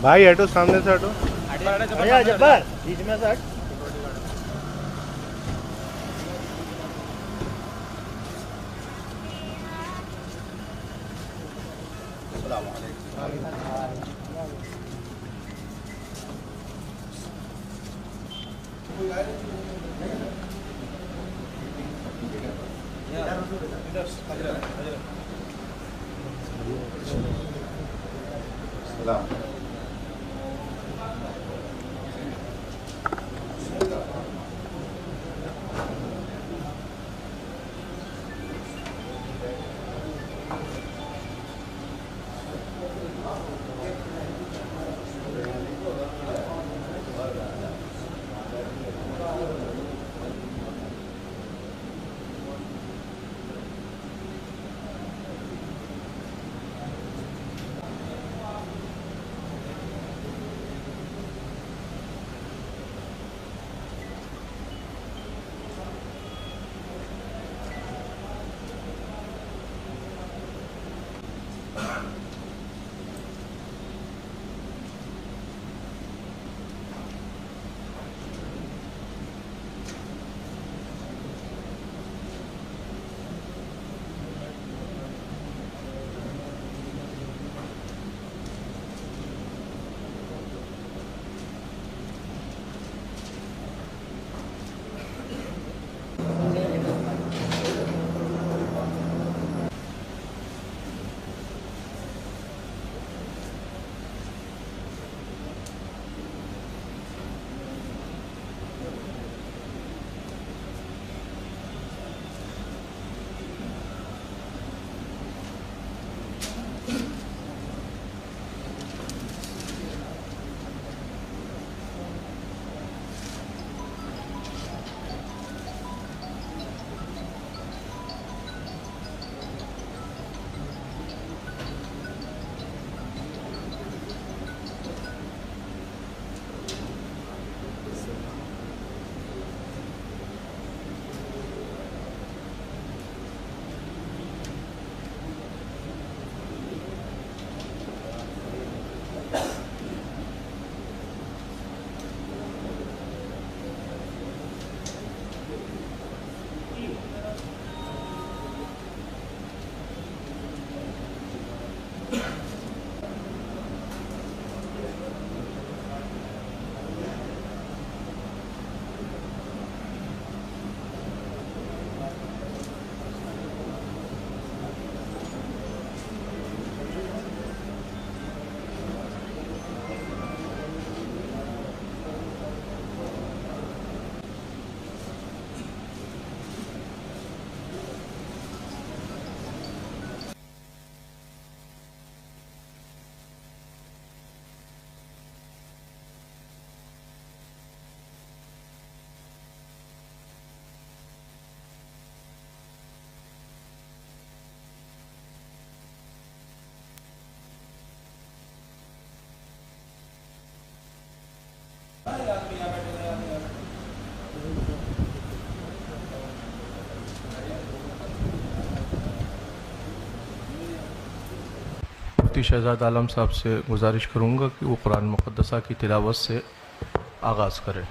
بھائی ہٹو سامنے سے ہٹو. جبار بیچ میں سے ہٹ. السلام علیکم. السلام. مفتی شہزاد عالم صاحب سے گزارش کروں گا کہ وہ قرآن مقدسہ کی تلاوت سے آغاز کریں.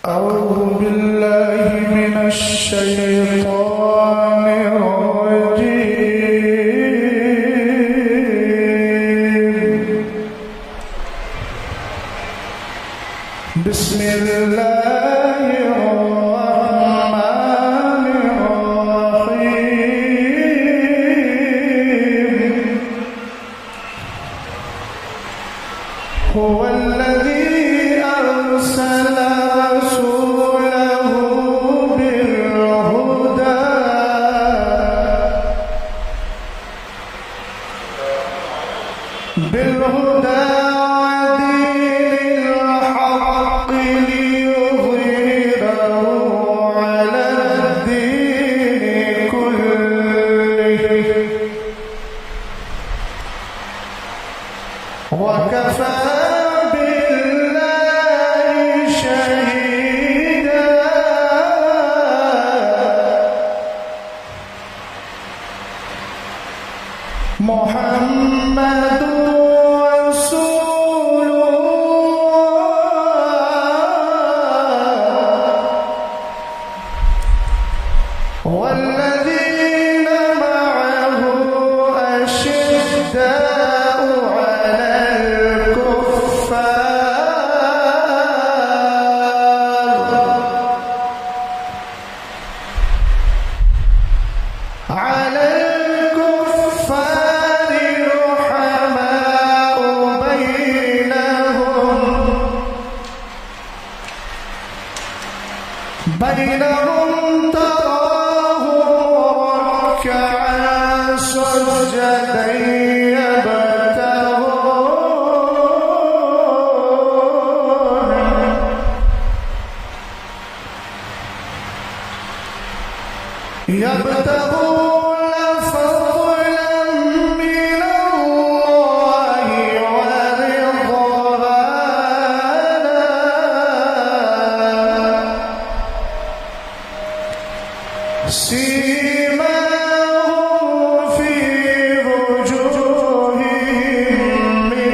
اعوذ باللہ من الشیطان الرجیم. بسم اللہ الرحمن الرحیم. هو الذی ارسل رسوله بالهدى ودين الحق ليظهره على الدين كله وكفى بالله شهيدا. محمد رسول الله والذين معه أشداء على الكفار رحماء بينهم تراهم ركعا سجدا يبتغون فضلا من الله ورضوانا سيماهم في وجوههم من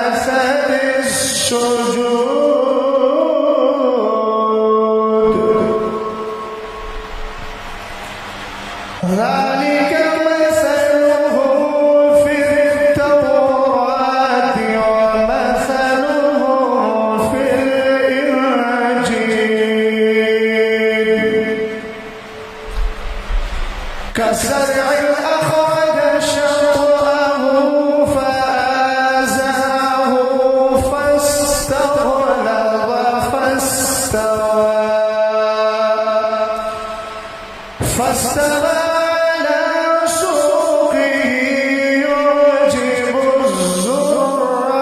أثر السجود ذلك مثلهم في التوراة ومثلهم في الإنجيل كزرع أخرج شطأه فآزره فاستغلظ فاستوى على سوقه يعجب الزراع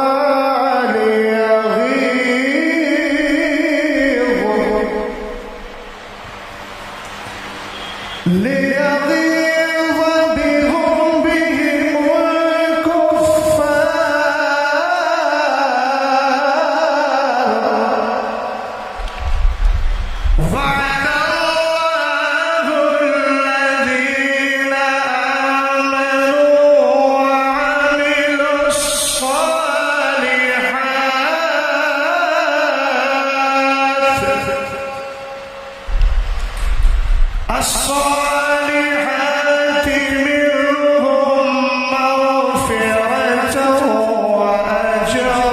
ليغيظ بهم الكفار وعد الله الذين آمنوا وعملوا الصالحات منهم مغفرة وأجرا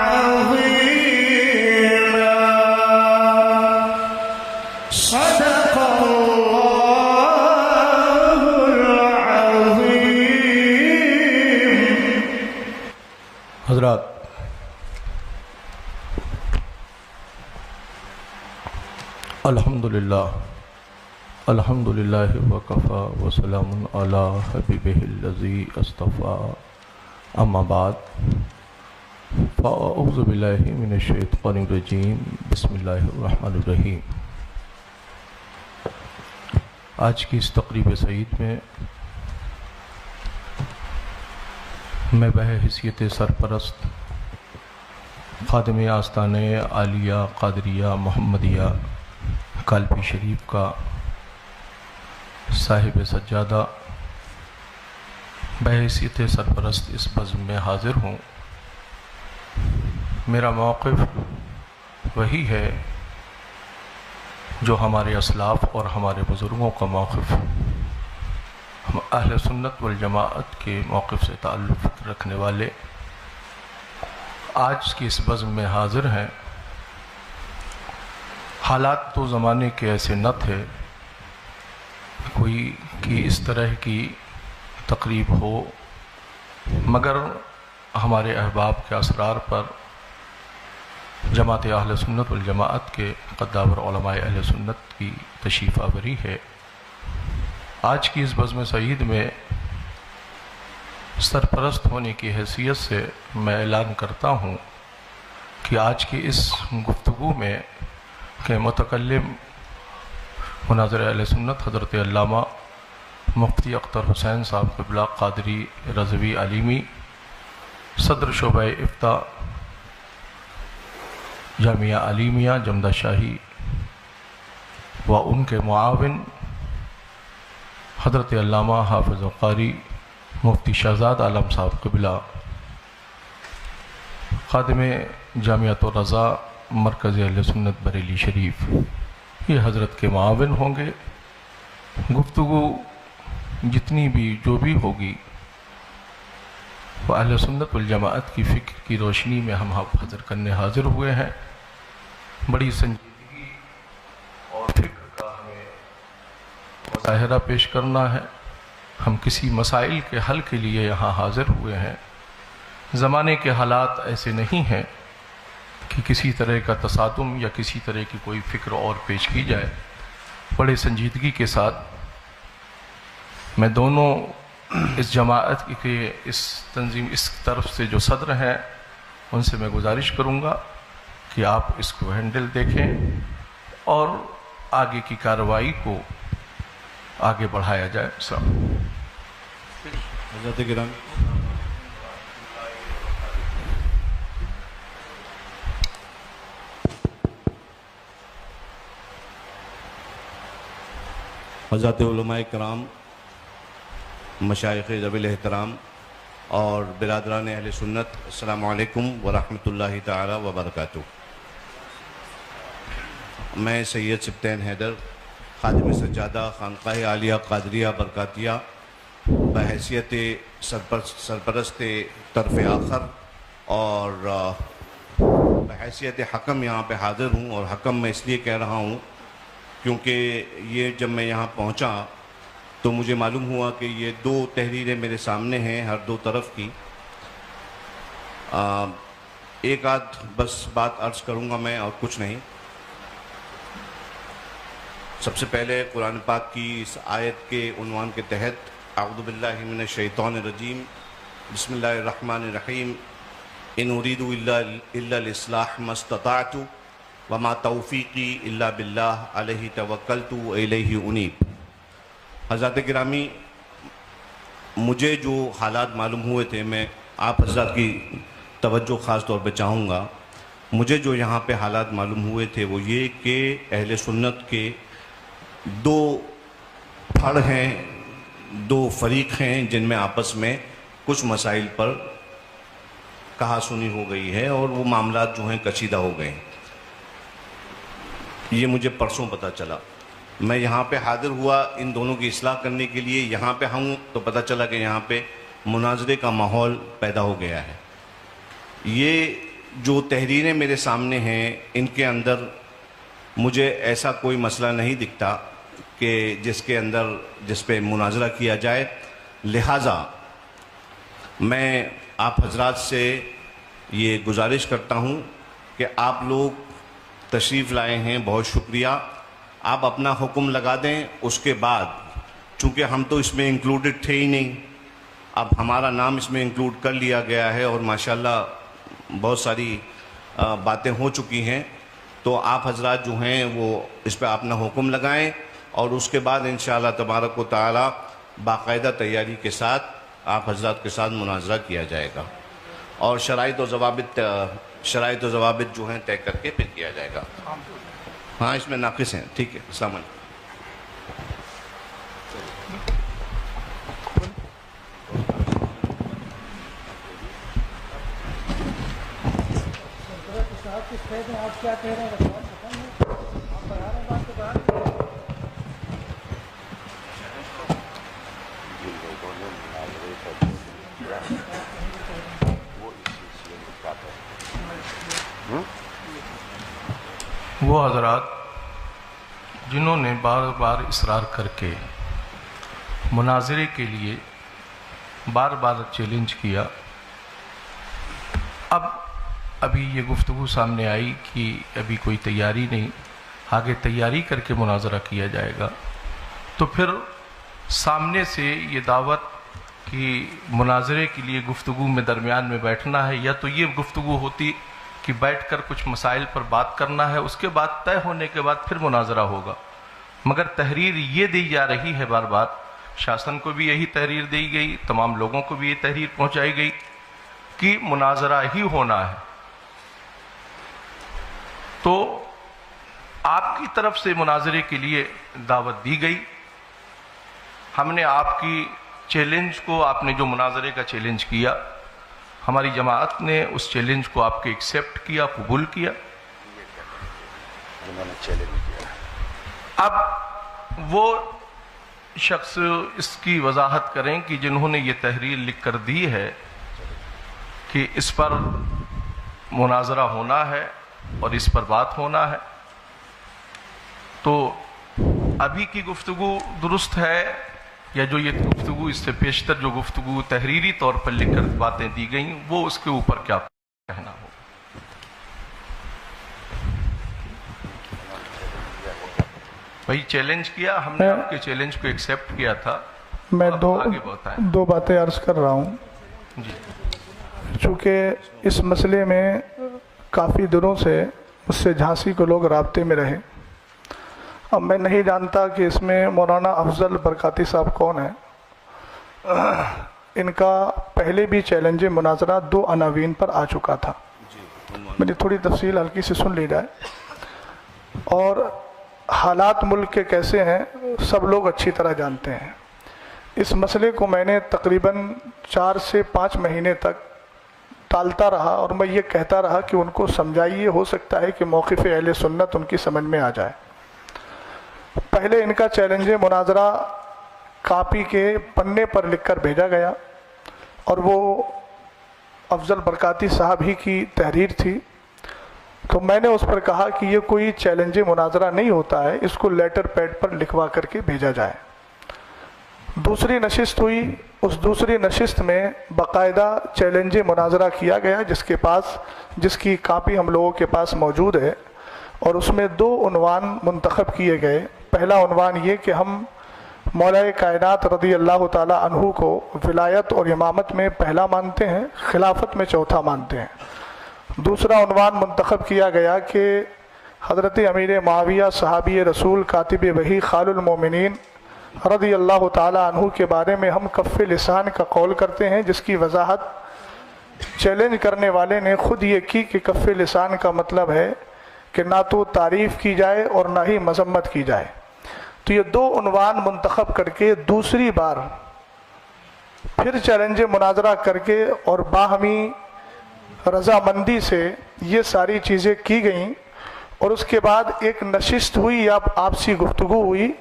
عظيما صدق الله العظيم. حضرات، الحمدللہ وکفا وسلام علی حبیبہ الذی اصطفیٰ، اما بعد فاعوذ باللہ من الشیطان الرجیم، بسم اللہ الرحمن الرحیم۔ آج کی اس تقریب سعید میں میں بحیثیت سرپرست خادم آستانہ عالیہ قادریہ محمدیہ کالپی شریف کا صاحب سجادہ بحیثیت سرپرست اس بزم میں حاضر ہوں۔ میرا موقف وہی ہے جو ہمارے اسلاف اور ہمارے بزرگوں کا موقف، ہم اہل سنت والجماعت کے موقف سے تعلق رکھنے والے آج کی اس بزم میں حاضر ہیں۔ حالات تو زمانے کے ایسے نہ تھے کوئی کہ اس طرح کی تقریب ہو، مگر ہمارے احباب کے اسرار پر جماعت اہل سنت والجماعت کے قداور علماء اہل سنت کی تشریف آوری ہے۔ آج کی اس بزم سعید میں سرپرست ہونے کی حیثیت سے میں اعلان کرتا ہوں کہ آج کی اس گفتگو میں کہ متکلم مناظر اہل سنت حضرت علامہ مفتی اختر حسین صاحب قبلہ قادری رضوی علیمی، صدر شعبہ افتاء جامعہ علیمیہ جمدہ شاہی و ان کے معاون حضرت علامہ حافظ قاری مفتی شہزاد عالم صاحب قبلہ، خادم جامعۃ الرضا مرکز اہل سنت بریلی شریف، یہ حضرت کے معاون ہوں گے۔ گفتگو جتنی بھی جو بھی ہوگی وہ اہل سنت والجماعت کی فکر کی روشنی میں ہم حاضر کرنے حاضر ہوئے ہیں۔ بڑی سنجیدگی اور فکر کا ہمیں مظاہرہ پیش کرنا ہے۔ ہم کسی مسائل کے حل کے لیے یہاں حاضر ہوئے ہیں۔ زمانے کے حالات ایسے نہیں ہیں کہ کسی طرح کا تصادم یا کسی طرح کی کوئی فکر اور پیش کی جائے۔ بڑے سنجیدگی کے ساتھ میں دونوں اس جماعت کے اس تنظیم اس طرف سے جو صدر ہیں ان سے میں گزارش کروں گا کہ آپ اس کو ہینڈل دیکھیں اور آگے کی کارروائی کو آگے بڑھایا جائے۔ حضرت گرامی، حضرات علماء کرام، مشائخ ذوی الاحترام اور برادران اہل سنت، السلام علیکم ورحمۃ اللہ تعالی وبرکاتہ۔ میں سید سبطین حیدر، خادم سجادہ خانقاہ عالیہ قادریہ برکاتیہ، بحیثیت سرپرست طرف آخر اور بحیثیت حکم یہاں پہ حاضر ہوں، اور حکم میں اس لیے کہہ رہا ہوں کیونکہ یہ جب میں یہاں پہنچا تو مجھے معلوم ہوا کہ یہ دو تحریریں میرے سامنے ہیں ہر دو طرف کی۔ ایک آدھ بس بات عرض کروں گا میں اور کچھ نہیں۔ سب سے پہلے قرآن پاک کی اس آیت کے عنوان کے تحت اعوذ باللہ من الشیطان الرجیم، بسم اللہ الرحمن الرحیم، ان اريد الا الاصلاح ما استطعت وما توفیقی الا باللہ علیہ توکلت والیہ انیب۔ حضرات گرامی، مجھے جو حالات معلوم ہوئے تھے، میں آپ حضرات کی توجہ خاص طور پہ چاہوں گا۔ مجھے جو یہاں پہ حالات معلوم ہوئے تھے وہ یہ کہ اہل سنت کے دو پھڑ ہیں، دو فریق ہیں جن میں آپس میں کچھ مسائل پر کہا سنی ہو گئی ہے اور وہ معاملات جو ہیں کشیدہ ہو گئے ہیں۔ یہ مجھے پرسوں پتہ چلا۔ میں یہاں پہ حاضر ہوا ان دونوں کی اصلاح کرنے کے لیے، یہاں پہ ہوں تو پتہ چلا کہ یہاں پہ مناظرے کا ماحول پیدا ہو گیا ہے۔ یہ جو تحریریں میرے سامنے ہیں ان کے اندر مجھے ایسا کوئی مسئلہ نہیں دکھتا کہ جس پہ مناظرہ کیا جائے، لہٰذا میں آپ حضرات سے یہ گزارش کرتا ہوں کہ آپ لوگ تشریف لائے ہیں، بہت شکریہ۔ آپ اپنا حکم لگا دیں، اس کے بعد چونکہ ہم تو اس میں انکلوڈڈ تھے ہی نہیں، اب ہمارا نام اس میں انکلوڈ کر لیا گیا ہے اور ماشاءاللہ بہت ساری باتیں ہو چکی ہیں، تو آپ حضرات جو ہیں وہ اس پہ اپنا حکم لگائیں اور اس کے بعد انشاءاللہ تبارک و تعالی باقاعدہ تیاری کے ساتھ آپ حضرات کے ساتھ مناظرہ کیا جائے گا اور شرائط و ضوابط جو ہیں طے کر کے پھر کیا جائے گا۔ ہاں اس میں ناقص ہیں، ٹھیک ہے۔ السلام علیکم۔ وہ حضرات جنہوں نے بار بار اصرار کر کے مناظرے کے لیے بار بار چیلنج کیا، ابھی یہ گفتگو سامنے آئی کہ ابھی کوئی تیاری نہیں، آگے تیاری کر کے مناظرہ کیا جائے گا، تو پھر سامنے سے یہ دعوت کہ مناظرے کے لیے گفتگو میں درمیان میں بیٹھنا ہے، یا تو یہ گفتگو ہوتی کہ بیٹھ کر کچھ مسائل پر بات کرنا ہے، اس کے بعد طے ہونے کے بعد پھر مناظرہ ہوگا، مگر تحریر یہ دی جا رہی ہے بار بار، شاسن کو بھی یہی تحریر دی گئی، تمام لوگوں کو بھی یہ تحریر پہنچائی گئی کہ مناظرہ ہی ہونا ہے۔ تو آپ کی طرف سے مناظرے کے لیے دعوت دی گئی، ہم نے آپ کی چیلنج کو آپ نے جو مناظرے کا چیلنج کیا، ہماری جماعت نے اس چیلنج کو آپ کے ایکسیپٹ کیا، قبول کیا. جنہوں نے چیلنج کیا. اب وہ شخص اس کی وضاحت کریں کہ جنہوں نے یہ تحریر لکھ کر دی ہے کہ اس پر مناظرہ ہونا ہے اور اس پر بات ہونا ہے، تو ابھی کی گفتگو درست ہے یا جو یہ گفتگو اس سے پیشتر جو گفتگو تحریری طور پر لکھ کر باتیں دی گئیں وہ اس کے اوپر کیا کہنا ہو؟ بھائی چیلنج کیا ہم نے، آپ کے چیلنج کو ایکسیپٹ کیا تھا. میں آگے بتائیں. دو باتیں عرض کر رہا ہوں. جی. چونکہ اس مسئلے میں کافی دنوں سے مجھ سے جھانسی کے لوگ رابطے میں رہے. اب میں نہیں جانتا کہ اس میں مولانا افضل برکاتی صاحب کون ہیں. ان کا پہلے بھی چیلنج مناظرہ 2 عناوین پر آ چکا تھا. میری تھوڑی تفصیل ہلکی سے سن لی جائے. اور حالات ملک کے کیسے ہیں سب لوگ اچھی طرح جانتے ہیں. اس مسئلے کو میں نے تقریباً 4 سے 5 مہینے تک ٹالتا رہا اور میں یہ کہتا رہا کہ ان کو سمجھائیے، ہو سکتا ہے کہ موقف اہل سنت ان کی سمجھ میں آ جائے. پہلے ان کا چیلنج مناظرہ کاپی کے پنے پر لکھ کر بھیجا گیا اور وہ افضل برکاتی صاحب ہی کی تحریر تھی. تو میں نے اس پر کہا کہ یہ کوئی چیلنج مناظرہ نہیں ہوتا ہے، اس کو لیٹر پیڈ پر لکھوا کر کے بھیجا جائے. دوسری نشست ہوئی. اس دوسری نشست میں باقاعدہ چیلنج مناظرہ کیا گیا جس کی کاپی ہم لوگوں کے پاس موجود ہے، اور اس میں 2 عنوان منتخب کیے گئے. پہلا عنوان یہ کہ ہم مولا کائنات رضی اللہ تعالی عنہ کو ولایت اور امامت میں پہلا مانتے ہیں، خلافت میں چوتھا مانتے ہیں. دوسرا عنوان منتخب کیا گیا کہ حضرت امیر معاویہ صحابی رسول کاتب وحی خال المومنین رضی اللہ تعالی عنہ کے بارے میں ہم کف لسان کا قول کرتے ہیں، جس کی وضاحت چیلنج کرنے والے نے خود یہ کی کہ کف لسان کا مطلب ہے کہ نہ تو تعریف کی جائے اور نہ ہی مذمت کی جائے. تو یہ 2 عنوان منتخب کر کے دوسری بار پھر چیلنج مناظرہ کر کے اور باہمی رضامندی سے یہ ساری چیزیں کی گئیں. اور اس کے بعد ایک نشست ہوئی یا آپسی گفتگو ہوئی.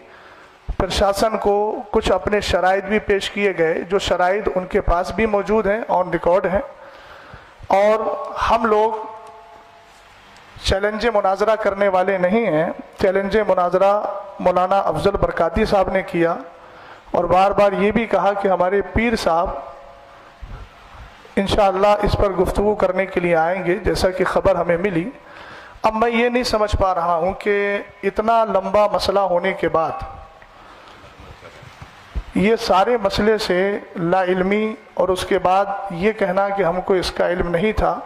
پرشاسن کو کچھ اپنے شرائط بھی پیش کیے گئے، جو شرائط ان کے پاس بھی موجود ہیں، آن ریکارڈ ہیں. اور ہم لوگ چیلنج مناظرہ کرنے والے نہیں ہیں. چیلنج مناظرہ مولانا افضل برکاتی صاحب نے کیا اور بار بار یہ بھی کہا کہ ہمارے پیر صاحب انشاءاللہ اس پر گفتگو کرنے کے لیے آئیں گے، جیسا کہ خبر ہمیں ملی. اب میں یہ نہیں سمجھ پا رہا ہوں کہ اتنا لمبا مسئلہ ہونے کے بعد یہ سارے مسئلے سے لا علمی اور اس کے بعد یہ کہنا کہ ہم کو اس کا علم نہیں تھا،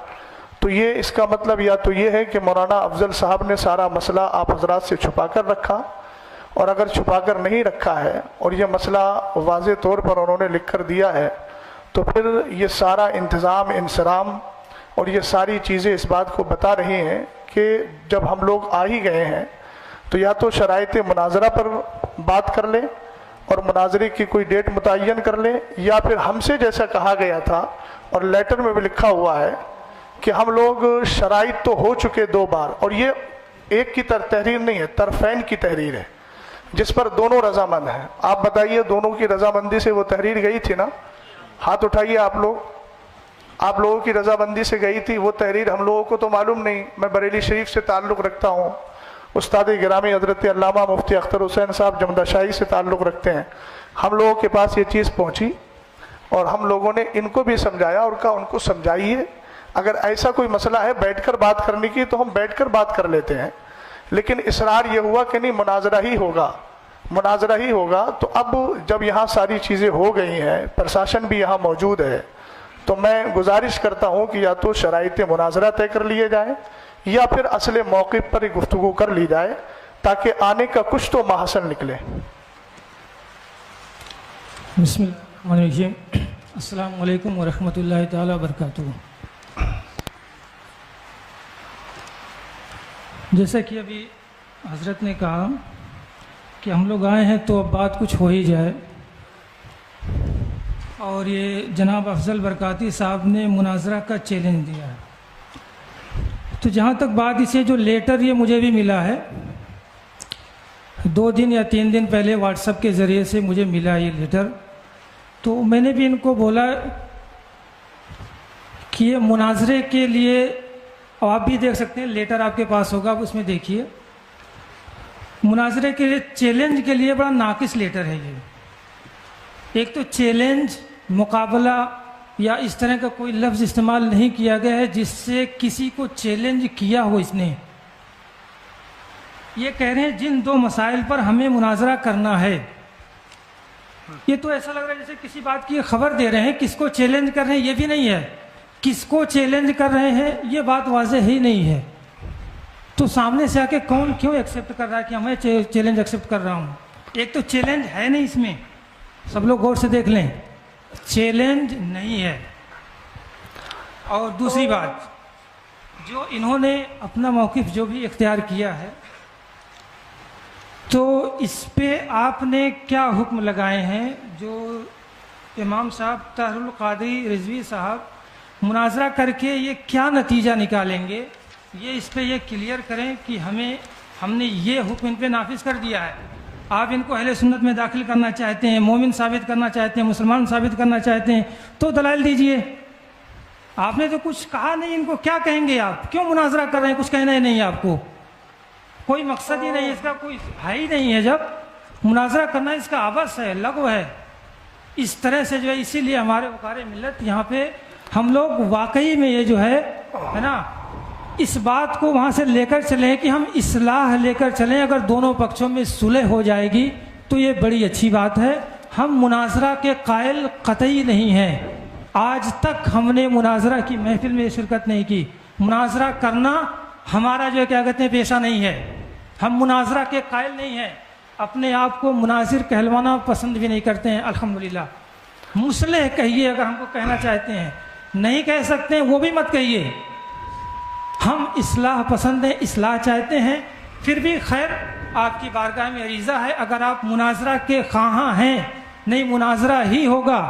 تو یہ اس کا مطلب یا تو یہ ہے کہ مولانا افضل صاحب نے سارا مسئلہ آپ حضرات سے چھپا کر رکھا، اور اگر چھپا کر نہیں رکھا ہے اور یہ مسئلہ واضح طور پر انہوں نے لکھ کر دیا ہے، تو پھر یہ سارا انتظام انصرام اور یہ ساری چیزیں اس بات کو بتا رہی ہیں کہ جب ہم لوگ آ ہی گئے ہیں تو یا تو شرائط مناظرہ پر بات کر لیں اور مناظرے کی کوئی ڈیٹ متعین کر لیں، یا پھر ہم سے جیسا کہا گیا تھا اور لیٹر میں بھی لکھا ہوا ہے کہ ہم لوگ شرائط تو ہو چکے 2 بار، اور یہ ایک کی تحریر نہیں ہے، طرفین کی تحریر ہے جس پر دونوں رضامند ہیں. آپ بتائیے دونوں کی رضامندی سے وہ تحریر گئی تھی نا؟ ہاتھ اٹھائیے آپ لوگوں کی رضامندی سے گئی تھی وہ تحریر. ہم لوگوں کو تو معلوم نہیں. میں بریلی شریف سے تعلق رکھتا ہوں، استاد گرامی حضرت علامہ مفتی اختر حسین صاحب جمدہ شاہی سے تعلق رکھتے ہیں. ہم لوگوں کے پاس یہ چیز پہنچی اور ہم لوگوں نے ان کو بھی سمجھایا اور کہا ان کو سمجھائیے، اگر ایسا کوئی مسئلہ ہے بیٹھ کر بات کرنے کی تو ہم بیٹھ کر بات کر لیتے ہیں. لیکن اصرار یہ ہوا کہ نہیں مناظرہ ہی ہوگا. تو اب جب یہاں ساری چیزیں ہو گئی ہیں، پرشاسن بھی یہاں موجود ہے، تو میں گزارش کرتا ہوں کہ یا تو شرائط مناظرہ طے کر لیے جائیں یا پھر اصل موقف پر گفتگو کر لی جائے تاکہ آنے کا کچھ تو محسن نکلے. بسم اللہ الرحمن الرحیم. السلام علیکم ورحمۃ اللہ تعالی وبرکاتہ. جیسا کہ ابھی حضرت نے کہا کہ ہم لوگ آئے ہیں تو اب بات کچھ ہو ہی جائے. اور یہ جناب افضل برکاتی صاحب نے مناظرہ کا چیلنج دیا ہے. تو جہاں تک بات اسے جو لیٹر یہ مجھے بھی ملا ہے 2 دن یا 3 دن پہلے واٹس ایپ کے ذریعے سے مجھے ملا یہ لیٹر. تو میں نے بھی ان کو بولا کہ یہ مناظرے کے لیے آپ بھی دیکھ سکتے ہیں, لیٹر آپ کے پاس ہوگا, آپ اس میں دیکھیے, مناظرے کے لیے چیلنج کے لیے بڑا ناقص لیٹر ہے یہ. ایک تو چیلنج, مقابلہ یا اس طرح کا کوئی لفظ استعمال نہیں کیا گیا ہے جس سے کسی کو چیلنج کیا ہو اس نے. یہ کہہ رہے ہیں جن 2 مسائل پر ہمیں مناظرہ کرنا ہے. یہ تو ایسا لگ رہا ہے جیسے کسی بات کی خبر دے رہے ہیں, کس کو چیلنج کر رہے ہیں یہ بھی نہیں ہے, کس کو چیلنج کر رہے ہیں یہ بات واضح ہی نہیں ہے. تو سامنے سے آ کے کون کیوں ایکسیپٹ کر رہا ہے کہ میں چیلنج ایکسیپٹ کر رہا ہوں؟ ایک تو چیلنج ہے نہیں اس میں, سب لوگ غور سے دیکھ لیں, چیلنج نہیں ہے. اور دوسری بات, جو انہوں نے اپنا موقف جو بھی اختیار کیا ہے تو اس پہ آپ نے کیا حکم لگائے ہیں؟ جو امام صاحب طاہر القادری رضوی صاحب مناظرہ کر کے یہ کیا نتیجہ نکالیں گے, یہ اس پہ یہ کلیئر کریں کہ ہم نے یہ حکم ان پہ نافذ کر دیا ہے. آپ ان کو اہل سنت میں داخل کرنا چاہتے ہیں, مومن ثابت کرنا چاہتے ہیں, مسلمان ثابت کرنا چاہتے ہیں تو دلائل دیجئے. آپ نے تو کچھ کہا نہیں, ان کو کیا کہیں گے آپ؟ کیوں مناظرہ کر رہے ہیں؟ کچھ کہنا ہی نہیں ہے آپ کو, کوئی مقصد ہی نہیں, اس کا کوئی ہے ہی نہیں ہے. جب مناظرہ کرنا اس کا عبث ہے, لغو ہے اس طرح سے جو ہے. اسی لیے ہمارے وقار ملت یہاں پہ ہم لوگ واقعی میں یہ جو ہے نا اس بات کو وہاں سے لے کر چلیں کہ ہم اصلاح لے کر چلیں. اگر دونوں پکشوں میں صلح ہو جائے گی تو یہ بڑی اچھی بات ہے. ہم مناظرہ کے قائل قطعی نہیں ہیں. آج تک ہم نے مناظرہ کی محفل میں شرکت نہیں کی. مناظرہ کرنا ہمارا جو کیا کہتے ہیں پیشہ نہیں ہے. ہم مناظرہ کے قائل نہیں ہیں, اپنے آپ کو مناظر کہلوانا پسند بھی نہیں کرتے ہیں. الحمدللہ مصلح کہیے اگر ہم کو کہنا چاہتے ہیں, نہیں کہہ سکتے ہیں وہ بھی مت کہیے. ہم اصلاح پسند ہیں, اصلاح چاہتے ہیں. پھر بھی خیر آپ کی بارگاہ میں عریضہ ہے, اگر آپ مناظرہ کے خواہاں ہیں, نہیں مناظرہ ہی ہوگا,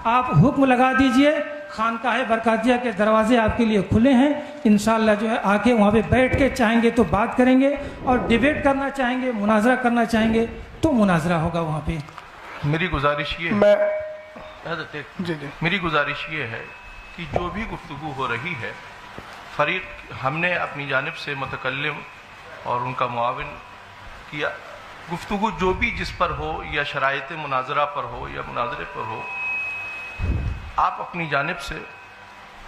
آپ حکم لگا دیجئے. خانقاہ برکاتیہ کے دروازے آپ کے لیے کھلے ہیں. انشاءاللہ جو ہے آ کے وہاں پہ بیٹھ کے چاہیں گے تو بات کریں گے, اور ڈیبیٹ کرنا چاہیں گے, مناظرہ کرنا چاہیں گے تو مناظرہ ہوگا وہاں پہ. میری گزارش یہ میں حضرت جی میری گزارش یہ ہے کہ جو بھی گفتگو ہو رہی ہے, فریق ہم نے اپنی جانب سے متکلم اور ان کا معاون کیا, گفتگو جو بھی جس پر ہو یا شرائط مناظرہ پر ہو یا مناظرے پر ہو, آپ اپنی جانب سے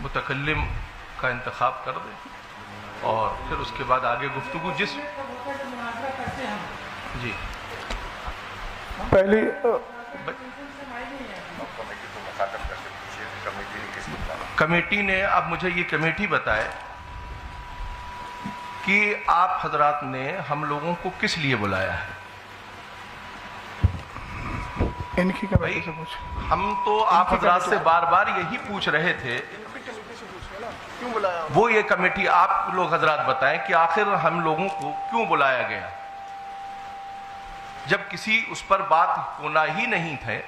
متکلم کا انتخاب کر دیں اور پھر اس کے بعد آگے گفتگو جس جی پہلی کمیٹی نے اب مجھے یہ کمیٹی بتائے کہ آپ حضرات نے ہم لوگوں کو کس لیے بلایا ہے. ان کی کمیٹی سے پوچھ. ہم تو آپ حضرات سے بار بار یہی پوچھ رہے تھے, وہ یہ کمیٹی آپ لوگ حضرات بتائیں کہ آخر ہم لوگوں کو کیوں بلایا گیا. جب کسی اس پر بات ہونا ہی نہیں تھے,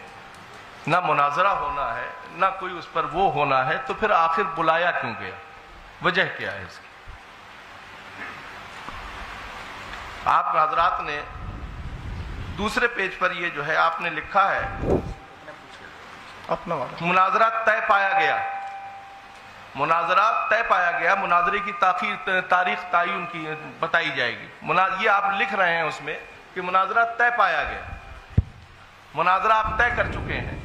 نہ مناظرہ ہونا ہے, نہ کوئی اس پر وہ ہونا ہے, تو پھر آخر بلایا کیوں گیا؟ وجہ کیا ہے اس کی؟ آپ حضرات نے دوسرے پیج پر یہ جو ہے آپ نے لکھا ہے اپنا والا مناظرہ طے پایا گیا. مناظرہ طے پایا گیا, مناظرے کی تاریخ تعین کی بتائی جائے گی. یہ آپ لکھ رہے ہیں اس میں کہ مناظرہ طے پایا گیا. مناظرہ آپ طے کر چکے ہیں.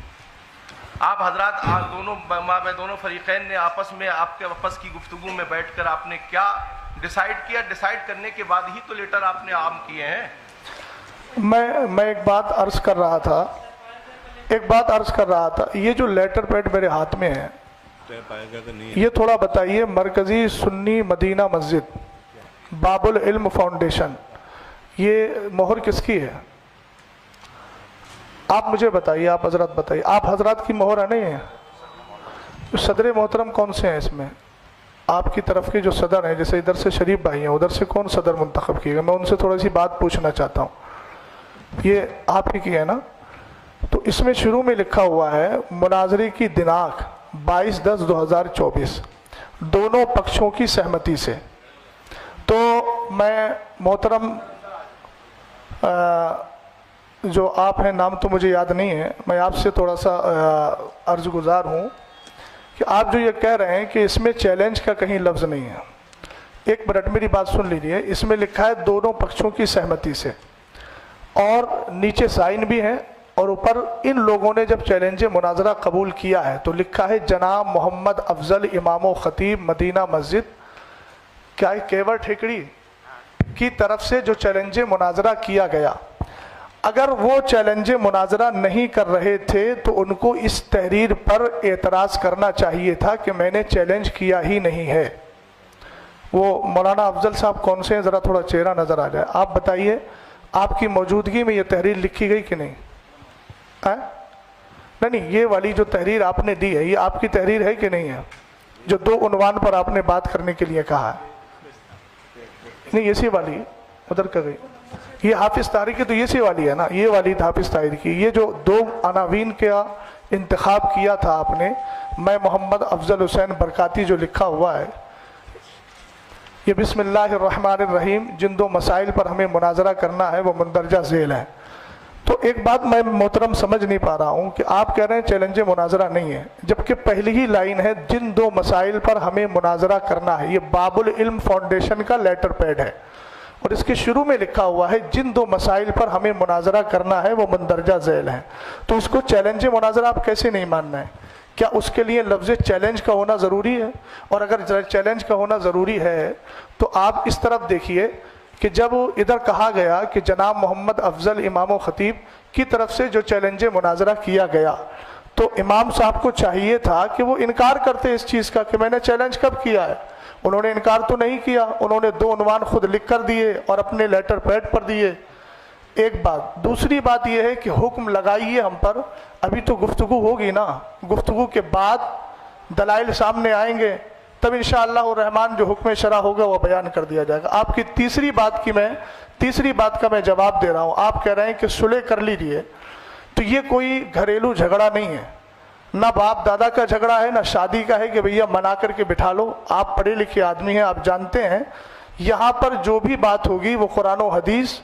آپ حضرات دونوں فریقین نے آپس میں آپ کے آپس کی گفتگو میں بیٹھ کر آپ نے کیا ڈیسائیڈ کیا؟ ڈیسائیڈ کرنے کے بعد ہی تو لیٹر آپ نے عام کیے ہیں. میں ایک بات عرض کر رہا تھا, یہ جو لیٹر پیڈ میرے ہاتھ میں ہے یہ تھوڑا بتائیے. مرکزی سنی مدینہ مسجد باب العلم فاؤنڈیشن, یہ مہر کس کی ہے؟ آپ مجھے بتائیے, آپ حضرات بتائیے. آپ حضرات کی مہر ہے نہیں ہے؟ صدر محترم کون سے ہیں اس میں؟ آپ کی طرف کے جو صدر ہیں, جیسے ادھر سے شریف بھائی ہیں, ادھر سے کون صدر منتخب کیے گا؟ میں ان سے تھوڑی سی بات پوچھنا چاہتا ہوں. یہ آپ ہی کی ہے نا؟ تو اس میں شروع میں لکھا ہوا ہے مناظرے کی دناک 22/10/2024 دونوں پکشوں کی سہمتی سے. تو میں محترم جو آپ ہیں، نام تو مجھے یاد نہیں ہے، میں آپ سے تھوڑا سا عرض گزار ہوں کہ آپ جو یہ کہہ رہے ہیں کہ اس میں چیلنج کا کہیں لفظ نہیں ہے. ایک منٹ میری بات سن لیجیے. اس میں لکھا ہے دونوں پکشوں کی سہمتی سے، اور نیچے سائن بھی ہے، اور اوپر ان لوگوں نے جب چیلنج مناظرہ قبول کیا ہے تو لکھا ہے جناب محمد افضل امام و خطیب مدینہ مسجد کیا کیور ٹھیکڑی کی طرف سے جو چیلنج مناظرہ کیا گیا. اگر وہ چیلنج مناظرہ نہیں کر رہے تھے تو ان کو اس تحریر پر اعتراض کرنا چاہیے تھا کہ میں نے چیلنج کیا ہی نہیں ہے. وہ مولانا افضل صاحب کون سے ہیں؟ ذرا تھوڑا چہرہ نظر آ جائے. آپ بتائیے آپ کی موجودگی میں یہ تحریر لکھی گئی کہ نہیں؟ نہیں، یہ والی جو تحریر آپ نے دی ہے یہ آپ کی تحریر ہے کہ نہیں ہے؟ جو 2 عنوان پر آپ نے بات کرنے کے لیے کہا ہے. نہیں، یہ سی والی ادھر کا گئی. یہ حافظ طاہری کی تو یہ سی والی ہے نا، یہ والی حافظ طاہری کی. یہ جو 2 عناوین کا انتخاب کیا تھا آپ نے، میں محمد افضل حسین برکاتی جو لکھا ہوا ہے، یہ بسم اللہ الرحمن الرحیم جن 2 مسائل پر ہمیں مناظرہ کرنا ہے وہ مندرجہ ذیل ہے. تو ایک بات میں محترم سمجھ نہیں پا رہا ہوں کہ آپ کہہ رہے ہیں چیلنج مناظرہ نہیں ہے، جبکہ پہلی ہی لائن ہے جن 2 مسائل پر ہمیں مناظرہ کرنا ہے. یہ باب العلم فاؤنڈیشن کا لیٹر پیڈ ہے، اور اس کے شروع میں لکھا ہوا ہے جن 2 مسائل پر ہمیں مناظرہ کرنا ہے وہ مندرجہ ذیل ہیں. تو اس کو چیلنج مناظرہ آپ کیسے نہیں ماننا ہے؟ کیا اس کے لیے لفظ چیلنج کا ہونا ضروری ہے؟ اور اگر چیلنج کا ہونا ضروری ہے تو آپ اس طرف دیکھیے کہ جب ادھر کہا گیا کہ جناب محمد افضل امام و خطیب کی طرف سے جو چیلنج مناظرہ کیا گیا، تو امام صاحب کو چاہیے تھا کہ وہ انکار کرتے اس چیز کا کہ میں نے چیلنج کب کیا ہے. انہوں نے انکار تو نہیں کیا، انہوں نے 2 عنوان خود لکھ کر دیے اور اپنے لیٹر پیڈ پر دیے. ایک بات. دوسری بات یہ ہے کہ حکم لگائیے ہم پر. ابھی تو گفتگو ہوگی نا، گفتگو کے بعد دلائل سامنے آئیں گے، تب انشاءاللہ الرحمن جو حکم شرع ہوگا وہ بیان کر دیا جائے گا. آپ کی تیسری بات کا میں جواب دے رہا ہوں. آپ کہہ رہے ہیں کہ صلح کر لیجیے، تو یہ کوئی گھریلو جھگڑا نہیں ہے، نہ باپ دادا کا جھگڑا ہے، نہ شادی کا ہے کہ بھیا منا کر کے بٹھا لو. آپ پڑھے لکھے آدمی ہیں، آپ جانتے ہیں یہاں پر جو بھی بات ہوگی وہ قرآن و حدیث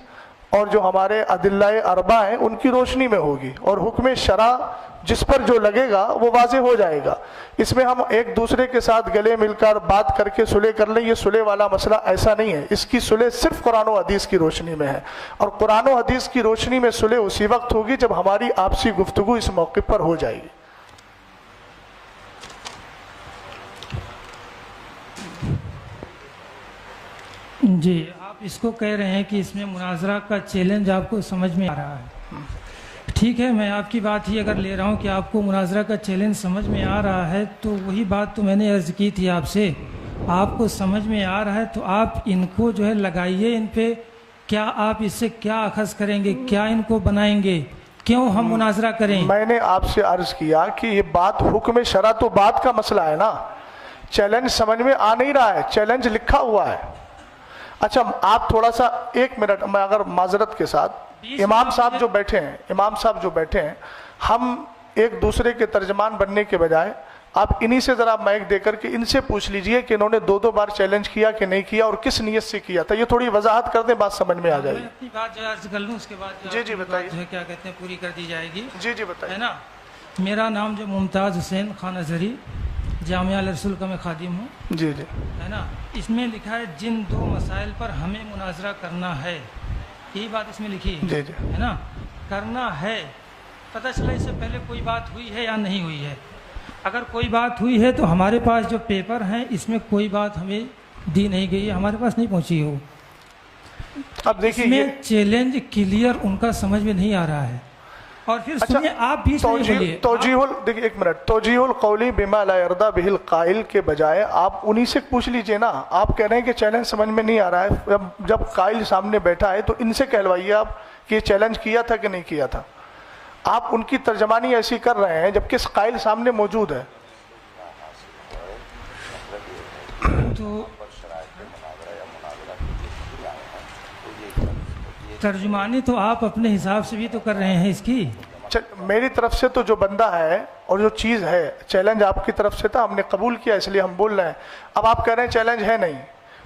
اور جو ہمارے ادلہ اربع ہیں ان کی روشنی میں ہوگی، اور حکم شرع جس پر جو لگے گا وہ واضح ہو جائے گا. اس میں ہم ایک دوسرے کے ساتھ گلے مل کر بات کر کے صلح کر لیں، یہ صلح والا مسئلہ ایسا نہیں ہے. اس کی صلح صرف قرآن و حدیث کی روشنی میں ہے، اور قرآن و حدیث کی روشنی میں صلح اسی وقت ہوگی جب ہماری آپسی گفتگو اس موقع پر ہو جائے گی. جی، آپ اس کو کہہ رہے ہیں کہ اس میں مناظرہ کا چیلنج آپ کو سمجھ میں آ رہا ہے. ٹھیک ہے، میں آپ کی بات ہی اگر لے رہا ہوں کہ آپ کو مناظرہ کا چیلنج سمجھ میں آ رہا ہے، تو وہی بات تو میں نے عرض کی تھی آپ سے. آپ کو سمجھ میں آ رہا ہے تو آپ ان کو جو ہے لگائیے ان پہ. کیا آپ اس سے کیا اخذ کریں گے؟ کیا ان کو بنائیں گے؟ کیوں ہم مناظرہ کریں؟ میں نے آپ سے عرض کیا کہ یہ بات حکم شرع تو بات کا مسئلہ ہے نا. چیلنج سمجھ میں آ نہیں رہا ہے، چیلنج لکھا ہوا ہے. اچھا آپ تھوڑا سا 1 منٹ، میں اگر معذرت کے ساتھ، امام صاحب جو بیٹھے ہیں ہم ایک دوسرے کے ترجمان بننے کے بجائے آپ انہی سے ذرا مائک دے کر کے ان سے پوچھ لیجئے کہ انہوں نے 2 بار چیلنج کیا کہ نہیں کیا اور کس نیت سے کیا تھا. یہ تھوڑی وضاحت کر دیں، بات سمجھ میں آ جائے گی. میں اپنی بات جو عرض کر لوں، اس کے بعد جی بتائیے. جو ہے کیا کہتے ہیں پوری کر دی جائے گی. جی بتائیے. ہے نا، میرا نام جو ممتاز حسین خان ازہری، جامعہ الرسول کا میں خادم ہوں. جی ہے نا. اس میں لکھا ہے جن 2 مسائل پر ہمیں مناظرہ کرنا ہے، یہی بات اس میں لکھی ہے. جی ہے نا، کرنا ہے. پتہ چلا اس سے پہلے کوئی بات ہوئی ہے یا نہیں ہوئی ہے. اگر کوئی بات ہوئی ہے تو ہمارے پاس جو پیپر ہیں اس میں کوئی بات ہمیں دی نہیں گئی ہے، ہمارے پاس نہیں پہنچی ہو. اب دیکھیے اس میں چیلنج کلیئر ان کا سمجھ میں نہیں آ رہا ہے. اور پھر سنیے، آپ بھی دیکھیے 1 منٹ، توجیہ القولی بما لا یرضی بہ القائل کے بجائے آپ انہی سے پوچھ لیجئے نا. آپ کہہ رہے ہیں کہ چیلنج سمجھ میں نہیں آ رہا ہے، جب قائل سامنے بیٹھا ہے تو ان سے کہلوائیے آپ کہ یہ چیلنج کیا تھا کہ نہیں کیا تھا. آپ ان کی ترجمانی ایسی کر رہے ہیں جبکہ قائل سامنے موجود ہے. تو ترجمانی تو آپ اپنے حساب سے بھی تو کر رہے ہیں اس کی. میری طرف سے تو جو بندہ ہے اور جو چیز ہے چیلنج آپ کی طرف سے تھا, ہم نے قبول کیا اس لیے ہم بول رہے ہیں. اب آپ کہہ رہے ہیں چیلنج ہے نہیں,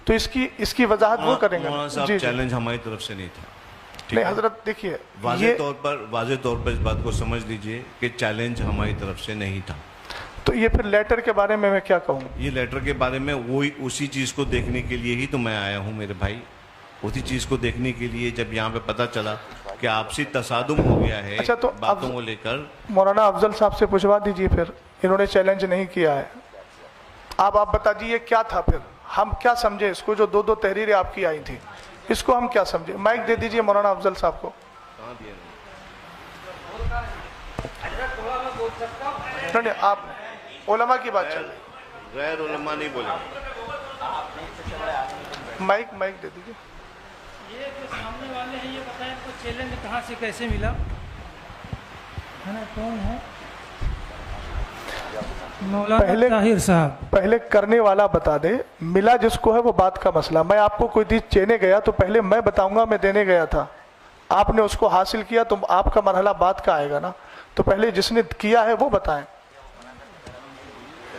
تو اس کی وضاحت وہ کریں گے. مولانا صاحب چیلنج ہماری طرف سے نہیں تھا. نہیں حضرت دیکھیے, واضح طور پر اس بات کو سمجھ لیجئے کہ چیلنج ہماری طرف سے نہیں تھا. تو یہ پھر لیٹر کے بارے میں کیا کہوں؟ یہ لیٹر کے بارے میں وہی اسی چیز کو دیکھنے کے لیے ہی تو میں آیا ہوں میرے بھائی. اسی چیز کو دیکھنے کے لیے جب یہاں پہ پتہ چلا کہ آپسی تصادم ہو گیا ہے اچھا, تو باتوں کو لے کر. مولانا افضل صاحب سے پوچھوا دیجئے, پھر انہوں نے چیلنج نہیں کیا ہے. آپ بتا دیجئے کیا تھا, پھر ہم کیا سمجھے اس کو, جو دو تحریریں آپ کی آئی تھی اس کو ہم کیا سمجھے؟ مائک دے دیجئے مولانا افضل صاحب کو. نہیں, آپ علماء کی بات چل رہی ہے, غیر علماء نہیں بولے. مائک دے دیجئے. یہ جو سامنے والے ہیں یہ بتائیں ان کو چیلنج کہاں سے کیسے ملا ہے نا, کون ہے؟ مولانا طاہر صاحب. پہلے کرنے والا بتا دے, ملا جس کو ہے وہ بات کا مسئلہ. میں آپ کو کوئی چیز چینے گیا تو پہلے میں بتاؤں گا میں دینے گیا تھا, آپ نے اس کو حاصل کیا تو آپ کا مرحلہ بات کا آئے گا نا. تو پہلے جس نے کیا ہے وہ بتائیں,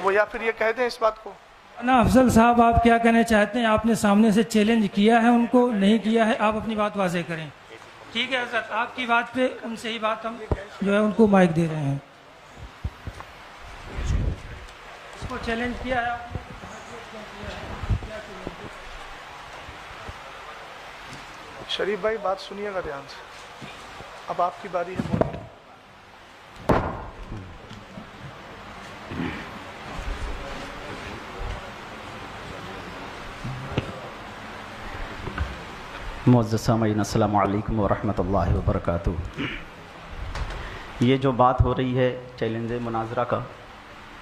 وہ یا پھر یہ کہہ دیں اس بات کو. نا افضل صاحب آپ کیا کہنا چاہتے ہیں؟ آپ نے سامنے سے چیلنج کیا ہے ان کو, نہیں کیا ہے؟ آپ اپنی بات واضح کریں. ٹھیک ہے حضرت, آپ کی بات پہ ان سے ہی بات ہم جو ہے ان کو مائک دے رہے ہیں. اس کو چیلنج کیا ہے آپ نے؟ شریف بھائی بات سنیے گا دھیان سے, اب آپ کی باری ہے بولیں. معزز سامعین السلام علیکم ورحمۃ اللہ وبرکاتہ. یہ جو بات ہو رہی ہے چیلنج مناظرہ کا,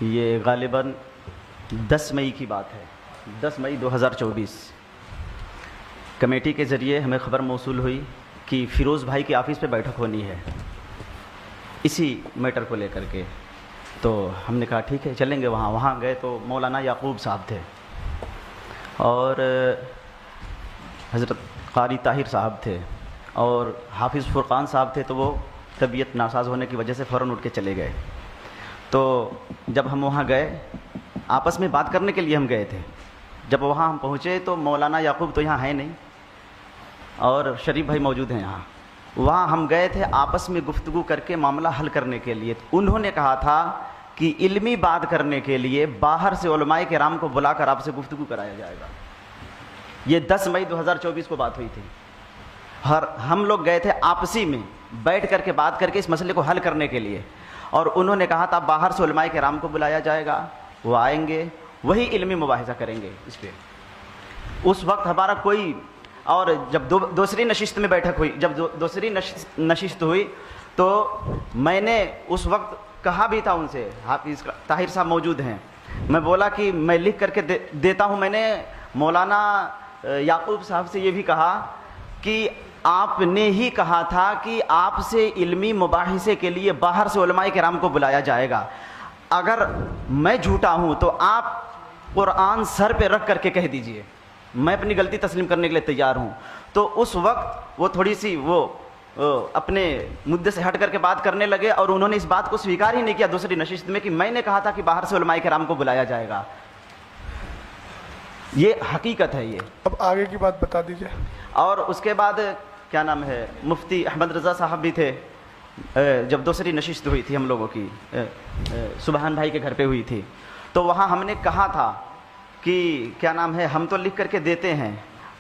یہ غالباً 10 مئی کی بات ہے. 10 مئی 2024 کمیٹی کے ذریعے ہمیں خبر موصول ہوئی کہ فیروز بھائی کی آفس پہ بیٹھک ہونی ہے اسی میٹر کو لے کر کے. تو ہم نے کہا ٹھیک ہے چلیں گے وہاں. وہاں گئے تو مولانا یعقوب صاحب تھے اور حضرت قاری طاہر صاحب تھے اور حافظ فرقان صاحب تھے. تو وہ طبیعت ناساز ہونے کی وجہ سے فوراً اٹھ کے چلے گئے. تو جب ہم وہاں گئے آپس میں بات کرنے کے لیے ہم گئے تھے. جب وہاں ہم پہنچے تو مولانا یعقوب تو یہاں ہے نہیں اور شریف بھائی موجود ہیں یہاں. وہاں ہم گئے تھے آپس میں گفتگو کر کے معاملہ حل کرنے کے لیے. انہوں نے کہا تھا کہ علمی بات کرنے کے لیے باہر سے علماء کرام کو بلا کر آپ سے گفتگو کرایا جائے گا. یہ 10 مئی 2024 کو بات ہوئی تھی. ہم لوگ گئے تھے آپسی میں بیٹھ کر کے بات کر کے اس مسئلے کو حل کرنے کے لیے, اور انہوں نے کہا تھا باہر سے علماء کرام کو بلایا جائے گا, وہ آئیں گے, وہی علمی مباحثہ کریں گے اس پہ. اس وقت ہمارا کوئی, اور جب دوسری نشست میں بیٹھک ہوئی, جب دوسری نشست ہوئی تو میں نے اس وقت کہا بھی تھا ان سے, حافظ طاہر صاحب موجود ہیں, میں بولا کہ میں لکھ کر کے دیتا ہوں. میں نے مولانا یعقوب صاحب سے یہ بھی کہا کہ آپ نے ہی کہا تھا کہ آپ سے علمی مباحثے کے لیے باہر سے علماء کرام کو بلایا جائے گا. اگر میں جھوٹا ہوں تو آپ قرآن سر پہ رکھ کر کے کہہ دیجئے, میں اپنی غلطی تسلیم کرنے کے لیے تیار ہوں. تو اس وقت وہ تھوڑی سی وہ اپنے مدعے سے ہٹ کر کے بات کرنے لگے اور انہوں نے اس بات کو سویکار ہی نہیں کیا دوسری نشست میں کہ میں نے کہا تھا کہ باہر سے علماء کرام کو بلایا جائے گا. یہ حقیقت ہے. یہ اب آگے کی بات بتا دیجئے. اور اس کے بعد کیا نام ہے, مفتی احمد رضا صاحب بھی تھے. جب دوسری نشست ہوئی تھی ہم لوگوں کی, سبحان بھائی کے گھر پہ ہوئی تھی, تو وہاں ہم نے کہا تھا کہ کیا نام ہے, ہم تو لکھ کر کے دیتے ہیں,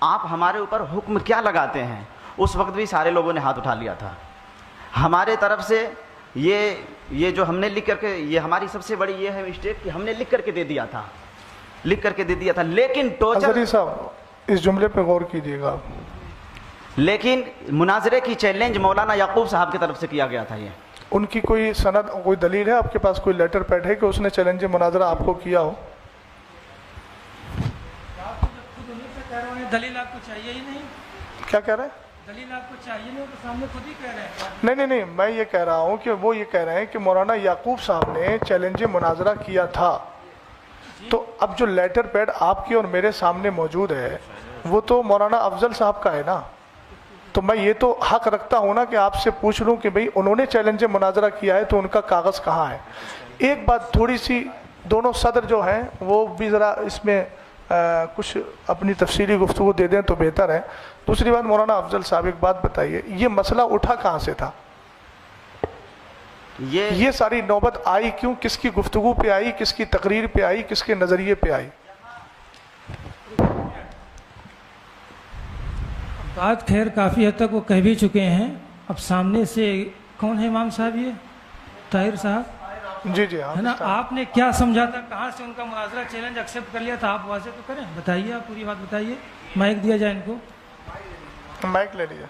آپ ہمارے اوپر حکم کیا لگاتے ہیں. اس وقت بھی سارے لوگوں نے ہاتھ اٹھا لیا تھا. ہمارے طرف سے یہ جو ہم نے لکھ کر کے, یہ ہماری سب سے بڑی یہ ہے مسٹیک کہ ہم نے لکھ کر کے دے دیا تھا, لیکن حضری صاحب اس جملے پہ غور کیجیے گا. لیکن مناظرے کی چیلنج مولانا یعقوب صاحب کی طرف سے کیا گیا تھا. یہ ان کی کوئی سند, کوئی دلیل ہے آپ کے پاس, کوئی لیٹر پیڈ ہے کہ اس نے چیلنج مناظرہ آپ کو کیا ہو؟ دلیل آپ کو چاہیے ہی نہیں. کیا کہہ رہے ہیں؟ دلیل آپ کو چاہیے نہیں, تو سامنے خود ہی کہہ رہے ہیں. نہیں, میں یہ کہہ رہا ہوں کہ وہ یہ کہہ رہے ہیں کہ مولانا یعقوب صاحب نے چیلنج مناظرہ کیا تھا. تو اب جو لیٹر پیڈ آپ کی اور میرے سامنے موجود ہے وہ تو مولانا افضل صاحب کا ہے نا. تو میں یہ تو حق رکھتا ہوں نا کہ آپ سے پوچھ لوں کہ بھئی انہوں نے چیلنج مناظرہ کیا ہے تو ان کا کاغذ کہاں ہے. ایک بات تھوڑی سی دونوں صدر جو ہیں وہ بھی ذرا اس میں کچھ اپنی تفصیلی گفتگو دے دیں تو بہتر ہے. دوسری بات مولانا افضل صاحب ایک بات بتائیے, یہ مسئلہ اٹھا کہاں سے تھا؟ یہ ساری نوبت آئی کیوں؟ کس کی گفتگو پہ آئی, کس کی تقریر پہ آئی, کس کے نظریے پہ آئی؟ بات خیر کافی حد تک وہ کہہ بھی چکے ہیں. اب سامنے سے کون ہے امام صاحب؟ یہ طاہر صاحب جی جی ہاں ہے نا. آپ نے کیا سمجھا تھا, کہاں سے ان کا مناظرہ چیلنج ایکسیپٹ کر لیا تھا؟ آپ واضح تو کریں, بتائیے, آپ پوری بات بتائیے. مائک دیا جائے ان کو, مائک لے لیجیے.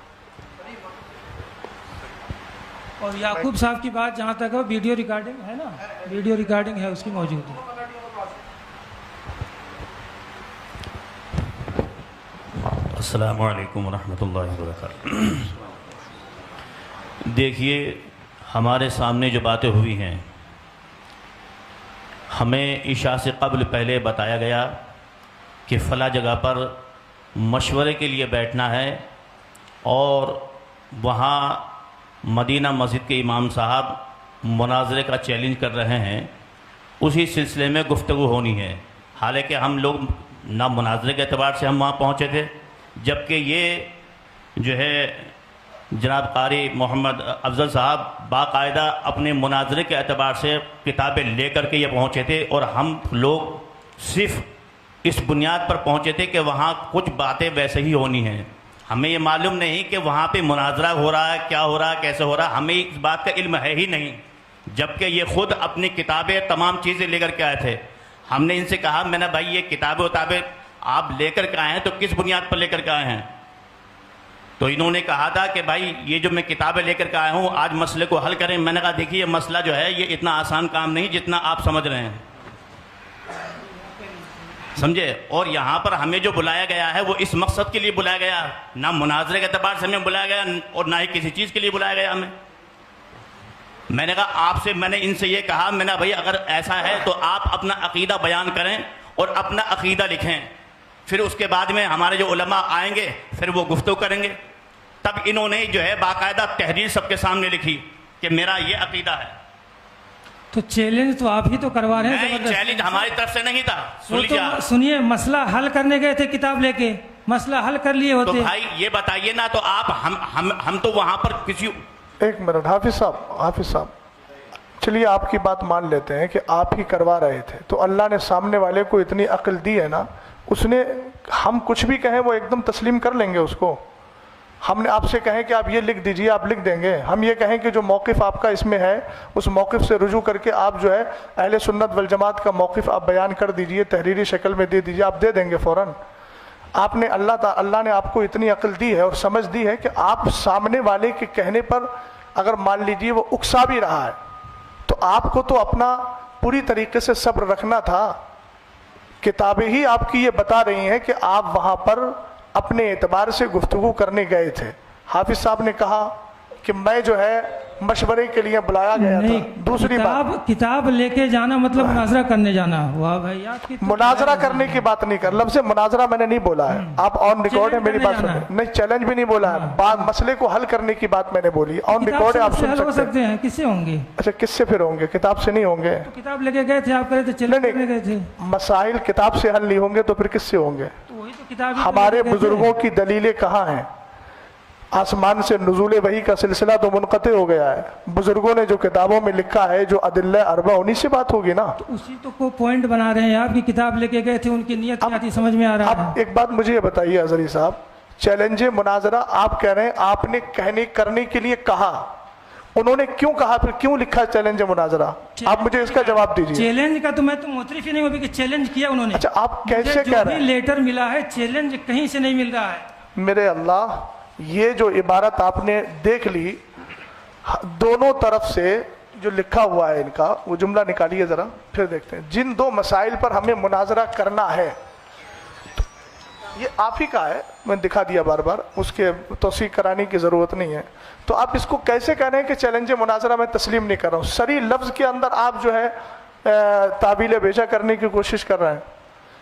اور یعقوب صاحب کی بات جہاں تک ہے ویڈیو ریکارڈنگ ہے نا, ویڈیو ریکارڈنگ ہے اس کی موجود ہے. السلام علیکم ورحمۃ اللہ وبرکاتہ. دیکھیے, ہمارے سامنے جو باتیں ہوئی ہیں, ہمیں عشاء سے قبل پہلے بتایا گیا کہ فلاں جگہ پر مشورے کے لیے بیٹھنا ہے اور وہاں مدینہ مسجد کے امام صاحب مناظرے کا چیلنج کر رہے ہیں, اسی سلسلے میں گفتگو ہونی ہے. حالانکہ ہم لوگ نہ مناظرے کے اعتبار سے ہم وہاں پہنچے تھے, جبکہ یہ جو ہے جناب قاری محمد افضل صاحب باقاعدہ اپنے مناظرے کے اعتبار سے کتابیں لے کر کے یہ پہنچے تھے, اور ہم لوگ صرف اس بنیاد پر پہنچے تھے کہ وہاں کچھ باتیں ویسے ہی ہونی ہیں. ہمیں یہ معلوم نہیں کہ وہاں پہ مناظرہ ہو رہا ہے, کیا ہو رہا ہے, کیسے ہو رہا ہے, ہمیں اس بات کا علم ہے ہی نہیں. جبکہ یہ خود اپنی کتابیں تمام چیزیں لے کر کے آئے تھے. ہم نے ان سے کہا, میں نے بھائی یہ کتابیں آپ لے کر کے آئے ہیں تو کس بنیاد پر لے کر کے آئے ہیں؟ تو انہوں نے کہا تھا کہ بھائی یہ جو میں کتابیں لے کر کے آیا ہوں آج مسئلے کو حل کریں. میں نے کہا دیکھیے, یہ مسئلہ جو ہے یہ اتنا آسان کام نہیں جتنا آپ سمجھ رہے ہیں, سمجھے. اور یہاں پر ہمیں جو بلایا گیا ہے وہ اس مقصد کے لیے بلایا گیا, نہ مناظرے کے اعتبار سے ہمیں بلایا گیا اور نہ ہی کسی چیز کے لیے بلایا گیا ہمیں. میں نے کہا آپ سے, میں نے ان سے یہ کہا, میں نے بھائی اگر ایسا ہے تو آپ اپنا عقیدہ بیان کریں اور اپنا عقیدہ لکھیں, پھر اس کے بعد میں ہمارے جو علماء آئیں گے پھر وہ گفتگو کریں گے. تب انہوں نے جو ہے باقاعدہ تحریر سب کے سامنے لکھی کہ میرا یہ عقیدہ ہے. تو چیلنج تو آپ ہی تو کروا رہے ہیں. نہیں, چیلنج ہماری طرف سے نہیں تھا. سنیے, مسئلہ حل کرنے گئے تھے کتاب لے کے, مسئلہ حل کر لیے ہوتے. تو بھائی یہ بتائیے نا, تو آپ ہم تو وہاں پر کسی. ایک منٹ حافظ صاحب, چلیے آپ کی بات مان لیتے ہیں کہ آپ ہی کروا رہے تھے, تو اللہ نے سامنے والے کو اتنی عقل دی ہے نا, اس نے, ہم کچھ بھی کہیں وہ ایک دم تسلیم کر لیں گے اس کو. ہم نے آپ سے کہیں کہ آپ یہ لکھ دیجئے, آپ لکھ دیں گے. ہم یہ کہیں کہ جو موقف آپ کا اس میں ہے اس موقف سے رجوع کر کے آپ جو ہے اہل سنت والجماعت کا موقف آپ بیان کر دیجئے, تحریری شکل میں دے دیجئے, آپ دے دیں گے فوراً. آپ نے اللہ نے آپ کو اتنی عقل دی ہے اور سمجھ دی ہے کہ آپ سامنے والے کے کہنے پر اگر مان لیجئے وہ اکسا بھی رہا ہے تو آپ کو تو اپنا پوری طریقے سے صبر رکھنا تھا. کتابیں ہی آپ کی یہ بتا رہی ہیں کہ آپ وہاں پر اپنے اعتبار سے گفتگو کرنے گئے تھے. حافظ صاحب نے کہا کہ میں جو ہے مشورے کے لیے بلایا گیا تھا. دوسری بات, کتاب لے کے جانا مطلب مناظرہ کرنے جانا. واہ بھائی, آپ کی مناظرہ کرنے کی بات نہیں کر, لفظ مناظرہ میں نے نہیں بولا ہے, آپ آن ریکارڈ ہے میری بات سنیں. نہیں, چیلنج بھی نہیں بولا ہے, بات مسئلے کو حل کرنے کی بات میں نے بولی. آن ریکارڈ ہے, آپ سن سکتے ہیں. کس سے ہوں گے؟ اچھا, کس سے پھر ہوں گے؟ کتاب سے نہیں ہوں گے. کتاب لے کے گئے تھے آپ, کہہ رہے تھے چیلنج کرنے گئے تھے. مسائل کتاب سے حل نہیں ہوں گے تو پھر کس سے ہوں گے؟ ہمارے بزرگوں کی دلیلیں کہاں ہیں؟ آسمان سے نزول وحی کا سلسلہ تو منقطع ہو گیا ہے. بزرگوں نے جو کتابوں میں لکھا ہے, جو ادلہ اربع, انہی سے بات ہوگی نا. تو اسی تو کو پوائنٹ بنا رہے ہیں آپ کی کتاب لے کے گئے تھے, ان کی نیت کیا تھی سمجھ میں آ رہا ہے. اب ایک بات مجھے یہ بتائیے ازہری صاحب, چیلنج مناظرہ آپ کہہ رہے ہیں آپ نے کرنے کے لیے کہا, انہوں نے کیوں کہا, پھر کیوں لکھا چیلنج مناظرہ؟ آپ مجھے اس کا جواب دیجیے. چیلنج کا تو میں تو معترف ہی نہیں ہوں کہ چیلنج کیا انہوں نے. اچھا, آپ کیسے کہہ رہے ہیں؟ لیٹر ملا ہے, چیلنج کہیں سے نہیں مل رہا ہے. میرے اللہ, یہ جو عبارت آپ نے دیکھ لی, دونوں طرف سے جو لکھا ہوا ہے ان کا, وہ جملہ نکالیے ذرا, پھر دیکھتے ہیں. جن دو مسائل پر ہمیں مناظرہ کرنا ہے, یہ آپ ہی کا ہے, میں دکھا دیا بار بار, اس کے توثیق کرانے کی ضرورت نہیں ہے. تو آپ اس کو کیسے کہہ رہے ہیں کہ چیلنج مناظرہ میں تسلیم نہیں کر رہا ہوں؟ سری لفظ کے اندر آپ جو ہے تعبیل بیجا کرنے کی کوشش کر رہے ہیں.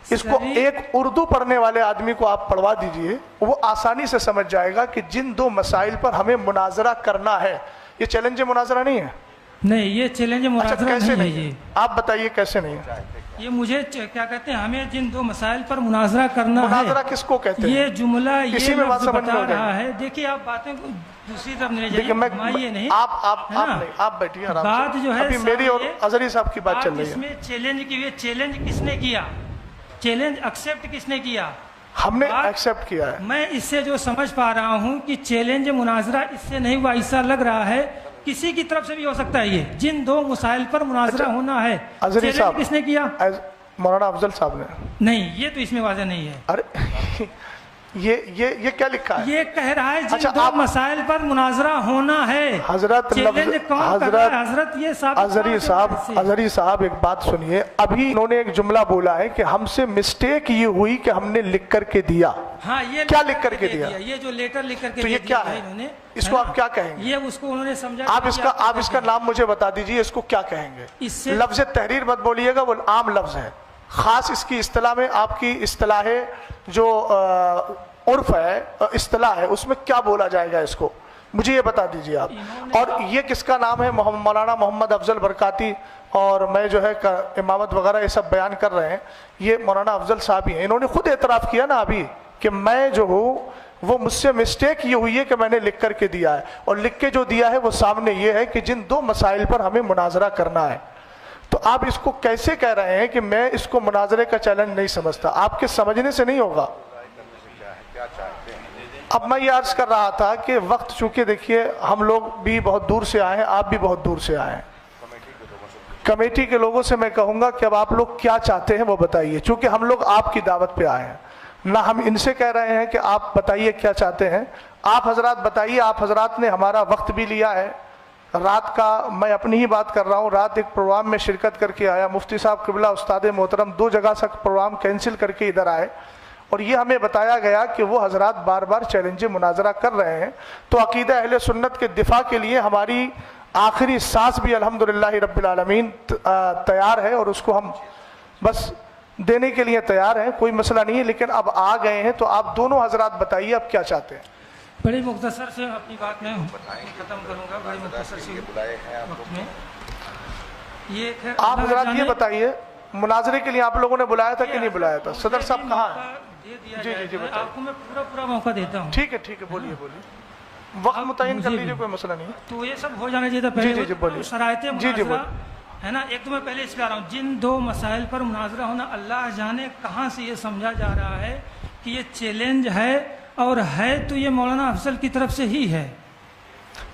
اس کو ایک اردو پڑھنے والے آدمی کو آپ پڑھوا دیجئے، وہ آسانی سے سمجھ جائے گا کہ جن دو مسائل پر ہمیں مناظرہ کرنا ہے، یہ چیلنج مناظرہ نہیں ہے؟ نہیں، یہ چیلنج مناظرہ کیسے نہیں ہے نہیں جی. ہے؟ آپ بتائیے کیسے نہیں ہے؟ یہ مجھے کیا کہتے ہیں، ہمیں جن دو مسائل پر مناظرہ کرنا ہے. مناظرہ کس کو کہتے ہیں؟ یہ جملہ اسی یہ میں بات لفظ سمجھ میں بتا ہو جائے رہا ہے. دیکھیے آپ باتیں کو دوسری طرف نہیں لے دیکھیں جائیے، گھمائیے نہیں. آپ بیٹھیے آرام سے. بات جو ہے ابھی میری اور سامنے، اظہری صاحب کی بات چل رہی اس ہے. میں چیلنج کی ہوئی، چیلنج کس نے کیا؟ چیلنج ایکسیپٹ کس نے کیا؟ ہم نے بات- ایکسیپٹ کیا ہے. میں اس سے جو سمجھ پا رہا ہوں کہ چیلنج مناظرہ اس سے نہیں ہوا، ایسا لگ رہا ہے کسی کی طرف سے بھی ہو سکتا ہے. یہ جن دو مسائل پر مناظرہ ہونا ہے، اظہری چیلنج صاحب کس نے کیا؟ مولانا افضل صاحب نے. نہیں، یہ تو اس میں واضح نہیں ہے. ارے یہ کیا لکھا ہے؟ یہ کہہ رہا ہے جن اچھا، دو آپ- مسائل پر مناظرہ ہونا ہے. حضرت چیلنج کون کر رہا ہے؟ حضرت یہ اظہری صاحب ایک بات سنیے. ابھی انہوں نے ایک جملہ بولا ہے کہ ہم سے مسٹیک یہ ہوئی کہ ہم نے لکھ کر کے دیا. ہاں، یہ کیا لکھ کر کے دے دیا؟ یہ جو لیٹر لکھ کر کے تو یہ دے کیا دیا ہے؟ انہوں نے، اس کو آپ کیا کہیں گے؟ یہ اس کو انہوں نے سمجھا. آپ اس کا نام مجھے بتا دیجئے، اس کو کیا کہیں گے؟ اس سے لفظ تحریر مت بولیے گا، وہ عام لفظ ہے. خاص اس کی اصطلاح میں، آپ کی اصطلاح جو عرف ہے، اصطلاح ہے، اس میں کیا بولا جائے گا؟ اس کو مجھے یہ بتا دیجئے آپ. اور یہ کس کا نام ہے؟ مولانا محمد افضل برکاتی. اور میں جو ہے امامت وغیرہ یہ سب بیان کر رہے ہیں، یہ مولانا افضل صاحب ہی ہیں. انہوں نے خود اعتراف کیا نا ابھی کہ میں جو ہوں وہ مجھ سے مسٹیک یہ ہوئی ہے کہ میں نے لکھ کر کے دیا ہے، اور لکھ کے جو دیا ہے وہ سامنے یہ ہے کہ جن دو مسائل پر ہمیں مناظرہ کرنا ہے. تو آپ اس کو کیسے کہہ رہے ہیں کہ میں اس کو مناظرے کا چیلنج نہیں سمجھتا؟ آپ کے سمجھنے سے نہیں ہوگا. اب میں یہ عرض کر رہا تھا کہ وقت چونکہ دیکھیے ہم لوگ بھی بہت دور سے آئے ہیں، آپ بھی بہت دور سے آئے ہیں. کمیٹی کے لوگوں سے میں کہوں گا کہ اب آپ لوگ کیا چاہتے ہیں وہ بتائیے، چونکہ ہم لوگ آپ کی دعوت پہ آئے ہیں. نہ ہم ان سے کہہ رہے ہیں کہ آپ بتائیے کیا چاہتے ہیں. آپ حضرات بتائیے. آپ حضرات نے ہمارا وقت بھی لیا ہے. رات کا میں اپنی ہی بات کر رہا ہوں، رات ایک پروگرام میں شرکت کر کے آیا. مفتی صاحب قبلہ استاد محترم 2 جگہ سے پروگرام کینسل کر کے ادھر آئے، اور یہ ہمیں بتایا گیا کہ وہ حضرات بار بار چیلنج مناظرہ کر رہے ہیں. تو عقیدہ اہل سنت کے دفاع کے لیے ہماری آخری سانس بھی الحمدللہ رب العالمین تیار ہے، اور اس کو ہم بس دینے کے لیے تیار ہیں، کوئی مسئلہ نہیں ہے. لیکن اب آ گئے ہیں تو آپ دونوں حضرات بتائیے اب کیا چاہتے ہیں. بڑی مختصر سے اپنی بات میں ختم کروں گا. بڑی مختصر سے وقت میں یہ آپ حضرات یہ بتائیے، مناظرے کے لیے آپ لوگوں نے بلایا تھا کہ نہیں بلایا تھا؟ صدر صاحب کہاں ہیں؟ جی آپ کو میں پورا موقع دیتا ہوں. ٹھیک ہے بولیے. وقت متعین کر لیجیے، کوئی مسئلہ نہیں ہے. تو یہ سب ہو جانا چاہیے تھا پہلے. جی بولیے. شرائط مناظرہ بولیے. ہے نا. ایک تو میں پہلے اس پہ آ رہا ہوں، جن دو مسائل پر مناظرہ ہونا، اللہ جانے کہاں سے یہ سمجھا جا رہا ہے کہ یہ چیلنج ہے، اور ہے تو یہ مولانا افضل کی طرف سے ہی ہے.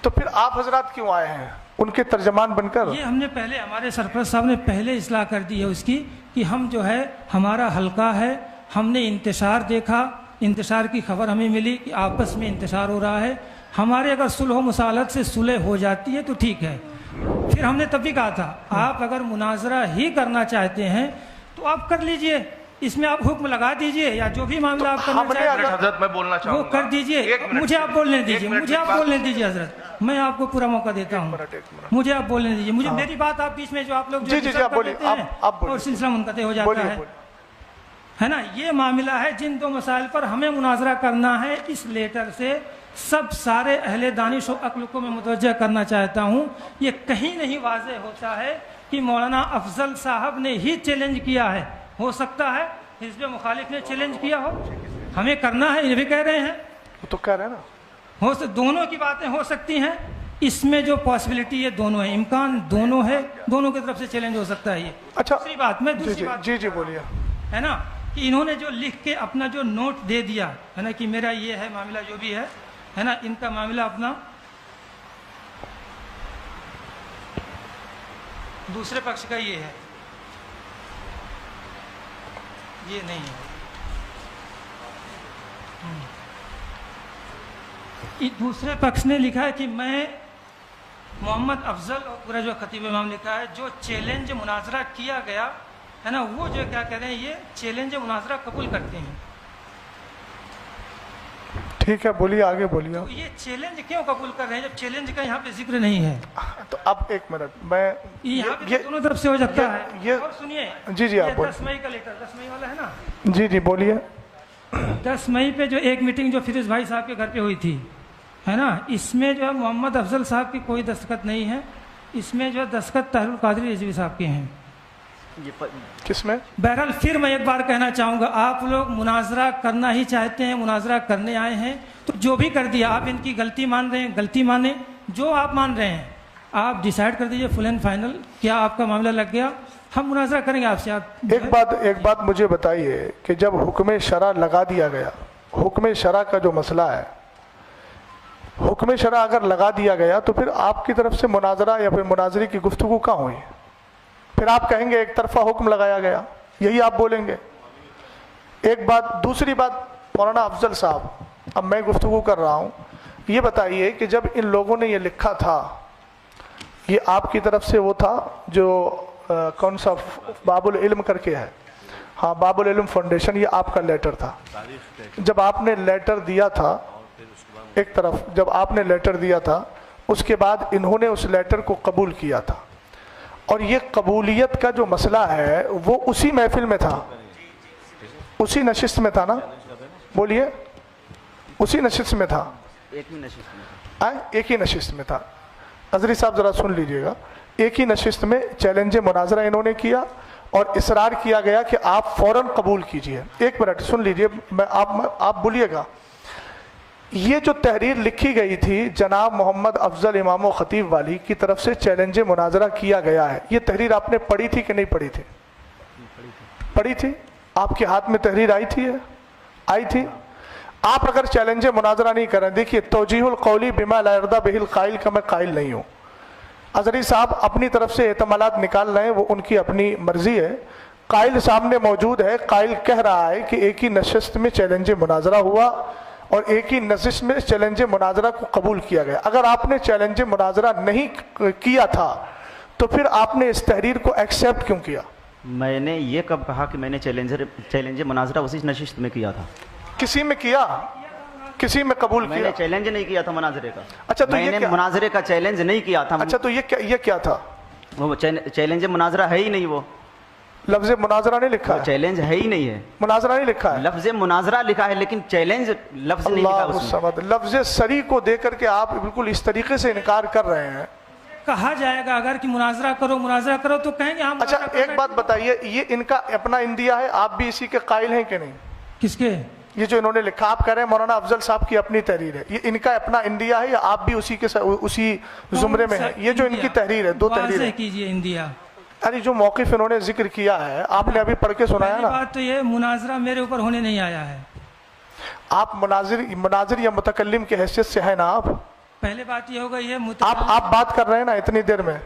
تو پھر آپ حضرات کیوں آئے ہیں ان کے ترجمان بن کر؟ یہ ہم نے پہلے، ہمارے سرپرست صاحب نے پہلے اصلاح کر دی ہے اس کی، کہ ہم جو ہے ہمارا حلقہ ہے، ہم نے انتشار دیکھا، انتشار کی خبر ہمیں ملی کہ آپس میں انتشار ہو رہا ہے. ہمارے اگر صلح و مصالحت سے صلح ہو جاتی ہے تو ٹھیک ہے. پھر ہم نے تب بھی کہا تھا آپ اگر مناظرہ ہی کرنا چاہتے ہیں تو آپ کر لیجئے، اس میں آپ حکم لگا دیجئے، یا جو بھی معاملہ آپ کرنا چاہتے ہیں حضرت میں بولنا چاہوں وہ گا، کر دیجئے. مجھے آپ بولنے دیجئے حضرت، میں آپ کو پورا موقع دیتا ہوں. مجھے آپ بولنے دیجئے. مجھے میری بات آپ بیچ میں جو آپ لوگ جی بولیے. اور سلسلہ منقطع ہو جاتا ہے نا. یہ معاملہ ہے جن دو مسائل پر ہمیں مناظرہ کرنا ہے. اس لیٹر سے سب سارے اہل دانش و عقل کو میں متوجہ کرنا چاہتا ہوں، یہ کہیں نہیں واضح ہوتا ہے کہ مولانا افضل صاحب نے ہی چیلنج کیا ہے. ہو سکتا ہے حزب مخالف نے چیلنج کیا ہو، ہمیں کرنا ہے یہ بھی کہہ رہے ہیں. وہ تو کہہ رہے ہیں نا، دونوں کی باتیں ہو سکتی ہیں. اس میں جو پاسبلٹی ہے دونوں ہے، امکان دونوں ہے، دونوں کی طرف سے چیلنج ہو سکتا ہے. یہ اچھا دوسری بات میں دوسری بات جی بولیے. ہے نا کہ انہوں نے جو لکھ کے اپنا جو نوٹ دے دیا ہے نا کہ میرا یہ ہے معاملہ جو بھی ہے نا، ان کا معاملہ اپنا دوسرے پکش کا یہ ہے، یہ نہیں ہے. دوسرے پکش نے لکھا ہے کہ میں محمد افضل اور پورا جو خطیب امام لکھا ہے جو چیلنج مناظرہ کیا گیا ہے نا، وہ جو کیا کہہ رہے ہیں یہ چیلنج مناظرہ قبول کرتے ہیں. ٹھیک ہے بولیے, آگے بولیے. یہ چیلنج کیوں قبول کر رہے ہیں جب چیلنج کا یہاں پہ ذکر نہیں ہے؟ تو اب ایک منٹ, میں یہاں پہ دونوں طرف سے ہو جاتا ہے. یہ- اور سنیے, جی آپ بولیے. 10 مئی کا لیٹر, 10 مئی والا ہے نا, جی بولیے. 10 مئی پہ جو ایک میٹنگ جو فیروز بھائی صاحب کے گھر پہ ہوئی تھی, ہے نا, اس میں جو ہے محمد افضل صاحب کی کوئی دستخط نہیں ہے. اس میں جو ہے دستخط طاہر القادری رضوی صاحب کے ہیں. کس میں؟ بہرحال پھر میں ایک بار کہنا چاہوں گا, آپ لوگ مناظرہ کرنا ہی چاہتے ہیں, مناظرہ کرنے آئے ہیں, تو جو بھی کر دیا, آپ ان کی غلطی مان رہے ہیں, غلطی مانیں. جو آپ مان رہے ہیں آپ ڈیسائیڈ کر دیجئے فل اینڈ فائنل, کیا آپ کا معاملہ لگ گیا, ہم مناظرہ کریں گے آپ سے. آپ ایک بات مجھے بتائیے کہ جب حکم شرع لگا دیا گیا, حکم شرع کا جو مسئلہ ہے, حکم شرع اگر لگا دیا گیا تو پھر آپ کی طرف سے مناظرہ یا پھر مناظرے کی گفتگو کہاں ہوئی؟ پھر آپ کہیں گے ایک طرفہ حکم لگایا گیا, یہی آپ بولیں گے. ایک بات. دوسری بات, مولانا افضل صاحب, اب میں گفتگو کر رہا ہوں, یہ بتائیے کہ جب ان لوگوں نے یہ لکھا تھا, یہ آپ کی طرف سے وہ تھا جو کون سا باب العلم کر کے ہے, ہاں باب العلم فاؤنڈیشن, یہ آپ کا لیٹر تھا. جب آپ نے لیٹر دیا تھا, ایک طرف جب آپ نے لیٹر دیا تھا, اس کے بعد انہوں نے اس لیٹر کو قبول کیا تھا, اور یہ قبولیت کا جو مسئلہ ہے وہ اسی محفل میں تھا, اسی نشست میں تھا نا, بولیے, اسی نشست میں تھا, ایک ہی نشست میں تھا. اظہری صاحب ذرا سن لیجئے گا, ایک ہی نشست میں چیلنج مناظرہ انہوں نے کیا اور اصرار کیا گیا کہ آپ فوراً قبول کیجئے. ایک منٹ سن لیجئے, آپ بولیے گا. یہ جو تحریر لکھی گئی تھی جناب محمد افضل امام و خطیب والی کی طرف سے چیلنج مناظرہ کیا گیا ہے, یہ تحریر آپ نے پڑھی تھی کہ نہیں پڑھی تھی؟ پڑھی تھی. آپ کے ہاتھ میں تحریر آئی تھی, آئی تھی. آپ اگر چیلنج مناظرہ نہیں کریں, دیکھیے توجیہ القولی بما لا یرضی بہ القائل کا میں قائل نہیں ہوں. اظہری صاحب اپنی طرف سے احتمالات نکال رہے ہیں, وہ ان کی اپنی مرضی ہے. قائل سامنے موجود ہے, قائل کہہ رہا ہے کہ ایک ہی نشست میں چیلنج مناظرہ ہوا اور ایک ہی نشست میں چیلنج مناظرہ کو قبول کیا گیا. اگر آپ نے چیلنج مناظرہ نہیں کیا تھا تو پھر آپ نے اس تحریر کو ایکسیپٹ کیوں کیا؟ میں نے یہ کب کہا کہ میں نے چیلنج مناظرہ اسی نشست میں کیا تھا؟ کسی میں کیا, کسی میں قبول میں کیا؟ نے چیلنج نہیں کیا تھا مناظرے کا. اچھا تو میں نے مناظرے کا چیلنج نہیں کیا تھا. اچھا تو یہ کیا تھا؟ وہ چیلنج مناظرہ ہے ہی نہیں, وہ لفظ مناظرہ نہیں لکھا ہے, چیلنج ہے ہی نہیں ہے, مناظرہ نہیں لکھا ہے. لفظ مناظرہ لکھا ہے لیکن چیلنج لفظ نہیں لکھا اللہ اس میں. الصمد, لفظ سری کو دے کر کے آپ بالکل اس طریقے سے انکار کر رہے ہیں. کہا جائے گا اگر کہ مناظرہ کرو تو کہیں گے ہم. اچھا ایک بات بتائیے, یہ ان کا اپنا اندیا ہے, آپ بھی اسی کے قائل ہیں کہ نہیں؟ کس کے؟ یہ جو انہوں نے لکھا, آپ کہہ رہے ہیں مولانا افضل صاحب کی اپنی تحریر ہے, یہ ان کا اپنا اندیا ہے یا آپ بھی اسی زمرے میں ہیں؟ یہ جو ان کی تحریر ہے, دو تحریر ہے. واضح کیجئے انڈیا. ارے جو موقف انہوں نے ذکر کیا ہے آپ نے ابھی پڑھ کے سنایا پہلی نا. بات تو یہ مناظرہ میرے اوپر ہونے نہیں آیا ہے. آپ مناظر یا متکلم کی حیثیت سے ہیں نا آپ؟ پہلے بات یہ ہوگا یہ آپ بات کر رہے ہیں نا اتنی دیر میں.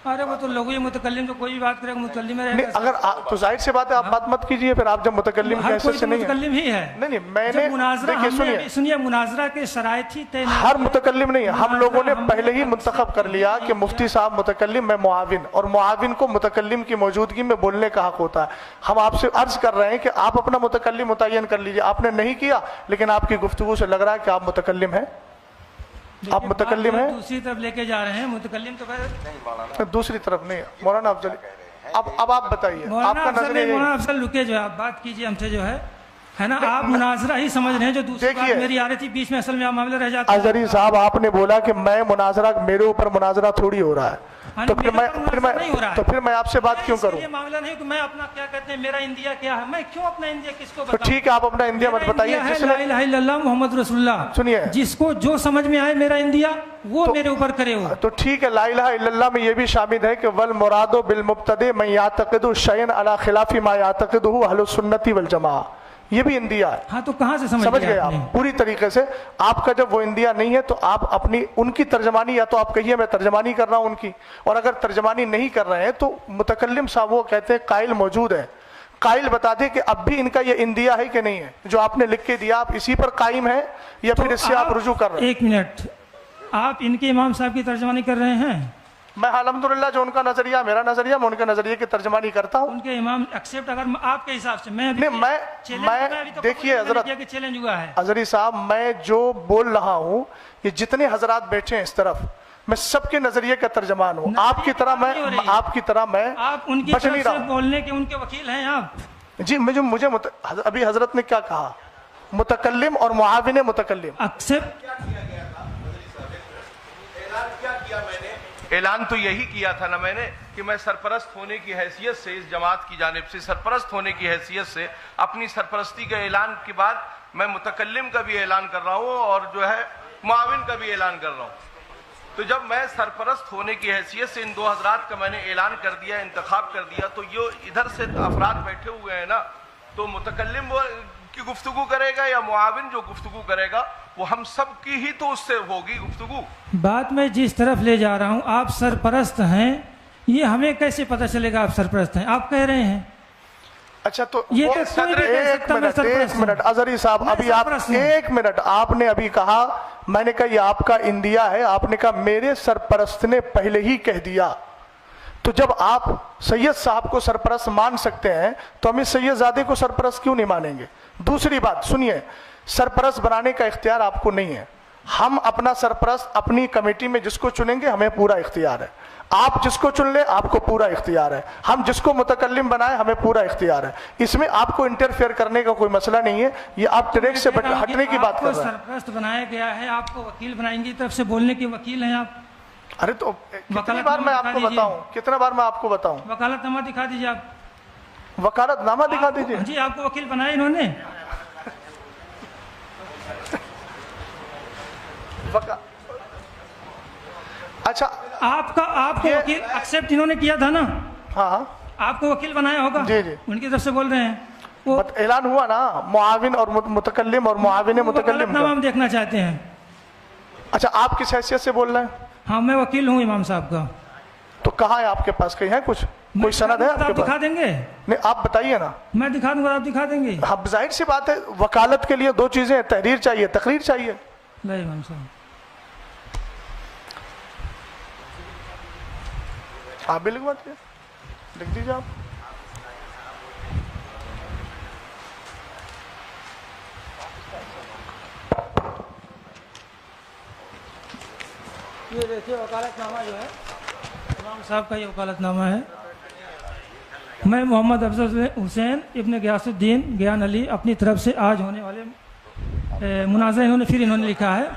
ارے وہ تو لوگوں یہ متکلم تو کوئی بھی بات کرے گا متکلم میں رہے نہیں, گا. اگر تو ظاحر سی بات ہے آپ بات مت کیجئے, پھر آپ جب متکلم کی ہر حیثیت کوئی سے تو نہیں ہیں. متکلم ہی ہے. نہیں میں نے مناظرہ دیکھیے سنیے مناظرہ کے شرائط ہی طے ہر متکلم نہیں, ہم لوگوں نے پہلے ہی منتخب کر لیا کہ مفتی صاحب متکلم, میں معاون, اور معاون کو متکلم کی موجودگی میں بولنے کا حق ہوتا ہے. ہم آپ سے عرض کر رہے ہیں کہ آپ اپنا متکلم متعین کر لیجئے. آپ نے نہیں کیا, لیکن آپ کی گفتگو سے لگ رہا ہے کہ آپ متکلم ہیں. آپ متکلم ہیں, دوسری طرف لے کے جا رہے ہیں. متکلم تو دوسری طرف نہیں. مولانا افضل اب آپ بتائیے, آپ کا نظریہ. مولانا افضل رکے, جو آپ بات کیجئے ہم سے, جو ہے نا, آپ مناظرہ ہی سمجھ رہے ہیں. جو دوسری بات میری آ رہی تھی بیچ میں, اصل میں معاملہ رہ جاتا ہے. اظہری صاحب آپ نے بولا کہ میں مناظرہ, میرے اوپر مناظرہ تھوڑی ہو رہا ہے, تو پھر میں آپ سے بات کیوں کروں؟ یہ معاملہ نہیں کہ میں اپنا کیا کہتے ہیں میرا انڈیا کیا ہے, میں کیوں اپنا انڈیا کس کو تو بتاؤں؟ ٹھیک ہے آپ اپنا انڈیا مت بتائیے. لا الہ الا اللہ محمد رسول اللہ, سنیے, جس کو جو سمجھ میں آئے میرا انڈیا وہ میرے اوپر کرے ہو. تو ٹھیک ہے, لا الہ الا اللہ میں یہ بھی شامل ہے کہ والمراد بالمبتدع من یعتقد شیئا علی خلاف ما یعتقدہ اہل السنت والجماعہ, یہ بھی انڈیا ہے. ہاں تو کہاں سے سمجھ گئے آپ پوری طریقے سے. آپ کا جب وہ انڈیا نہیں ہے تو آپ اپنی ان کی ترجمانی, یا تو آپ کہیے میں ترجمانی کر رہا ہوں ان کی, اور اگر ترجمانی نہیں کر رہے ہیں تو متکلم صاحب وہ کہتے ہیں قائل موجود ہے, قائل بتا دے کہ اب بھی ان کا یہ انڈیا ہے کہ نہیں ہے, جو آپ نے لکھ کے دیا آپ اسی پر قائم ہیں یا پھر اس سے آپ رجوع کر رہے ہیں؟ ایک منٹ, آپ ان کے امام صاحب کی ترجمانی کر رہے ہیں؟ میں الحمدللہ جو ان کا نظریہ میرا نظریہ میں ان کے نظریے کی ترجمانی کرتا ہوں. ان کے امام ایکسیپٹ اگر آپ کے حساب سے میں دیکھیے حضرت چیلنج ہوا ہے اظہری صاحب میں جو بول رہا ہوں یہ جتنے حضرات بیٹھے ہیں اس طرف میں سب کے نظریے کا ترجمان ہوں. آپ کی طرح میں آپ ان کی بچ نہیں طرف سے رہا. بولنے کے ان کے وکیل ہیں آپ. جی مجھے ابھی حضرت نے کیا کہا متکلم اور معاون متکلم. ایکسیپٹ اعلان تو یہی کیا تھا نا میں نے کہ میں سرپرست ہونے کی حیثیت سے اس جماعت کی جانب سے سرپرست ہونے کی حیثیت سے اپنی سرپرستی کے اعلان کے بعد میں متکلم کا بھی اعلان کر رہا ہوں اور جو ہے معاون کا بھی اعلان کر رہا ہوں. تو جب میں سرپرست ہونے کی حیثیت سے ان دو حضرات کا میں نے اعلان کر دیا انتخاب کر دیا تو یہ ادھر سے افراد بیٹھے ہوئے ہیں نا تو متکلم کی گفتگو کرے گا یا معاون جو گفتگو کرے گا وہ ہم سب کی ہی تو اس سے ہوگی گفتگو. بات میں جس طرف لے جا رہا ہوں آپ سرپرست ہیں یہ ہمیں کیسے پتہ چلے گا آپ سرپرست ہیں. آپ کہہ رہے ہیں اچھا تو یہ تو کوئی بھی کہہ سکتا ہے ایک منٹ اظہری صاحب ابھی آپ ایک منٹ آپ نے ابھی کہا میں نے کہا یہ آپ کا اندیا ہے. آپ نے کہا میرے سرپرست نے پہلے ہی کہہ دیا. تو جب آپ سید صاحب کو سرپرست مان سکتے ہیں تو ہم اس سید زادے کو سرپرست کیوں نہیں مانیں گے. دوسری بات سنیے سرپرست بنانے کا اختیار آپ کو نہیں ہے. ہم اپنا سرپرست اپنی کمیٹی میں جس کو چنیں گے ہمیں پورا اختیار ہے. آپ جس کو چن لیں آپ کو پورا اختیار ہے. ہم جس کو متکلم بنائیں ہمیں پورا اختیار ہے. اس میں آپ کو انٹرفیئر کرنے کا کوئی مسئلہ نہیں ہے. یہ آپ ٹریک سے ہٹنے کی بات کر رہے ہیں. سرپرست بنایا گیا ہے آپ کو وکیل بنائیں گے طرف سے بولنے کے وکیل ہیں آپ. ارے تو کتنی بار میں آپ کو بتاؤں کتنا بار میں آپ کو بتاؤں وکالت نامہ دکھا دیجیے آپ. وکالت نامہ دکھا دیجیے. جی آپ کو وکیل بنایا انہوں نے. اچھا آپ کو وکیل ایکسپٹ انہوں نے کیا تھا نا. ہاں آپ کو وکیل بنایا ہوگا. جی جی ان کی طرف سے بول رہے ہیں وہ اعلان ہوا نا معاون اور متکلم اور معاون متکلم نام ہم دیکھنا چاہتے ہیں. اچھا آپ کس حیثیت سے بول رہے ہیں. ہاں میں وکیل ہوں امام صاحب کا. تو کہاں ہے آپ کے پاس کہیں ہے کچھ کوئی سند ہے آپ کے آپ پاس. دکھا دیں گے. نہیں آپ بتائیے نا. میں دکھا دوں گا آپ دکھا دیں گے. ہاں ظاہر سی بات ہے وکالت کے لیے دو چیزیں تحریر چاہیے تقریر چاہیے. نہیں امام صاحب آپ بھی لکھواتے لکھ دیجیے آپ. یہ دیکھیے وکالت نامہ جو ہے امام صاحب کا یہ وکالت نامہ ہے. میں محمد افضل حسین ابن غیاث الدین گیان علی اپنی طرف سے آج ہونے والے مناظرہ انہوں نے لکھا ہے.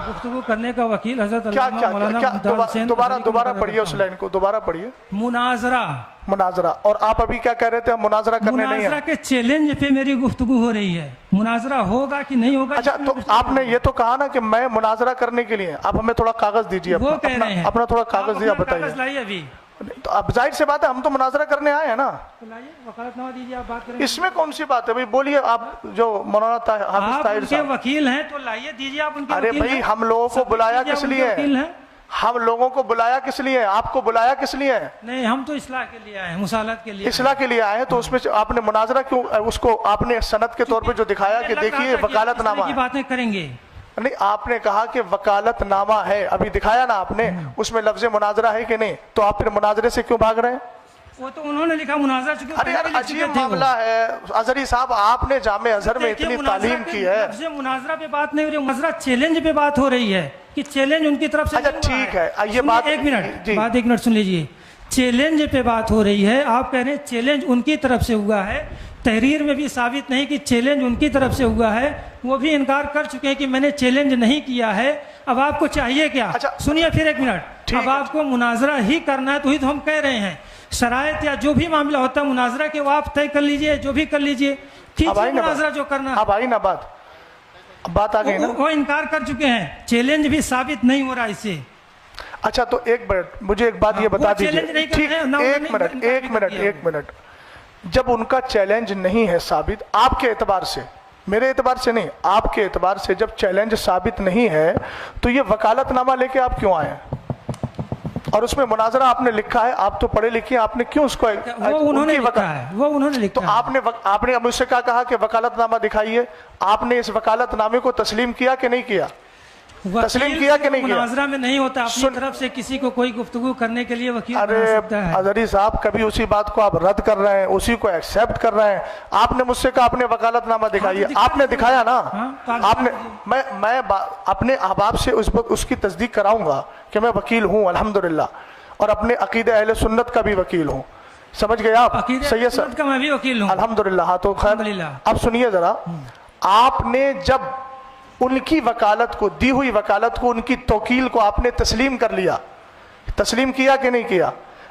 گفتگو کرنے کا وکیل حضرت علامہ مولانا ممتاز حسین. دوبارہ پڑھیے اس لائن کو دوبارہ پڑھیے. مناظرہ اور آپ ابھی کیا کہہ رہے تھے مناظرہ کرنے نہیں ہے. مناظرہ کے چیلنج پہ میری گفتگو ہو رہی ہے. مناظرہ ہوگا کہ نہیں ہوگا. اچھا تو آپ نے یہ تو کہا نا کہ میں مناظرہ کرنے کے لیے آپ ہمیں تھوڑا کاغذ دیجیے. وہ کہہ رہے ہیں اپنا تھوڑا کاغذ دیا بتائیے. لائیے ابھی. تو اب ظاہر سی بات ہے ہم تو مناظرہ کرنے آئے ہیں نا. وکالت نامہ دیجیے آپ بات کریں. اس میں کون سی بات ہے بھائی بولیے. آپ جو مولانا حافظ طاہر صاحب وکیل ہیں تو لائیے دیجیے آپ ان کے. ارے بھائی ہم لوگوں کو بلایا کس لیے. ہم لوگوں کو بلایا کس لیے. آپ کو بلایا کس لیے. نہیں ہم تو اصلاح کے لیے آئے ہیں مصالحت کے لیے. اصلاح کے لیے آئے ہیں تو اس میں آپ نے مناظرہ کیوں اس کو آپ نے سند کے طور پہ جو دکھایا کہ دیکھیے وکالت نامہ کی باتیں کریں گے. نہیں آپ نے کہا کہ وکالت نامہ ہے ابھی دکھایا نا آپ نے اس میں لفظ مناظرہ ہے کہ نہیں. تو آپ پھر مناظرے سے کیوں بھاگ رہے ہیں. وہ تو انہوں نے لکھا مناظرہ. ارے یار عجیب معاملہ ہے اظہری صاحب. آپ نے جامع ازہر میں اتنی تعلیم کی ہے. مناظرہ پہ بات نہیں ہو رہی مناظرہ چیلنج پہ بات ہو رہی ہے کہ چیلنج ان کی طرف سے. اچھا ٹھیک ہے یہ بات ایک منٹ سن لیجیے. چیلنج پہ بات ہو رہی ہے. آپ کہہ رہے ہیں چیلنج ان کی طرف سے ہوا ہے. تحریر میں بھی ثابت نہیں کہ چیلنج ان کی طرف سے ہوا ہے. وہ بھی انکار کر چکے ہیں کہ میں نے چیلنج نہیں کیا ہے. اب آپ کو چاہیے کیا. سنیے پھر ایک منٹ. اب آپ کو مناظرہ ہی کرنا ہے تو ہم کہہ رہے ہیں شرائط یا جو بھی معاملہ ہوتا ہے مناظرہ کے وہ آپ طے کر لیجئے. جو بھی کر لیجئے مناظرہ جو کرنا. اب آئی نا بات آ گئی نا. وہ انکار کر چکے ہیں. چیلنج بھی ثابت نہیں ہو رہا اس سے. اچھا تو ایک منٹ مجھے ایک بات یہ بتا دیجیے. ایک منٹ جب ان کا چیلنج نہیں ہے ثابت آپ کے اعتبار سے میرے اعتبار سے نہیں آپ کے اعتبار سے جب چیلنج ثابت نہیں ہے تو یہ وکالت نامہ لے کے آپ کیوں آئے ہیں. اور اس میں مناظرہ آپ نے لکھا ہے. آپ تو پڑھے لکھے ہیں. آپ نے کیوں اس کو انہوں نے لکھا ہے. تو آپ نے مجھ سے کیا کہا کہ وکالت نامہ دکھائیے. آپ نے اس وکالت نامے کو تسلیم کیا کہ نہیں کیا. تسلیم کیا کہ نہیں کیا؟ مناظرہ میں نہیں ہوتا، اپنی طرف سے کسی کو کوئی گفتگو کرنے کے لیے وکیل بنا سکتا ہے۔ اظہری صاحب کبھی اسی بات کو آپ رد کر رہے ہیں، اسی کو ایکسیپٹ کر رہے ہیں۔ آپ نے مجھ سے کہا اپنے وکالت نامہ دکھائیے، آپ نے دکھایا نا؟ آپ نے، میں اپنے احباب سے اس کی تصدیق کراؤں گا کہ میں وکیل ہوں الحمدللہ، اور اپنے عقیدہ اہل سنت کا بھی وکیل ہوں، سمجھ گئے آپ؟ سید صاحب کا میں بھی وکیل ہوں الحمدللہ۔ ہاں تو خیر، اب سنیے ذرا، آپ نے جب ان کی وکالت کو، دی ہوئی وکالت کو، ان کی توکیل کو آپ نے تسلیم کر لیا، تسلیم کیا کہ نہیں کیا؟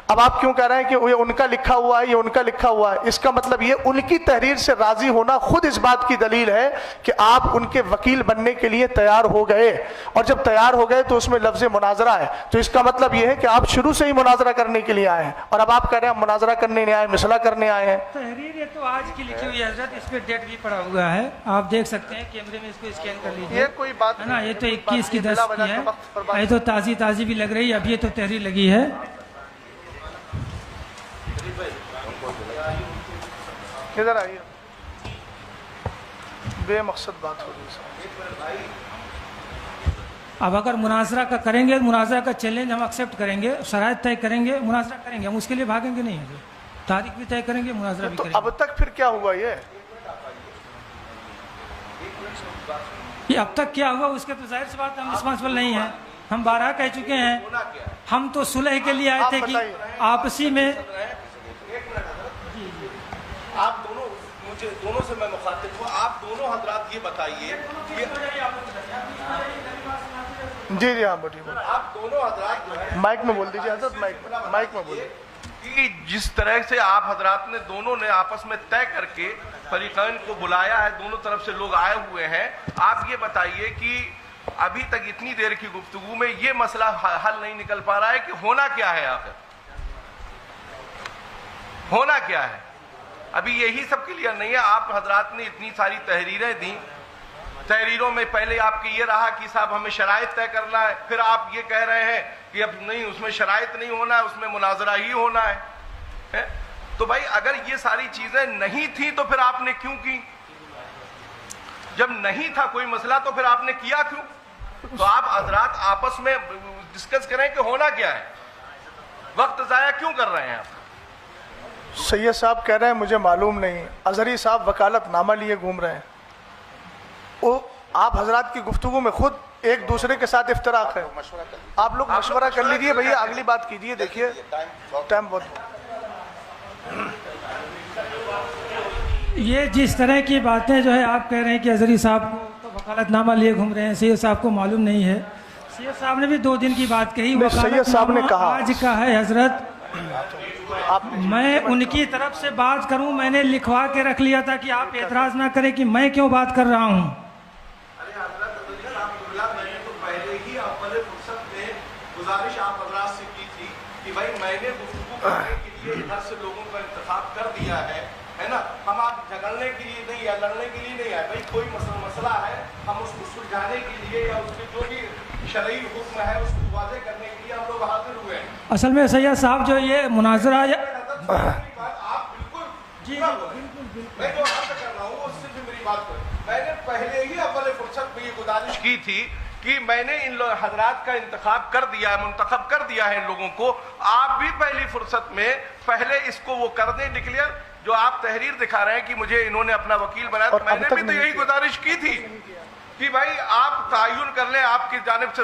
اب آپ کیوں کہہ رہے ہیں کہ یہ ان کا لکھا ہوا ہے، یہ ان کا لکھا ہوا ہے؟ اس کا مطلب یہ ان کی تحریر سے راضی ہونا خود اس بات کی دلیل ہے کہ آپ ان کے وکیل بننے کے لیے تیار ہو گئے، اور جب تیار ہو گئے تو اس میں لفظ مناظرہ ہے، تو اس کا مطلب یہ ہے کہ آپ شروع سے ہی مناظرہ کرنے کے لیے آئے ہیں، اور اب آپ کہہ رہے ہیں مناظرہ کرنے نہیں آئے، مسئلہ کرنے آئے ہیں۔ تحریر یہ تو آج کی لکھی ہوئی ہے حضرت، اس پہ ڈیٹ بھی پڑا ہوا ہے، آپ دیکھ سکتے ہیں کیمرے میں، اس کو اسکین کر لیجیے۔ یہ کوئی بات ہے نا، یہ تو 21 کی 10 کی ہے، یہ تو تازی بھی لگ رہی ہے، اب یہ تو تحریر لگی ہے۔ ادھر آئیے، بے مقصد بات ہو رہی ہے۔ اب اگر مناظرہ کا کریں گے، مناظرہ کا چیلنج ہم ایکسیپٹ کریں گے، شرائط طے کریں گے، مناظرہ کریں گے، ہم اس کے لیے بھاگیں گے نہیں، تاریخ بھی طے کریں گے، مناظرہ بھی تو کریں گے۔ اب تک پھر کیا ہوا؟ یہ اب تک کیا ہوا اس کے تو ظاہر سی بات ہم رسپانسبل نہیں ہیں، ہم بارہا کہہ چکے ہیں، ہم تو صلح کے لیے آئے تھے کہ آپسی میں۔ آپ دونوں، مجھے دونوں سے میں مخاطب ہوں، آپ دونوں حضرات یہ بتائیے کہ جی جی ہاں بولیے، آپ دونوں حضرات مائک میں بول دیجیے حضرت، مائک میں بولیے کہ جس طرح سے آپ حضرات نے دونوں نے آپس میں طے کر کے فریقین کو بلایا ہے، دونوں طرف سے لوگ آئے ہوئے ہیں، آپ یہ بتائیے کہ ابھی تک اتنی دیر کی گفتگو میں یہ مسئلہ حل نہیں نکل پا رہا ہے کہ ہونا کیا ہے، آخر ہونا کیا ہے؟ ابھی یہی سب کلیئر نہیں ہے۔ آپ حضرات نے اتنی ساری تحریریں دیں، تحریروں میں پہلے آپ کی یہ رہا کہ صاحب ہمیں شرائط طے کرنا ہے، پھر آپ یہ کہہ رہے ہیں کہ اب نہیں، اس میں شرائط نہیں ہونا ہے، اس میں مناظرہ ہی ہونا ہے۔ تو بھائی اگر یہ ساری چیزیں نہیں تھیں تو پھر آپ نے کیوں کی؟ جب نہیں تھا کوئی مسئلہ تو پھر آپ نے کیا کیوں؟ تو آپ حضرات آپس میں ڈسکس کریں کہ ہونا کیا ہے، وقت ضائع کیوں کر رہے ہیں آپ؟ سید صاحب کہہ رہے ہیں مجھے معلوم نہیں، اظہری صاحب وکالت نامہ لیے گھوم رہے ہیں، وہ آپ حضرات کی گفتگو میں خود ایک دوسرے کے ساتھ افتراق ہے۔ آپ لوگ مشورہ کر لیجئے بھیا، اگلی بات کیجئے، دیکھیے ٹائم بہت۔ یہ جس طرح کی باتیں جو ہے آپ کہہ رہے ہیں کہ اظہری صاحب کو تو وکالت نامہ لیے گھوم رہے ہیں، سید صاحب کو معلوم نہیں ہے۔ سید صاحب نے بھی 2 دن کی بات کہی، سید صاحب نے کہا آج کا ہے حضرت، میں ان کی طرف سے بات کروں، میں نے لکھوا کے رکھ لیا تھا کہ آپ اعتراض نہ کریں کہ میں کیوں بات کر رہا ہوں۔ میں نے تو پہلے ہی اول فرصت میں گزارش آپ حضرات سے کی تھی کہ بھائی میں نے گفتگو کرنے کے لیے ادھر سے لوگوں کا انتخاب کر دیا ہے نا، ہم آپ جھگڑنے کے لیے نہیں یا لڑنے کے لیے نہیں آئے، بھائی کوئی مسئلہ ہے ہم اس کو سلجھانے کے لیے یا اس کے جو بھی شرعی حکم ہے اس کو واضح کرنے کے لیے ہم لوگ حاضر ہوئے ہیں۔ اصل میں سید صاحب جو یہ مناظرہ آپ بالکل جی میں جو حد کر رہا ہوں اس سے بھی میری بات کریں، میں نے پہلے ہی اول فرصت میں یہ گزارش کی تھی کہ میں نے ان حضرات کا انتخاب کر دیا ہے، منتخب کر دیا ہے ان لوگوں کو، آپ بھی پہلی فرصت میں پہلے اس کو وہ کر دیں ڈکلیئر جو آپ تحریر دکھا رہے ہیں کہ مجھے انہوں نے اپنا وکیل بنایا، تو میں نے بھی تو یہی گزارش کی تھی کہ بھائی آپ تعین کر لیں، آپ کی جانب سے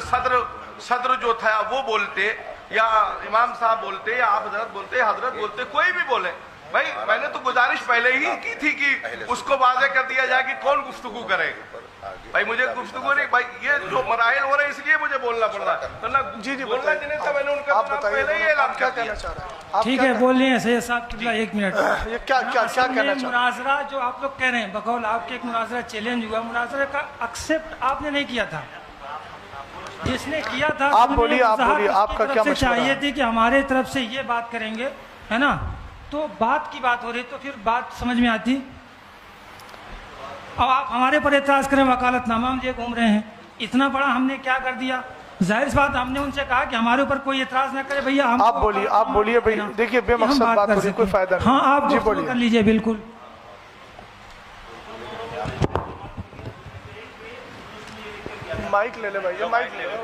صدر جو تھا وہ بولتے یا امام صاحب بولتے یا آپ حضرت بولتے کوئی بھی بولے، بھائی میں نے تو گزارش پہلے ہی کی تھی کہ اس کو واضح کر دیا جائے کہ کون گفتگو کرے گا۔ بھائی مجھے گفتگو نہیں، بھائی یہ جو مراحل ہو رہے ہیں اس لیے مجھے بولنا پڑ رہا ہے، جی جی بولنا جنہیں تھا میں نے ان کا پہلے ہی اعلان کر دیا۔ ٹھیک ہے بول رہے ہیں سید صاحب قبلہ، 1 منٹ۔ یہ کیا کہنا چاہ رہے ہیں؟ مناظرہ جو آپ لوگ کہہ رہے ہیں بقول آپ کے ایک مناظرہ چیلنج ہوا، مناظرہ کا ایکسیپٹ آپ نے نہیں کیا تھا، جس نے کیا تھا آپ بولیے، آپ کا کیا مشورہ چاہیے تھی کہ ہمارے طرف سے یہ بات کریں گے، ہے نا، تو بات کی بات ہو رہی تو پھر بات سمجھ میں آتی۔ اب آپ ہمارے پر اعتراض کریں، وکالت نامہ ہم لیے گھوم رہے ہیں، اتنا بڑا ہم نے کیا کر دیا؟ ظاہر سی بات ہم نے ان سے کہا کہ ہمارے اوپر کوئی اعتراض نہ کرے بھیا، ہم آپ بولیے بھائی، دیکھیے بے مقصد بات ہو رہی، کوئی فائدہ نہیں۔ ہاں آپ جی گفتگو بولیے کر لیجئے، بالکل۔ مائک لے لے بھائی, یہ مائک لے لے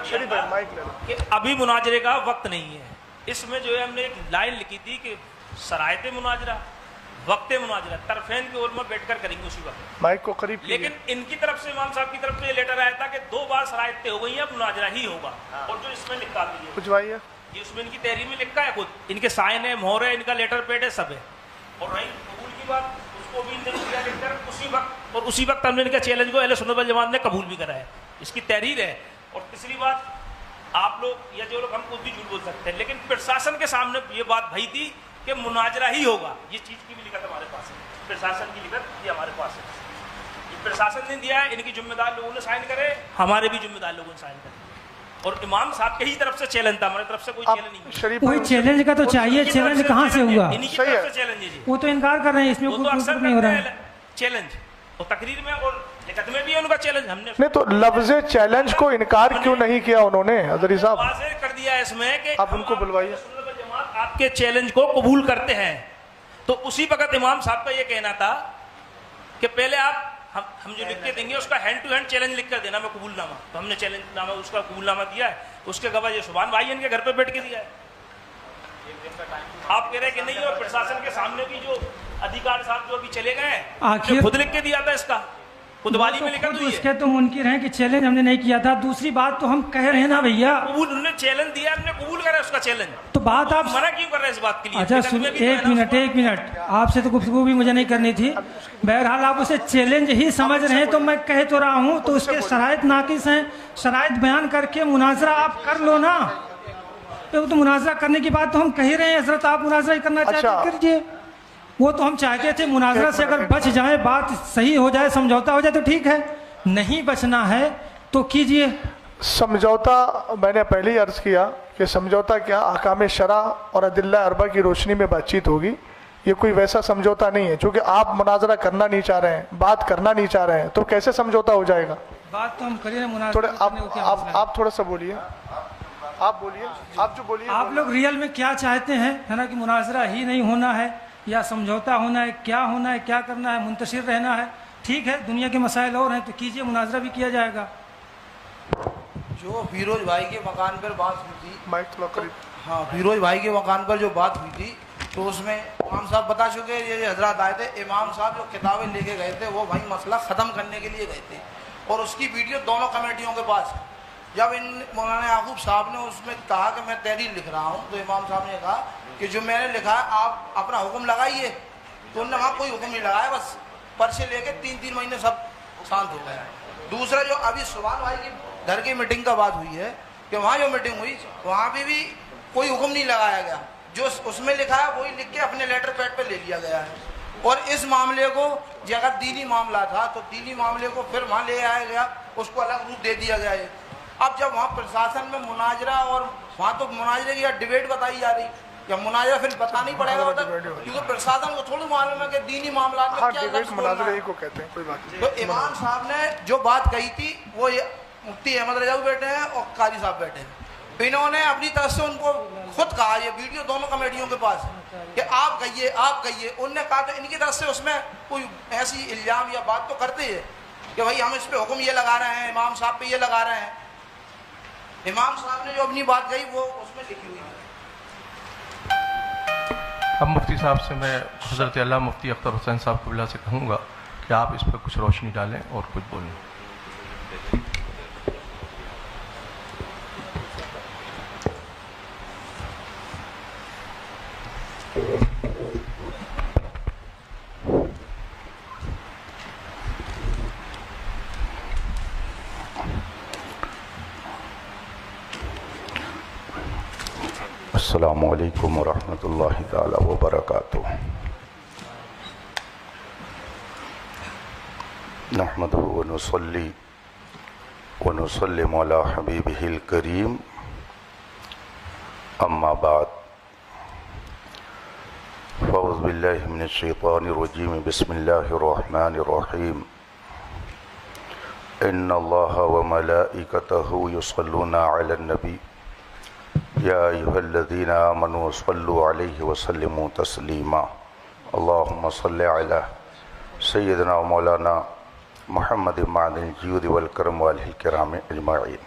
شریف بھائی, مائک لے لے. کہ ابھی مناظرے کا وقت نہیں ہے. اس میں جو ہے ہم نے ایک لائن لکھی تھی کہ شرائط مناظرہ, وقت مناظرہ طرفین کے علماء بیٹھ کر کریں گے اسی وقت. مائک کو قریب کیجیے. لیکن ان کی طرف سے, امام صاحب کی طرف سے یہ لیٹر آیا تھا کہ 2 بار شرائط طے ہو گئی ہیں, مناظرہ ہی ہوگا. اور جو اس میں لکھا بھی ہے, کچھ بھائی ہے یہ اس میں ان کی تحریر میں لکھا ہے, خود ان کے سائن ہے, مہر ہے, ان کا لیٹر پیڈ ہے, سب ہے. اور رہی قبول کی بات, اس کو بھی نہیں کیا لکھ کر اسی وقت, اور اسی وقت ہم نے ان کے چیلنج کو اہل سنت والجماعت نے قبول بھی کرا ہے. اس کی تحریر ہے. اور تیسری بات, آپ لوگ یا جو لوگ ہم خود بھی جھوٹ بول سکتے ہیں, لیکن پرشاسن کے سامنے یہ بات بھئی تھی کہ مناظرہ ہی ہوگا. یہ چیز کی بھی لکھت ہمارے پاس ہے, پرشاسن کی لکھت یہ ہمارے پاس ہے. یہ پرشاسن نے دیا ہے, ان کی ذمہ دار لوگوں نے سائن کرے, ہمارے بھی ذمہ دار لوگوں نے سائن کرے. اور امام صاحب کے ہی طرف سے چیلنج تھا, ہماری طرف سے کوئی چیلنج نہیں. شریف وہی چیلنج کا تو چاہیے, چیلنج کہاں سے ہوا؟ انہی کی طرف سے چیلنج ہے جی. وہ تو انکار کر رہے ہیں, اس میں وہ تو کوئی اکثر نہیں ہو رہا کرتے ہے. ہیں چیلنج, اور تقریر میں اور لکھت میں بھی ہے ان کا چیلنج. ہم نے نہیں تو لفظ چیلنج کو انکار کیوں نہیں کیا انہوں نے حضرت صاحب؟ واضح کر دیا ہے اس میں کہ آپ ان کو بلوائیے. سنت والجماعت آپ کے چیلنج کو قبول کرتے ہیں. تو اسی وقت امام صاحب کا یہ کہنا تھا کہ پہلے آپ ہم جو لکھ کے دیں گے اس کا ہینڈ ٹو ہینڈ چیلنج لکھ کر دینا میں قبول نامہ. تو ہم نے چیلنج نامہ, اس کا قبول نامہ دیا ہے. اس کے گواہ یہ سبحان بھائی ان کے گھر پہ بیٹھ کے دیا ہے. آپ کہہ رہے کہ نہیں, اور پرشاسن کے سامنے بھی جو ادھیکار صاحب جو ابھی چلے گئے ہیں, خود لکھ کے دیا تھا, اس کا خطبالی میں لکھا تو اس کے تو منکر ہیں کہ چیلنج ہم نے نہیں کیا تھا. دوسری بات تو ہم کہہ رہے ہیں نا بھیا, قبول, انہوں نے چیلنج دیا, ہم نے قبول کرا اس کا چیلنج. تو بات آپ منع کیوں کر رہے ہیں اس بات کے لیے؟ اچھا سن, ایک منٹ, آپ سے تو گفتگو بھی مجھے نہیں کرنی تھی. بہرحال آپ اسے چیلنج ہی سمجھ رہے ہیں, تو میں کہہ تو رہا ہوں تو اس کے شرائط ناقص ہیں. شرائط بیان کر کے مناظرہ آپ کر لو نا. تو مناظرہ کرنے کی بات تو ہم کہہ رہے ہیں حضرت, آپ مناظرہ کرنا چاہتے ہیں کریے. وہ تو ہم چاہتے تھے مناظرہ سے اگر بچ جائے, بات صحیح ہو جائے, سمجھوتا ہو جائے تو ٹھیک ہے, نہیں بچنا ہے تو کیجئے. سمجھوتا میں نے پہلے ہی عرض کیا کہ سمجھوتا کیا احکام شرع اور ادلہ اربع کی روشنی میں بات چیت ہوگی. یہ کوئی ویسا سمجھوتا نہیں ہے, چونکہ آپ مناظرہ کرنا نہیں چاہ رہے ہیں, بات کرنا نہیں چاہ رہے ہیں, تو کیسے سمجھوتا ہو جائے گا؟ بات تو ہم کریں مناظرہ. تھوڑے آپ تھوڑا سا بولیے, آپ بولیے, آپ جو بولیے. آپ لوگ ریئل میں کیا چاہتے ہیں, ہے نا, کہ مناظرہ ہی نہیں ہونا ہے یا سمجھوتا ہونا ہے, کیا ہونا ہے, کیا کرنا ہے, منتشر رہنا ہے؟ ٹھیک ہے, دنیا کے مسائل اور ہیں تو کیجئے, مناظرہ بھی کیا جائے گا. جو فیروز بھائی کے مکان پر بات ہوئی تھی, مائک تھوڑا قریب. ہاں, فیروز بھائی کے مکان پر جو بات ہوئی تھی تو اس میں امام صاحب بتا چکے, یہ حضرات آئے تھے, امام صاحب جو کتابیں لے کے گئے تھے وہ بھائی مسئلہ ختم کرنے کے لیے گئے تھے, اور اس کی ویڈیو دونوں کمیٹیوں کے پاس ہے. جب مولانا یعقوب صاحب نے اس میں کہا کہ میں تحریر لکھ رہا ہوں, تو امام صاحب نے کہا کہ جو میں نے لکھا ہے آپ اپنا حکم لگائیے. تو انہوں نے وہاں کوئی حکم نہیں لگایا, بس پرچے لے کے 3 مہینے سب شانت ہو گئے. دوسرا جو ابھی سبحان بھائی کی گھر کی میٹنگ کا بات ہوئی ہے کہ وہاں جو میٹنگ ہوئی وہاں پہ بھی کوئی حکم نہیں لگایا گیا, جو اس میں لکھا ہے وہی لکھ کے اپنے لیٹر پیڈ پہ لے لیا گیا ہے. اور اس معاملے کو جو اگر دینی معاملہ تھا تو دینی معاملے کو پھر وہاں لے آیا گیا, اس کو الگ روپ دے دیا گیا ہے. اب جب وہاں پرشاسن میں مناظرہ, اور وہاں تو مناظرے کی ڈیبیٹ بتائی جا رہی, یا مناظرہ پھر بتانا ہی پڑے گا کیونکہ پرشاسن کو تھوڑی معلوم ہے کہ دینی معاملات میں کیا لفظ بولنا ہے. مناظرے ہی کو کہتے ہیں, کوئی بات نہیں. تو امام صاحب نے جو بات کہی تھی وہ مفتی احمد رجاؤ بیٹھے ہیں اور قاضی صاحب بیٹھے ہیں, انہوں نے اپنی طرف سے ان کو خود کہا, یہ ویڈیو دونوں کمیٹیوں کے پاس ہے, کہ آپ کہیے. انہوں نے کہا تو ان کی طرف سے اس میں کوئی ایسی الزام یا بات تو کرتے ہیں کہ بھائی ہم اس پہ حکم یہ لگا رہے ہیں, امام صاحب پہ یہ لگا رہے ہیں. امام صاحب نے جو اپنی بات کہی وہ اس میں لکھی ہوئی ہے. اب مفتی صاحب سے میں حضرت علامہ مفتی اختر حسین صاحب قبلہ سے کہوں گا کہ آپ اس پہ کچھ روشنی ڈالیں اور کچھ بولیں. السلام علیکم ورحمۃ اللہ تعالی وبرکاتہ. نحمدہ ونصلی ونسلم علی حبیبہ الکریم, اما بعد, فاعوذ باللہ من الشیطان الرجیم, بسم اللہ الرحمن الرحیم. ان اللہ وملائکتہ یصلون علی النبی یا ایھا الذین آمنوا صلوا علیہ وسلموا تسلیما. اللہم صل علی سیدنا مولانا محمد معدن الجود والکرم والہ الکرام اجمعین۔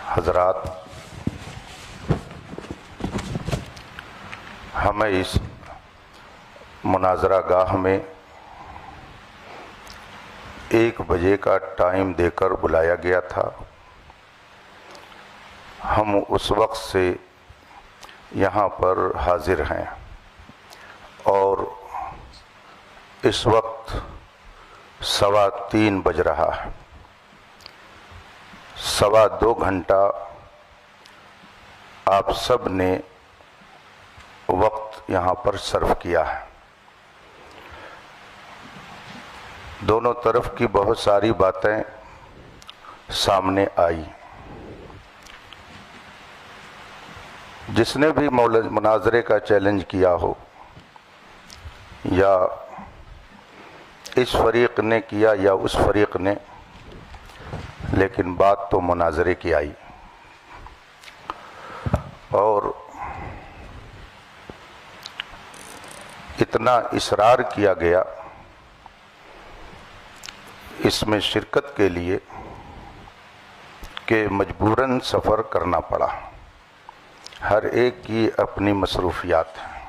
حضرات، ہمیں اس مناظرہ گاہ میں 1 بجے کا ٹائم دے کر بلایا گیا تھا۔ ہم اس وقت سے یہاں پر حاضر ہیں اور اس وقت 3:15 بج رہا ہے۔ 2.25 گھنٹہ آپ سب نے وقت یہاں پر صرف کیا ہے۔ دونوں طرف کی بہت ساری باتیں سامنے آئی۔ جس نے بھی مناظرے کا چیلنج کیا ہو، یا اس فریق نے کیا یا اس فریق نے، لیکن بات تو مناظرے کی آئی، اور اتنا اصرار کیا گیا اس میں شرکت کے لیے کہ مجبوراً سفر کرنا پڑا۔ ہر ایک کی اپنی مصروفیات ہیں۔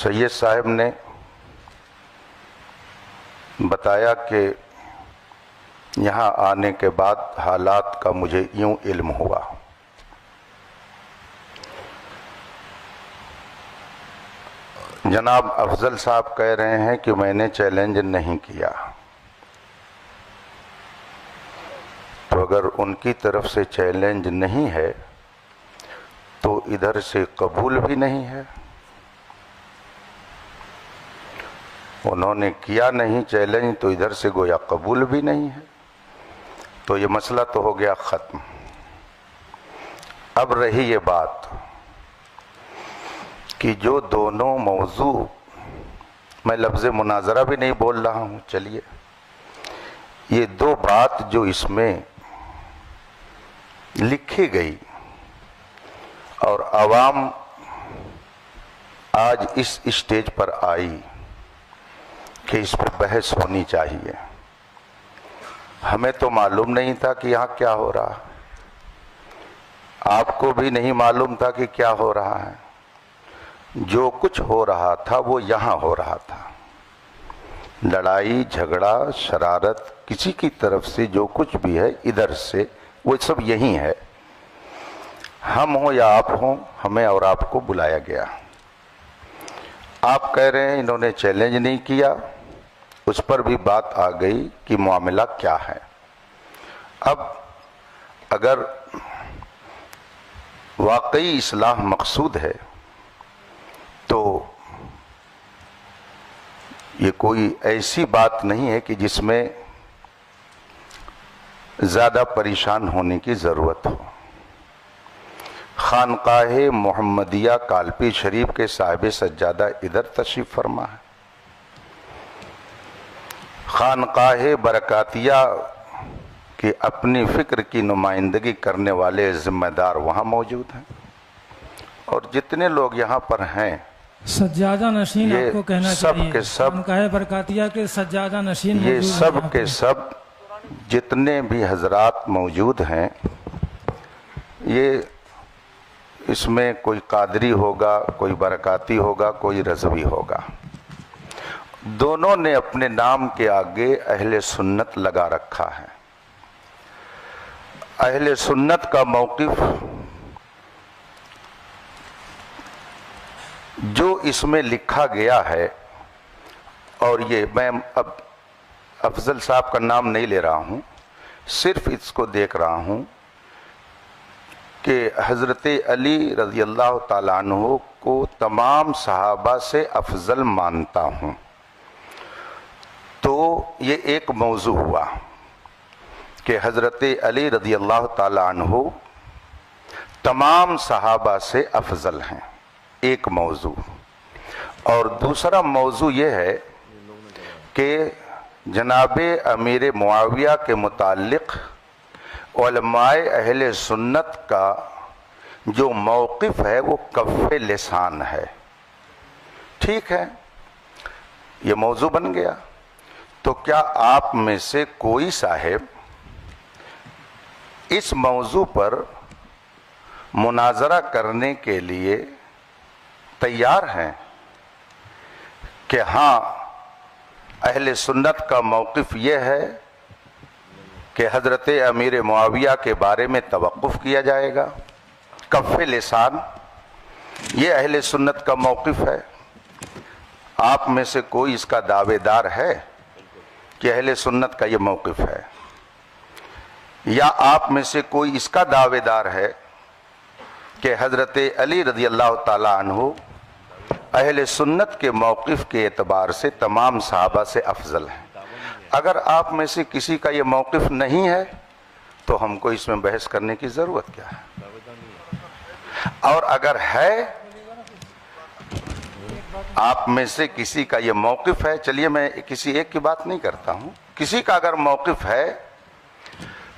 سید صاحب نے بتایا کہ یہاں آنے کے بعد حالات کا مجھے یوں علم ہوا۔ جناب افضل صاحب کہہ رہے ہیں کہ میں نے چیلنج نہیں کیا، تو اگر ان کی طرف سے چیلنج نہیں ہے تو ادھر سے قبول بھی نہیں ہے۔ انہوں نے کیا نہیں چیلنج تو ادھر سے گویا قبول بھی نہیں ہے، تو یہ مسئلہ تو ہو گیا ختم۔ اب رہی یہ بات کہ جو دونوں موضوع، میں لفظ مناظرہ بھی نہیں بول رہا ہوں، چلیے، یہ 2 بات جو اس میں لکھی گئی اور عوام آج اس اسٹیج پر آئی کہ اس پر بحث ہونی چاہیے، ہمیں تو معلوم نہیں تھا کہ یہاں کیا ہو رہا، آپ کو بھی نہیں معلوم تھا کہ کیا ہو رہا ہے۔ جو کچھ ہو رہا تھا وہ یہاں ہو رہا تھا۔ لڑائی جھگڑا شرارت کسی کی طرف سے جو کچھ بھی ہے ادھر سے، وہ سب یہی ہے۔ ہم ہوں یا آپ ہوں، ہمیں اور آپ کو بلایا گیا۔ آپ کہہ رہے ہیں انہوں نے چیلنج نہیں کیا، اس پر بھی بات آ گئی کہ معاملہ کیا ہے۔ اب اگر واقعی اصلاح مقصود ہے تو یہ کوئی ایسی بات نہیں ہے کہ جس میں زیادہ پریشان ہونے کی ضرورت ہو۔ خانقاہ محمدیہ کالپی شریف کے صاحب سجادہ ادھر تشریف فرما ہے، خانقاہ برکاتیہ کی اپنی فکر کی نمائندگی کرنے والے ذمہ دار وہاں موجود ہیں، اور جتنے لوگ یہاں پر ہیں سجادہ نشین یہ آپ کو کہنا سب چاہیے، کے سب خانقاہ برکاتیہ کے سجادہ نشین یہ موجود ہیں سب یہاں کے پہ۔ سب جتنے بھی حضرات موجود ہیں، یہ اس میں کوئی قادری ہوگا، کوئی برکاتی ہوگا، کوئی رضوی ہوگا، دونوں نے اپنے نام کے آگے اہل سنت لگا رکھا ہے۔ اہل سنت کا موقف جو اس میں لکھا گیا ہے، اور یہ میں اب افضل صاحب کا نام نہیں لے رہا ہوں، صرف اس کو دیکھ رہا ہوں کہ حضرت علی رضی اللہ تعالیٰ عنہ کو تمام صحابہ سے افضل مانتا ہوں، تو یہ ایک موضوع ہوا کہ حضرت علی رضی اللہ تعالیٰ عنہ تمام صحابہ سے افضل ہیں، ایک موضوع۔ اور دوسرا موضوع یہ ہے کہ جناب امیر معاویہ کے متعلق علماء اہل سنت کا جو موقف ہے وہ کف لسان ہے۔ ٹھیک ہے، یہ موضوع بن گیا. تو کیا آپ میں سے کوئی صاحب اس موضوع پر مناظرہ کرنے کے لیے تیار ہیں کہ ہاں اہل سنت کا موقف یہ ہے کہ حضرت امیر معاویہ کے بارے میں توقف کیا جائے گا؟ کف لسان یہ اہل سنت کا موقف ہے. آپ میں سے کوئی اس کا دعوے دار ہے کہ اہل سنت کا یہ موقف ہے؟ یا آپ میں سے کوئی اس کا دعوے دار ہے کہ حضرت علی رضی اللہ تعالی عنہ اہل سنت کے موقف کے اعتبار سے تمام صحابہ سے افضل ہیں؟ اگر آپ میں سے کسی کا یہ موقف نہیں ہے تو ہم کو اس میں بحث کرنے کی ضرورت کیا ہے؟ اور اگر ہے آپ میں سے کسی کا یہ موقف ہے، چلیے میں کسی ایک کی بات نہیں کرتا ہوں، کسی کا اگر موقف ہے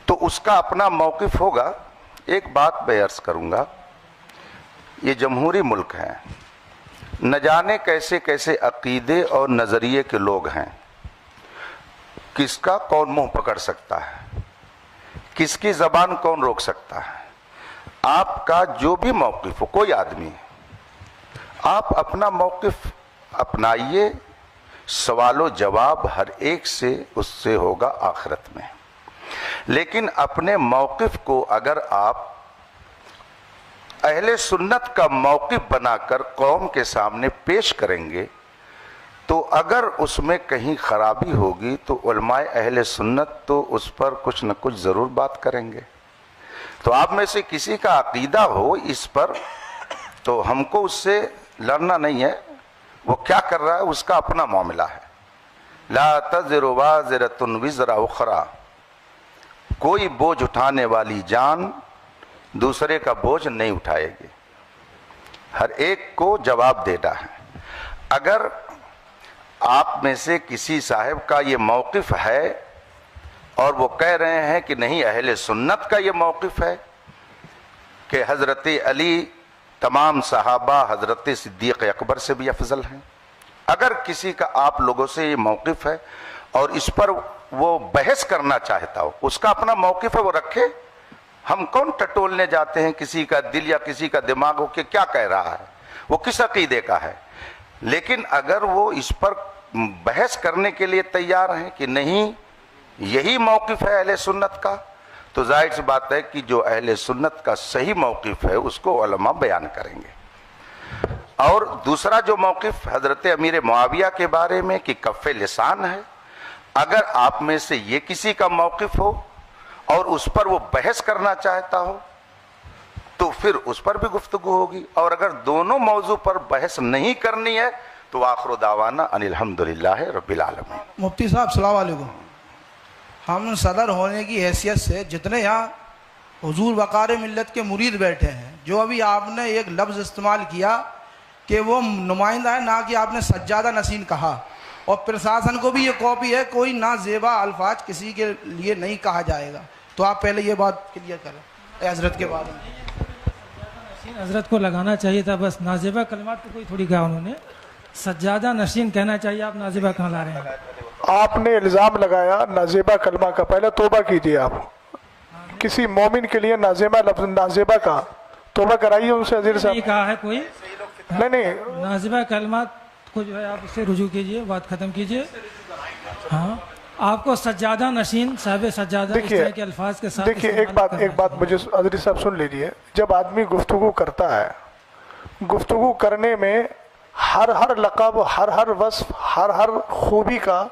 تو اس کا اپنا موقف ہوگا. ایک بات میں عرض کروں گا، یہ جمہوری ملک ہے، نہ جانے کیسے کیسے عقیدے اور نظریے کے لوگ ہیں. کس کا کون منہ پکڑ سکتا ہے، کس کی زبان کون روک سکتا ہے. آپ کا جو بھی موقف ہو، کوئی آدمی آپ اپنا موقف اپنائیے، سوال و جواب ہر ایک سے اس سے ہوگا آخرت میں. لیکن اپنے موقف کو اگر آپ اہل سنت کا موقف بنا کر قوم کے سامنے پیش کریں گے تو اگر اس میں کہیں خرابی ہوگی تو علماء اہل سنت تو اس پر کچھ نہ کچھ ضرور بات کریں گے. تو آپ میں سے کسی کا عقیدہ ہو اس پر تو ہم کو اس سے لڑنا نہیں ہے، وہ کیا کر رہا ہے اس کا اپنا معاملہ ہے. لا تزر وازرۃ وزر اخرى، کوئی بوجھ اٹھانے والی جان دوسرے کا بوجھ نہیں اٹھائے گی، ہر ایک کو جواب دینا ہے. اگر آپ میں سے کسی صاحب کا یہ موقف ہے اور وہ کہہ رہے ہیں کہ نہیں اہل سنت کا یہ موقف ہے کہ حضرت علی تمام صحابہ حضرت صدیق اکبر سے بھی افضل ہیں، اگر کسی کا آپ لوگوں سے یہ موقف ہے اور اس پر وہ بحث کرنا چاہتا ہو، اس کا اپنا موقف ہے وہ رکھے. ہم کون ٹٹولنے جاتے ہیں کسی کا دل یا کسی کا دماغ ہو کہ کیا کہہ رہا ہے، وہ کس عقیدے کا ہے. لیکن اگر وہ اس پر بحث کرنے کے لیے تیار ہیں کہ نہیں یہی موقف ہے اہل سنت کا، تو ظاہر سی بات ہے کہ جو اہل سنت کا صحیح موقف ہے اس کو علماء بیان کریں گے. اور دوسرا جو موقف حضرت امیر معاویہ کے بارے میں کہ کف لسان ہے، اگر آپ میں سے یہ کسی کا موقف ہو اور اس پر وہ بحث کرنا چاہتا ہو تو پھر اس پر بھی گفتگو ہوگی. اور اگر دونوں موضوع پر بحث نہیں کرنی ہے تو آخر دعوانا ان الحمدللہ رب العالمین. مفتی صاحب السلام علیکم. ہم صدر ہونے کی حیثیت سے جتنے یہاں حضور وقار ملت کے مرید بیٹھے ہیں، جو ابھی آپ نے ایک لفظ استعمال کیا کہ وہ نمائندہ ہے، نہ کہ آپ نے سجادہ نشین کہا، اور پرشاسن کو بھی یہ کاپی ہے کوئی نہ زیبا الفاظ کسی کے لیے نہیں کہا جائے گا. تو آپ پہلے یہ بات کلیئر کریں حضرت کے بارے میں. حضرت کو لگانا چاہیے تھا بس، نازیبہ کلمات کو کوئی تھوڑی کہا انہوں نے، سجادہ نشین کہنا چاہیے. آپ نازیبہ کہاں لا رہے ہیں؟ آپ نے الزام لگایا نازیبہ کلمہ کا، پہلے توبہ کیجیے. آپ کسی مومن کے لیے نازیبہ لفظ نازیبہ کا توبہ کرائیے ان سے. عزیز صاحب کہا ہے کوئی نہیں نازیبہ کلمات کو جو ہے آپ اس سے رجوع کیجیے، بات ختم کیجیے. ہاں آپ کو سجادہ نشین صاحب سجادہ اس طرح کے الفاظ کے ساتھ دیکھیے ایک بات مجھے عزیز صاحب سن لیجیے. جب آدمی گفتگو کرتا ہے، گفتگو کرنے میں ہر لقب، ہر وصف، ہر خوبی کا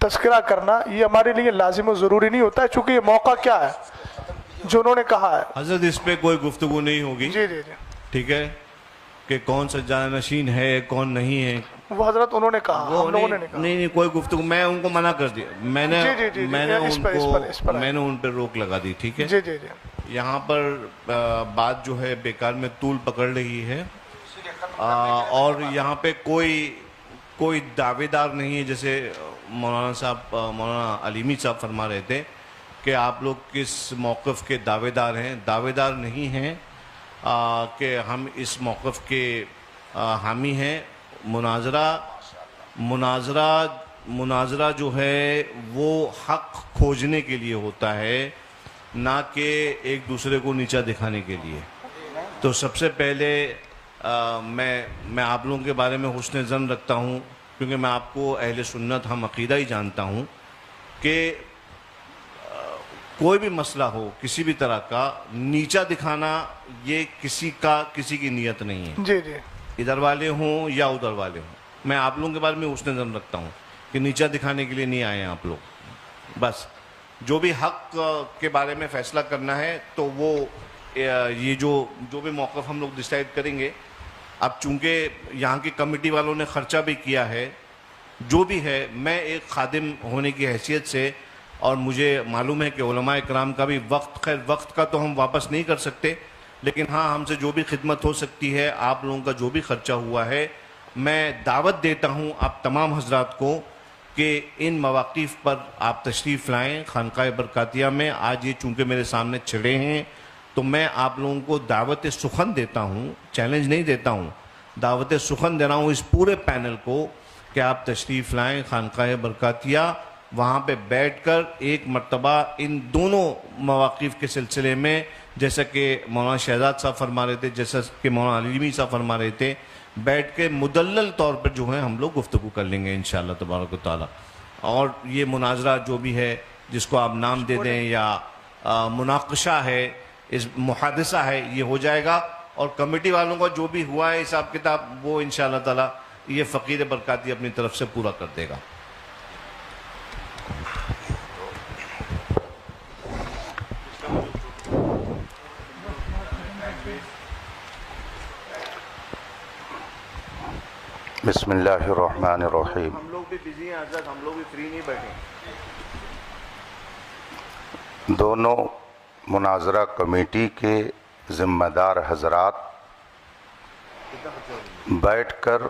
تذکرہ کرنا یہ ہمارے لیے لازم و ضروری نہیں ہوتا ہے، چونکہ یہ موقع کیا ہے جو انہوں نے کہا ہے. حضرت اس پہ کوئی گفتگو نہیں ہوگی. جی جی جی ٹھیک ہے کہ کون سجادہ نشین ہے کون نہیں ہے وہ حضرت انہوں نے کہا، ہم لوگوں نے نہیں کہا. نہیں کوئی گفتگو، میں ان کو منع کر دیا، میں نے ان پہ روک لگا دی. ٹھیک ہے جی جی جی. یہاں پر بات جو ہے بیکار میں طول پکڑ رہی ہے، اور یہاں پہ کوئی دعوے دار نہیں ہے. جیسے مولانا علیمی صاحب فرما رہے تھے کہ آپ لوگ کس موقف کے دعوے دار ہیں. دعوے دار نہیں ہیں کہ ہم اس موقف کے حامی ہیں. مناظرہ جو ہے وہ حق کھوجنے کے لیے ہوتا ہے، نہ کہ ایک دوسرے کو نیچا دکھانے کے لیے. تو سب سے پہلے میں آپ لوگوں کے بارے میں حسن ظن رکھتا ہوں، کیونکہ میں آپ کو اہل سنت ہم عقیدہ ہی جانتا ہوں کہ کوئی بھی مسئلہ ہو کسی بھی طرح کا نیچا دکھانا یہ کسی کی نیت نہیں ہے. جی جی ادھر والے ہوں یا ادھر والے ہوں، میں آپ لوگوں کے بارے میں حسن ظن رکھتا ہوں کہ نیچا دکھانے کے لیے نہیں آئے ہیں آپ لوگ. بس جو بھی حق کے بارے میں فیصلہ کرنا ہے تو وہ یہ جو بھی موقف ہم لوگ ڈیسائیڈ کریں گے. اب چونکہ یہاں کی کمیٹی والوں نے خرچہ بھی کیا ہے، جو بھی ہے، میں ایک خادم ہونے کی حیثیت سے، اور مجھے معلوم ہے کہ علماء اکرام کا بھی خیر وقت کا تو ہم واپس نہیں کر سکتے، لیکن ہاں ہم سے جو بھی خدمت ہو سکتی ہے، آپ لوگوں کا جو بھی خرچہ ہوا ہے، میں دعوت دیتا ہوں آپ تمام حضرات کو کہ ان مواقف پر آپ تشریف لائیں خانقاہ برکاتیہ میں. آج یہ چونکہ میرے سامنے چھڑے ہیں تو میں آپ لوگوں کو دعوت سخن دیتا ہوں، چیلنج نہیں دیتا ہوں، دعوت سخن دے رہا ہوں اس پورے پینل کو کہ آپ تشریف لائیں خانقاہ برکاتیہ. وہاں پہ بیٹھ کر ایک مرتبہ ان دونوں مواقف کے سلسلے میں، جیسا کہ مولانا شہزاد صاحب فرما رہے تھے، جیسا کہ مولانا علیمی صاحب فرما رہے تھے، بیٹھ کے مدلل طور پر جو ہے ہم لوگ گفتگو کر لیں گے انشاءاللہ تبارک و تعالی. اور یہ مناظرہ جو بھی ہے، جس کو آپ نام دے دیں یا مناقشہ ہے، اس محادثہ ہے، یہ ہو جائے گا. اور کمیٹی والوں کا جو بھی ہوا ہے حساب کتاب وہ انشاءاللہ تعالی یہ فقیر برکاتی اپنی طرف سے پورا کر دے گا. بسم اللہ الرحمن الرحیم. ہم لوگ بھی بزی ہیں حضرت، ہم لوگ بھی فری نہیں بیٹھے. دونوں مناظرہ کمیٹی کے ذمہ دار حضرات بیٹھ کر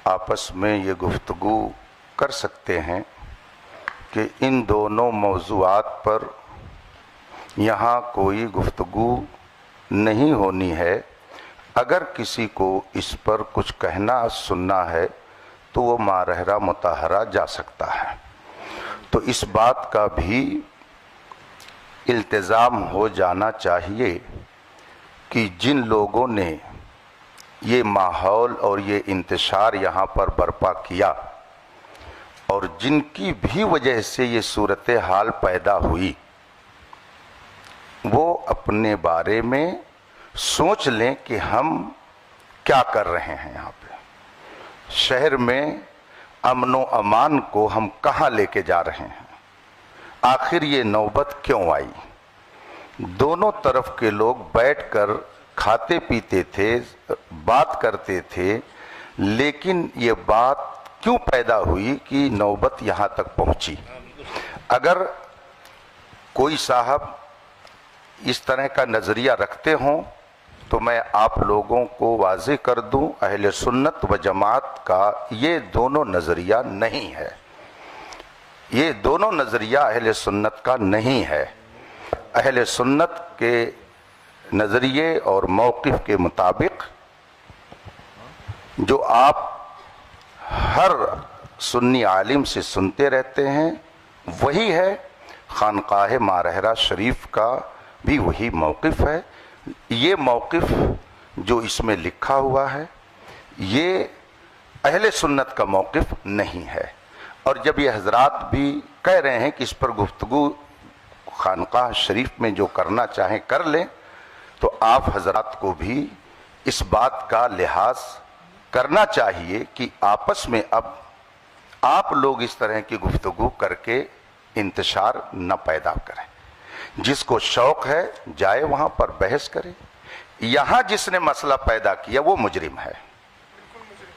آپس میں یہ گفتگو کر سکتے ہیں کہ ان دونوں موضوعات پر یہاں کوئی گفتگو نہیں ہونی ہے. اگر کسی کو اس پر کچھ کہنا سننا ہے تو وہ مارحرہ مطہرہ جا سکتا ہے. تو اس بات کا بھی التزام ہو جانا چاہیے کہ جن لوگوں نے یہ ماحول اور یہ انتشار یہاں پر برپا کیا اور جن کی بھی وجہ سے یہ صورتحال پیدا ہوئی، وہ اپنے بارے میں سوچ لیں کہ ہم کیا کر رہے ہیں. یہاں پہ شہر میں امن و امان کو ہم کہاں لے کے جا رہے ہیں؟ آخر یہ نوبت کیوں آئی؟ دونوں طرف کے لوگ بیٹھ کر کھاتے پیتے تھے، بات کرتے تھے، لیکن یہ بات کیوں پیدا ہوئی کہ نوبت یہاں تک پہنچی؟ اگر کوئی صاحب اس طرح کا نظریہ رکھتے ہوں تو میں آپ لوگوں کو واضح کر دوں، اہل سنت و جماعت کا یہ دونوں نظریہ نہیں ہے. یہ دونوں نظریہ اہل سنت کا نہیں ہے. اہل سنت کے نظریے اور موقف کے مطابق جو آپ ہر سنی عالم سے سنتے رہتے ہیں وہی ہے. خانقاہ مارحرہ شریف کا بھی وہی موقف ہے. یہ موقف جو اس میں لکھا ہوا ہے یہ اہل سنت کا موقف نہیں ہے. اور جب یہ حضرات بھی کہہ رہے ہیں کہ اس پر گفتگو خانقاہ شریف میں جو کرنا چاہیں کر لیں، تو آپ حضرات کو بھی اس بات کا لحاظ کرنا چاہیے کہ آپس میں اب آپ لوگ اس طرح کی گفتگو کر کے انتشار نہ پیدا کریں. جس کو شوق ہے جائے وہاں پر بحث کرے. یہاں جس نے مسئلہ پیدا کیا وہ مجرم ہے.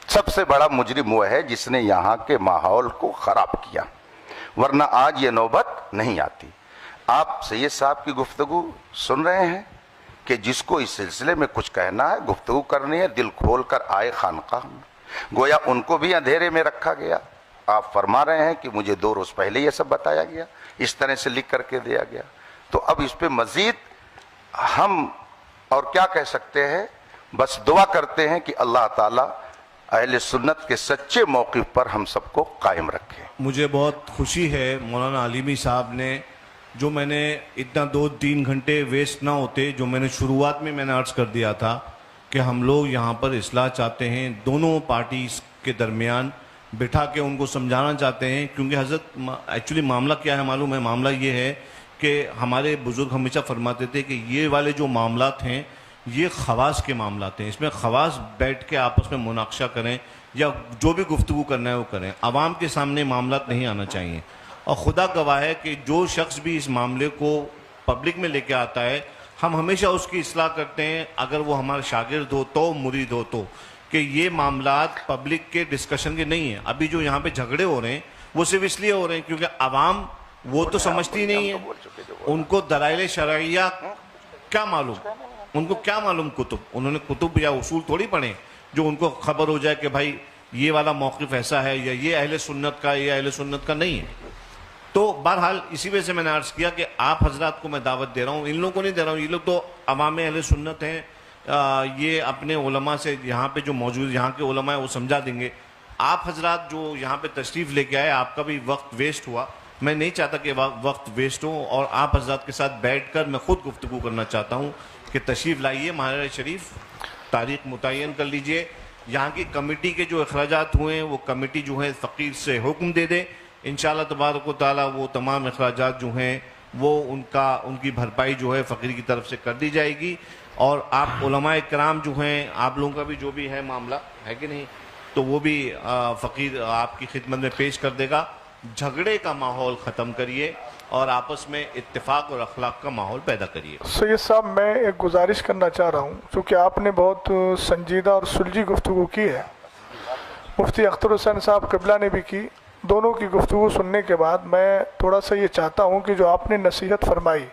سب سے بڑا مجرم وہ ہے جس نے یہاں کے ماحول کو خراب کیا، ورنہ آج یہ نوبت نہیں آتی. آپ سید صاحب کی گفتگو سن رہے ہیں کہ جس کو اس سلسلے میں کچھ کہنا ہے، گفتگو کرنی ہے، دل کھول کر آئے خانقاہ میں. گویا ان کو بھی اندھیرے میں رکھا گیا. آپ فرما رہے ہیں کہ مجھے 2 روز پہلے یہ سب بتایا گیا، اس طرح سے لکھ کر کے دیا گیا. تو اب اس پہ مزید ہم اور کیا کہہ سکتے ہیں؟ بس دعا کرتے ہیں کہ اللہ تعالیٰ اہل سنت کے سچے موقف پر ہم سب کو قائم رکھے. مجھے بہت خوشی ہے مولانا علیمی صاحب نے، جو میں نے اتنا 2-3 گھنٹے ویسٹ نہ ہوتے، جو میں نے شروعات میں نے عرض کر دیا تھا کہ ہم لوگ یہاں پر اصلاح چاہتے ہیں، دونوں پارٹیز کے درمیان بٹھا کے ان کو سمجھانا چاہتے ہیں. کیونکہ حضرت ایکچولی معاملہ کیا ہے معلوم ہے؟ معاملہ یہ ہے کہ ہمارے بزرگ ہمیشہ فرماتے تھے کہ یہ والے جو معاملات ہیں یہ خواص کے معاملات ہیں، اس میں خواص بیٹھ کے آپس میں مناقشہ کریں یا جو بھی گفتگو کرنا ہے وہ کریں، عوام کے سامنے معاملات نہیں آنا چاہیے. اور خدا گواہ ہے کہ جو شخص بھی اس معاملے کو پبلک میں لے کے آتا ہے ہم ہمیشہ اس کی اصلاح کرتے ہیں، اگر وہ ہمارا شاگرد ہو تو مرید ہو تو، کہ یہ معاملات پبلک کے ڈسکشن کے نہیں ہیں. ابھی جو یہاں پہ جھگڑے ہو رہے ہیں وہ صرف اس لیے ہو رہے ہیں کیونکہ عوام وہ تو سمجھتی نہیں ہے، ان کو دلائل شرعیہ کیا معلوم، ان کو کیا معلوم کتب، انہوں نے کتب یا اصول تھوڑی پڑھے جو ان کو خبر ہو جائے کہ بھائی یہ والا موقف ایسا ہے یا یہ اہل سنت کا یا اہل سنت کا نہیں ہے. تو بہرحال اسی وجہ سے میں نے عرض کیا کہ آپ حضرات کو میں دعوت دے رہا ہوں، ان لوگوں کو نہیں دے رہا ہوں، یہ لوگ تو عوام اہل سنت ہیں، یہ اپنے علماء سے یہاں پہ جو موجود یہاں کے علماء ہیں وہ سمجھا دیں گے. آپ حضرات جو یہاں پہ تشریف لے کے آئے آپ کا بھی وقت ویسٹ ہوا، میں نہیں چاہتا کہ وقت ویسٹ ہو، اور آپ حضرات کے ساتھ بیٹھ کر میں خود گفتگو کرنا چاہتا ہوں کہ تشریف لائیے ماہر شریف، تاریخ متعین کر لیجئے. یہاں کی کمیٹی کے جو اخراجات ہوئے ہیں وہ کمیٹی جو ہے فقیر سے حکم دے دے، انشاءاللہ تبارک و تعالی وہ تمام اخراجات جو ہیں وہ ان کی بھرپائی جو ہے فقیر کی طرف سے کر دی جائے گی. اور آپ علماء کرام جو ہیں آپ لوگوں کا بھی جو بھی ہے معاملہ ہے کہ نہیں تو وہ بھی فقیر آپ کی خدمت میں پیش کر دے گا. جھگڑے کا ماحول ختم کریے اور آپس میں اتفاق اور اخلاق کا ماحول پیدا کریے. سید صاحب میں ایک گزارش کرنا چاہ رہا ہوں، چونکہ آپ نے بہت سنجیدہ اور سلجھی گفتگو کی ہے، مفتی اختر حسین صاحب قبلہ نے بھی کی. دونوں کی گفتگو سننے کے بعد میں تھوڑا سا یہ چاہتا ہوں کہ جو آپ نے نصیحت فرمائی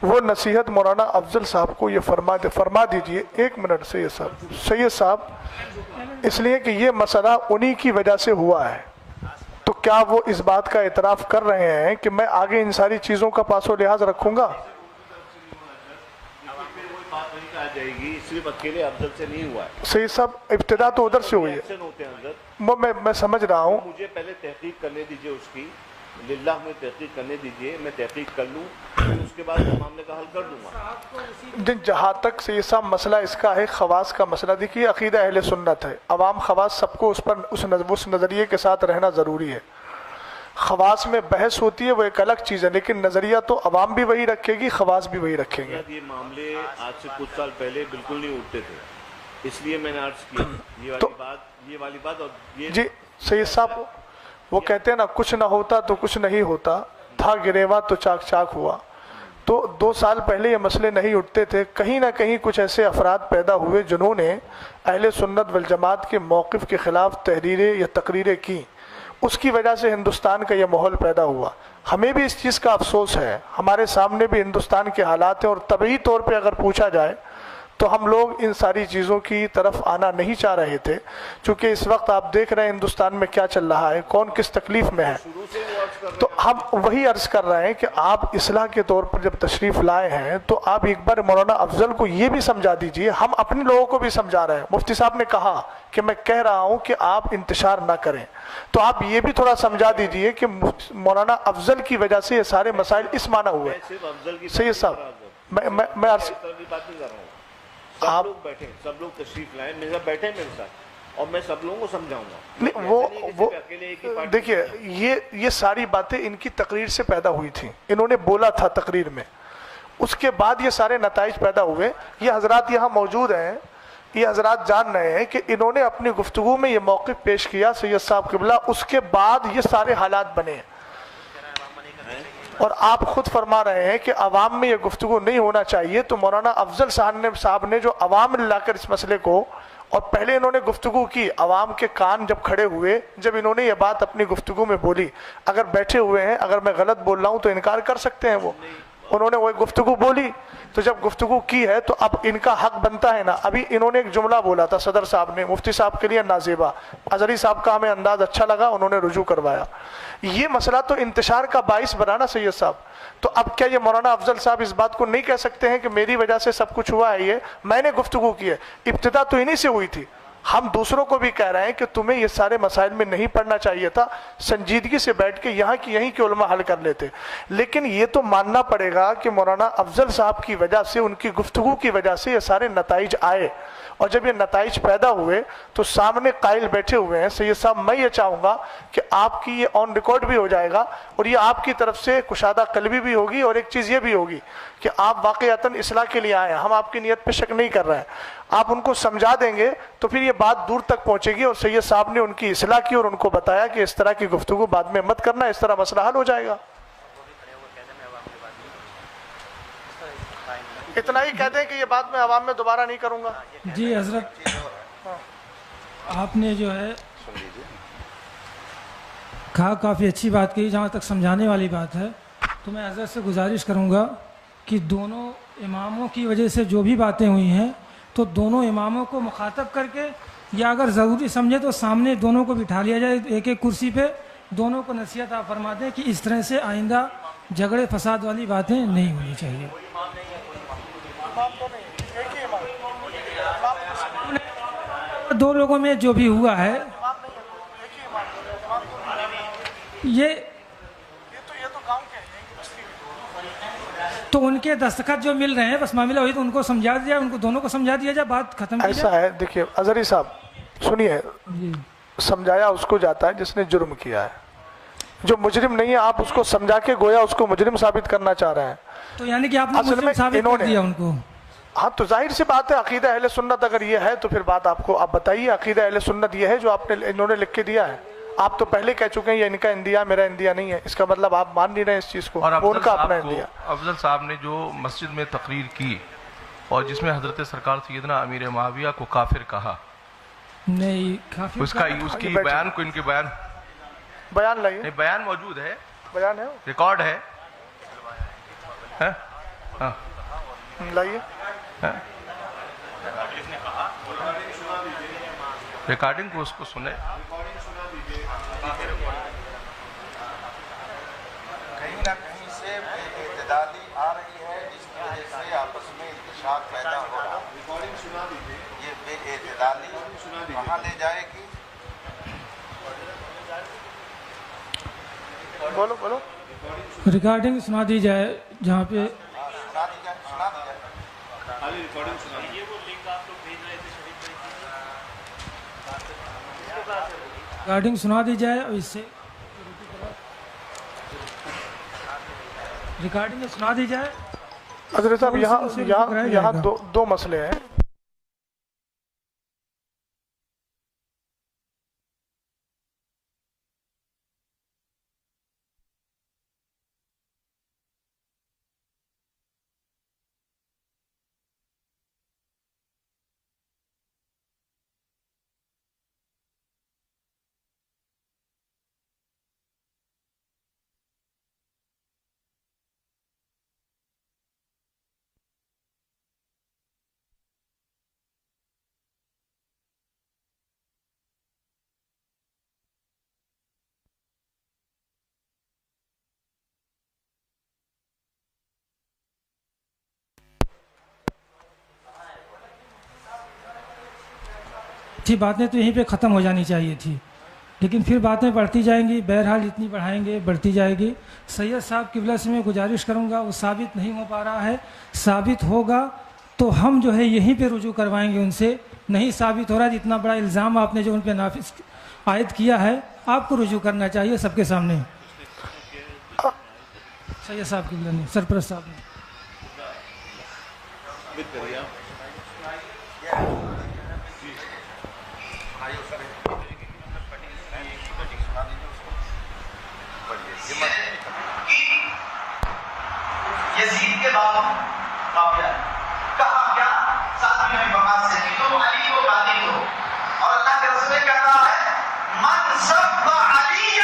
وہ نصیحت مولانا افضل صاحب کو یہ فرما دیجئے. 1 منٹ سید صاحب اس لیے کہ یہ مسئلہ انہی کی وجہ سے ہوا ہے، تو کیا وہ اس بات کا اعتراف کر رہے ہیں کہ میں آگے ان ساری چیزوں کا پاس و لحاظ رکھوں گا؟ جائے گی صرف اکیلے افضل سے نہیں ہوا ہے سید صاحب، ابتدا تو ادھر سے ہوئی ہے، میں سمجھ رہا ہوں. مجھے پہلے تحقیق کرنے دیجئے اس کی، للہ میں تحقیق کرنے دیجئے، میں تحقیق کر لوں اس کے بعد معاملے کا حل کر دوں گا. جہاں تک سید صاحب مسئلہ اس کا ہے خواص کا مسئلہ، دیکھیے عقیدہ اہل سنت ہے، عوام خواص سب کو اس نظریے کے ساتھ رہنا ضروری ہے. خواص میں بحث ہوتی ہے وہ ایک الگ چیز ہے، لیکن نظریہ تو عوام بھی وہی رکھے گی، خواص بھی وہی رکھیں گے. یہ معاملے آج سے کچھ سال پہلے بالکل نہیں اٹھتے تھے، اس لیے میں نے عرض کیا یہ والی بات. اور جی سید صاحب وہ کہتے ہیں نا کچھ نہ ہوتا تو کچھ نہیں ہوتا، تھا گریوا تو چاک چاک ہوا. تو 2 سال پہلے یہ مسئلے نہیں اٹھتے تھے، کہیں نہ کہیں کچھ ایسے افراد پیدا ہوئے جنہوں نے اہل سنت والجماعت کے موقف کے خلاف تحریریں یا تقریریں کی، اس کی وجہ سے ہندوستان کا یہ ماحول پیدا ہوا. ہمیں بھی اس چیز کا افسوس ہے، ہمارے سامنے بھی ہندوستان کے حالات ہیں، اور طبعی طور پہ اگر پوچھا جائے تو ہم لوگ ان ساری چیزوں کی طرف آنا نہیں چاہ رہے تھے، چونکہ اس وقت آپ دیکھ رہے ہیں ہندوستان میں کیا چل رہا ہے، کون کس تکلیف میں ہے. تو ہم وہی عرض کر رہے ہیں کہ آپ اصلاح کے طور پر جب تشریف لائے ہیں تو آپ ایک بار مولانا افضل کو یہ بھی سمجھا دیجئے، ہم اپنے لوگوں کو بھی سمجھا رہے ہیں. مفتی صاحب نے کہا کہ میں کہہ رہا ہوں کہ آپ انتشار نہ کریں، تو آپ یہ بھی تھوڑا سمجھا دیجئے کہ مولانا افضل کی وجہ سے یہ سارے مسائل اس معنی ہوئے. سید صاحب میں عرض سب لوگ بیٹھیں، سب لوگ تشریف لائیں، میرے ساتھ بیٹھیں میرے ساتھ، اور میں سب لوگوں کو سمجھاؤں گا. وہ دیکھیے یہ ساری باتیں ان کی تقریر سے پیدا ہوئی تھیں، انہوں نے بولا تھا تقریر میں، اس کے بعد یہ سارے نتائج پیدا ہوئے. یہ حضرات یہاں موجود ہیں، یہ حضرات جان رہے ہیں کہ انہوں نے اپنی گفتگو میں یہ موقف پیش کیا سید صاحب قبلہ، اس کے بعد یہ سارے حالات بنے. اور آپ خود فرما رہے ہیں کہ عوام میں یہ گفتگو نہیں ہونا چاہیے. تو مولانا افضل صاحب نے جو عوام لا کر اس مسئلے کو، اور پہلے انہوں نے گفتگو کی، عوام کے کان جب کھڑے ہوئے، جب انہوں نے یہ بات اپنی گفتگو میں بولی، اگر بیٹھے ہوئے ہیں اگر میں غلط بول رہا ہوں تو انکار کر سکتے ہیں، وہ انہوں نے وہ گفتگو بولی. تو جب گفتگو کی ہے تو اب ان کا حق بنتا ہے نا. ابھی انہوں نے ایک جملہ بولا تھا صدر صاحب نے، مفتی صاحب کے لیے نازیبا، ازہری صاحب کا ہمیں انداز اچھا لگا، انہوں نے رجوع کروایا. یہ مسئلہ تو انتشار کا باعث بنا نا سید صاحب. تو اب کیا یہ مولانا افضل صاحب اس بات کو نہیں کہہ سکتے ہیں کہ میری وجہ سے سب کچھ ہوا ہے؟ یہ میں نے گفتگو کی ہے، ابتدا تو انہی سے ہوئی تھی. ہم دوسروں کو بھی کہہ رہے ہیں کہ تمہیں یہ سارے مسائل میں نہیں پڑھنا چاہیے تھا، سنجیدگی سے بیٹھ کے یہاں کی یہیں کے علماء حل کر لیتے. لیکن یہ تو ماننا پڑے گا کہ مولانا افضل صاحب کی وجہ سے، ان کی گفتگو کی وجہ سے یہ سارے نتائج آئے، اور جب یہ نتائج پیدا ہوئے تو سامنے قائل بیٹھے ہوئے ہیں. سید صاحب میں یہ چاہوں گا کہ آپ کی یہ آن ریکارڈ بھی ہو جائے گا، اور یہ آپ کی طرف سے کشادہ قلبی بھی ہوگی، اور ایک چیز یہ بھی ہوگی کہ آپ واقعتاً اصلاح کے لیے آئے ہیں. ہم آپ کی نیت پہ شک نہیں کر رہے ہیں. آپ ان کو سمجھا دیں گے تو پھر یہ بات دور تک پہنچے گی، اور سید صاحب نے ان کی اصلاح کی اور ان کو بتایا کہ اس طرح کی گفتگو بعد میں مت کرنا، اس طرح مسئلہ حل ہو جائے گا. اتنا ہی کہہ دیں کہ یہ بات میں عوام میں دوبارہ نہیں کروں گا. جی حضرت، آپ نے جو ہے کہا، کافی اچھی بات کی. جہاں تک سمجھانے والی بات ہے تو میں حضرت سے گزارش کروں گا کہ دونوں اماموں کی وجہ سے جو بھی باتیں ہوئی ہیں تو دونوں اماموں کو مخاطب کر کے، یا اگر ضروری سمجھے تو سامنے دونوں کو بٹھا لیا جائے ایک ایک کرسی پہ، دونوں کو نصیحت آپ فرما دیں کہ اس طرح سے آئندہ جھگڑے فساد والی باتیں نہیں ہونی چاہیے. دو لوگوں میں جو بھی ہوا ہے یہ تو ان کے دستخط جو مل رہے ہیں، بس معاملہ ہوئی تو ان کو سمجھا دیا، ان کو دونوں کو سمجھا دیا جائے، بات ختم کی ایسا جائے. ہے، دیکھیے اظہری صاحب سنیے، سمجھایا اس کو جاتا ہے جس نے جرم کیا ہے. جو مجرم نہیں ہے آپ اس کو سمجھا کے گویا اس کو مجرم ثابت کرنا چاہ رہے ہیں. تو یعنی کہ آپ نے اصل مجرم میں ثابت انہوں کر نے، دیا ان کو. ہاں تو ظاہر سی بات ہے، عقیدہ اہل سنت اگر یہ ہے تو پھر بات آپ کو، آپ بتائیے عقیدہ اہل سنت یہ ہے جو آپ نے، انہوں نے لکھ کے دیا ہے. آپ تو پہلے کہہ چکے ہیں یہ ان کا اندیا میرا اندیا نہیں ہے، اس کا مطلب آپ مان نہیں رہے اس چیز کو، اور وہ ان کا اپنا اندیا. افضل صاحب نے جو مسجد میں تقریر کی اور جس میں حضرت سرکار سیدنا امیر معاویہ کو کافر کہا، نہیں کافی اس کی بیان کو، ان کے بیان لائیے، نہیں بیان موجود ہے، بیان ہے، ریکارڈ ہے، لائیے. ریکارڈنگ کو اس کو سنے. کہیں نہ کہیں سے بے اعتدالی آ رہی ہے جس کی وجہ سے آپس میں انتشار پیدا ہو رہا ہے. یہ بے اعتدالی کہاں لے جائے گی؟ بولو بولو. ریکارڈنگ سنا دی جائے جہاں پہ سنا دی جائے، سنا دی جائے. ریکارڈنگ سنا دی جائے، اور اس سے ریکارڈنگ سنا دی جائے. حضرت صاحب یہاں دو مسئلے ہیں. تھی باتیں تو یہیں پہ ختم ہو جانی چاہیے تھی، لیکن پھر باتیں بڑھتی جائیں گی. بہرحال جتنی بڑھائیں گے بڑھتی جائے گی. سید صاحب قبلہ سے میں گزارش کروں گا، وہ ثابت نہیں ہو پا رہا ہے، ثابت ہوگا تو ہم جو ہے یہیں پہ رجوع کروائیں گے ان سے. نہیں ثابت ہو رہا، جتنا بڑا الزام آپ نے جو ان پہ نافذ عائد کیا ہے، آپ کو رجوع کرنا چاہیے سب کے سامنے. سید صاحب قبلہ نے، سرپرست صاحب نے. یزید کے بعد معاویہ کہا کیا ساتھ میں بقا سے کہ تم علی کو قاضی ہو، اور اللہ کے رسول کہہ رہا ہے من سب علی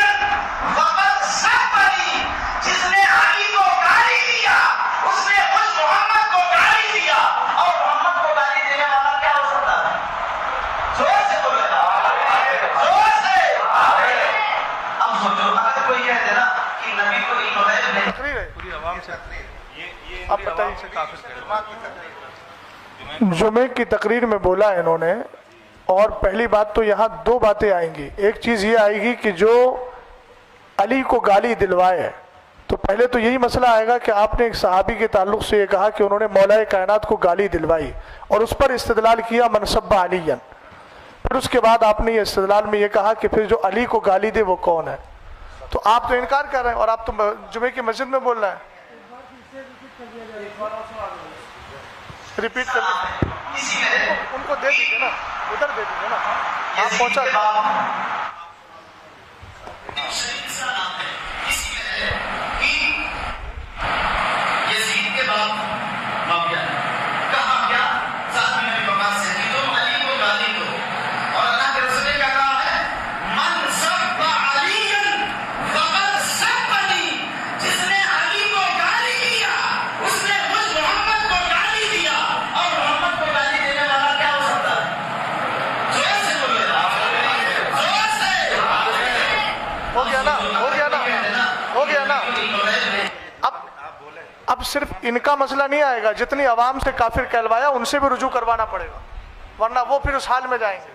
فقد سبنی، جس نے علی کو گالی دیا اس نے خود محمد کو گالی دیا. اور محمد کو گالی دینے والا کیا ہو سکتا ہے؟ زور سے بولے زور سے. اب سوچو اگر کوئی کہہ دے نا کہ نبی کو علم غیب نہیں، پوری عوام سے آپ بتائیے. جمعے کی تقریر میں بولا انہوں نے، اور پہلی بات تو یہاں دو باتیں آئیں گی. ایک چیز یہ آئے گی کہ جو علی کو گالی دلوائے، تو پہلے تو یہی مسئلہ آئے گا کہ آپ نے ایک صحابی کے تعلق سے یہ کہا کہ انہوں نے مولا کائنات کو گالی دلوائی اور اس پر استدلال کیا من سب علیًا. پھر اس کے بعد آپ نے یہ استدلال میں یہ کہا کہ پھر جو علی کو گالی دے وہ کون ہے. تو آپ تو انکار کر رہے ہیں اور آپ تو جمعے کی مسجد میں بول رہے ہیں. ریپیٹ کر ان کو دے دیجیے نا، ادھر دے دیجیے نا، آپ پہنچا یزید کے بعد معاویہ کہا کیا ذات میں بقا سے کہ تم علی کو گالی دو، اور اللہ کے رسول نے کیا کہا ہے من سب علیًا فقد سبنی، جس نے علی کو گالی دیا اس نے مجھ محمد کو گالی دیا. اور محمد کو گالی دینے والا کیا ہو سکتا ہے؟ زور سے بولے، زور سے. ہو گیا نا، ہو گیا نا، ہو گیا نا. اب صرف ان کا مسئلہ نہیں آئے گا، جتنی عوام سے کافر کہلوایا ان سے بھی رجوع کروانا پڑے گا، ورنہ وہ پھر اس حال میں جائیں گے.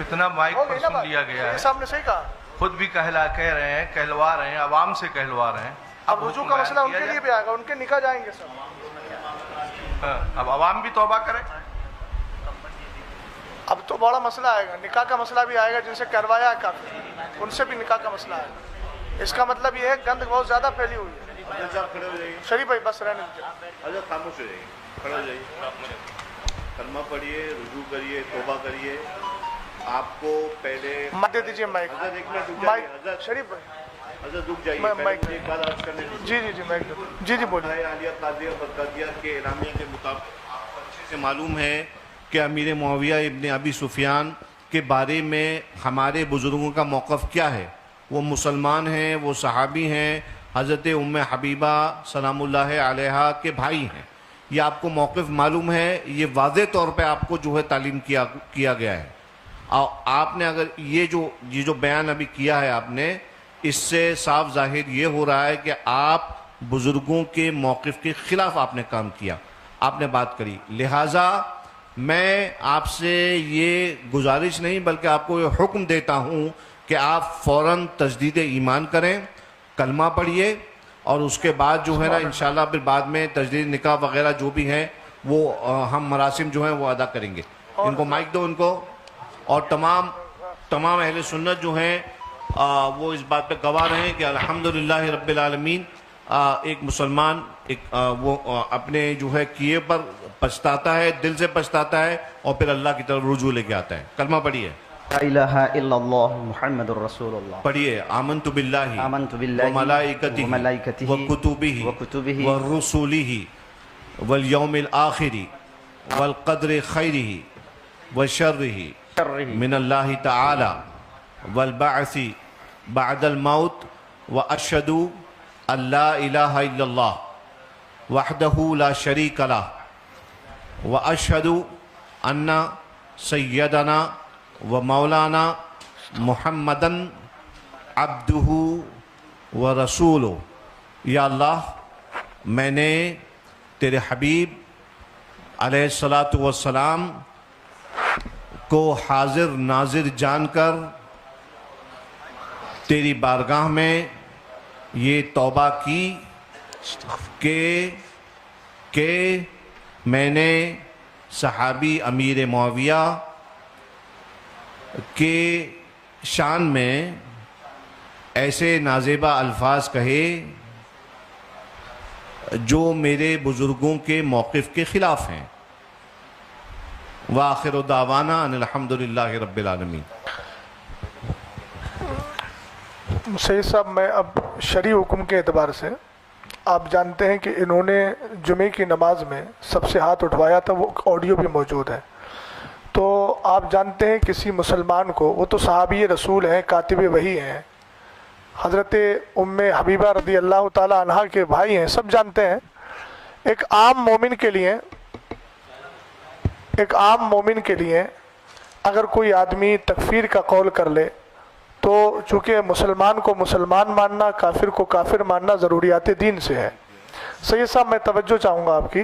اتنا مائک پر سن لیا گیا ہے. صاحب نے صحیح کہا، خود بھی کہہ رہے ہیں، کہلوا رہے ہیں، عوام سے کہلوا رہے ہیں. اب رجوع کا مسئلہ ان کے لیے بھی آئے گا، ان کے نکاح جائیں گے سب. اب عوام بھی توبہ کرے. اب تو بڑا مسئلہ آئے گا، نکاح کا مسئلہ بھی آئے گا، جن سے کروایا ہے کافر ان سے بھی نکاح کا مسئلہ آئے گا. اس کا مطلب یہ ہے گند بہت زیادہ پھیلی ہوئی ہے. شریف بھائی بس رہنے دیجیے. حضرت خاموش ہو جائیے، کھڑے ہو جائیے، کلمہ پڑھیے، رجوع کریے، توبہ کریے. آپ کو پہلے مائک دے دیجیے. مائک حضرت ایک منٹ رک جائیے. حضرت شریف بھائی حضرت رک جائیے، مائک پہلے ایک بات عرض کرنے دیجیے. جی مائک جی بولیے. عالیہ قادریہ برقادیہ کے اعلامیہ کے مطابق آپ کو اچھے سے معلوم ہے کہ امیر معاویہ ابن ابی سفیان کے بارے میں ہمارے بزرگوں کا موقف کیا ہے. وہ مسلمان ہیں، وہ صحابی ہیں، حضرت ام حبیبہ سلام اللہ علیہا کے بھائی ہیں. یہ آپ کو موقف معلوم ہے، یہ واضح طور پہ آپ کو جو ہے تعلیم کیا گیا ہے. اور آپ نے اگر یہ جو بیان ابھی کیا ہے آپ نے، اس سے صاف ظاہر یہ ہو رہا ہے کہ آپ بزرگوں کے موقف کے خلاف آپ نے کام کیا، آپ نے بات کری. لہٰذا میں آپ سے یہ گزارش نہیں بلکہ آپ کو یہ حکم دیتا ہوں کہ آپ فوراً تجدید ایمان کریں، کلمہ پڑھیے، اور اس کے بعد جو ہے نا انشاءاللہ پھر بعد میں تجدید نکاح وغیرہ جو بھی ہیں وہ ہم مراسم جو ہیں وہ ادا کریں گے. ان کو مائک دو ان کو. اور تمام اہل سنت جو ہیں وہ اس بات پہ گواہ رہیں کہ الحمدللہ رب العالمین ایک مسلمان وہ اپنے جو ہے کیے پر پچھتاتا ہے، دل سے پچھتاتا ہے، اور پھر اللہ کی طرف رجوع لے کے آتا ہے. کلمہ پڑھیے. لا الہ الا اللہ محمد الرسول اللہ. پڑھیے. آمنت باللہ وملائکتہ وکتبہ ورسلہ والیوم الآخر والقدر خیرہ وشرہ من اللہ تعالی والبعث بعد الموت واشہد ان لا الہ الا اللہ وحدہ لا شریک لہ واشہد ان سیدنا و مولانا محمدن عبدہ و رسولہ. یا اللہ، میں نے تیرے حبیب علیہ الصلاۃ والسلام کو حاضر ناظر جان کر تیری بارگاہ میں یہ توبہ کی کہ میں نے صحابی امیر معاویہ کے شان میں ایسے نازیبہ الفاظ کہے جو میرے بزرگوں کے موقف کے خلاف ہیں. وآخر دعوانا ان الحمدللہ رب العالمین. سید صاحب، میں اب شرعی حکم کے اعتبار سے، آپ جانتے ہیں کہ انہوں نے جمعے کی نماز میں سب سے ہاتھ اٹھوایا تھا، وہ آڈیو بھی موجود ہے. تو آپ جانتے ہیں کسی مسلمان کو، وہ تو صحابی رسول ہیں، کاتب وحی ہیں، حضرت ام حبیبہ رضی اللہ تعالی عنہ کے بھائی ہیں، سب جانتے ہیں. ایک عام مومن کے لیے اگر کوئی آدمی تکفیر کا قول کر لے تو چونکہ مسلمان کو مسلمان ماننا، کافر کو کافر ماننا ضروریات دین سے ہے. سید صاحب، میں توجہ چاہوں گا آپ کی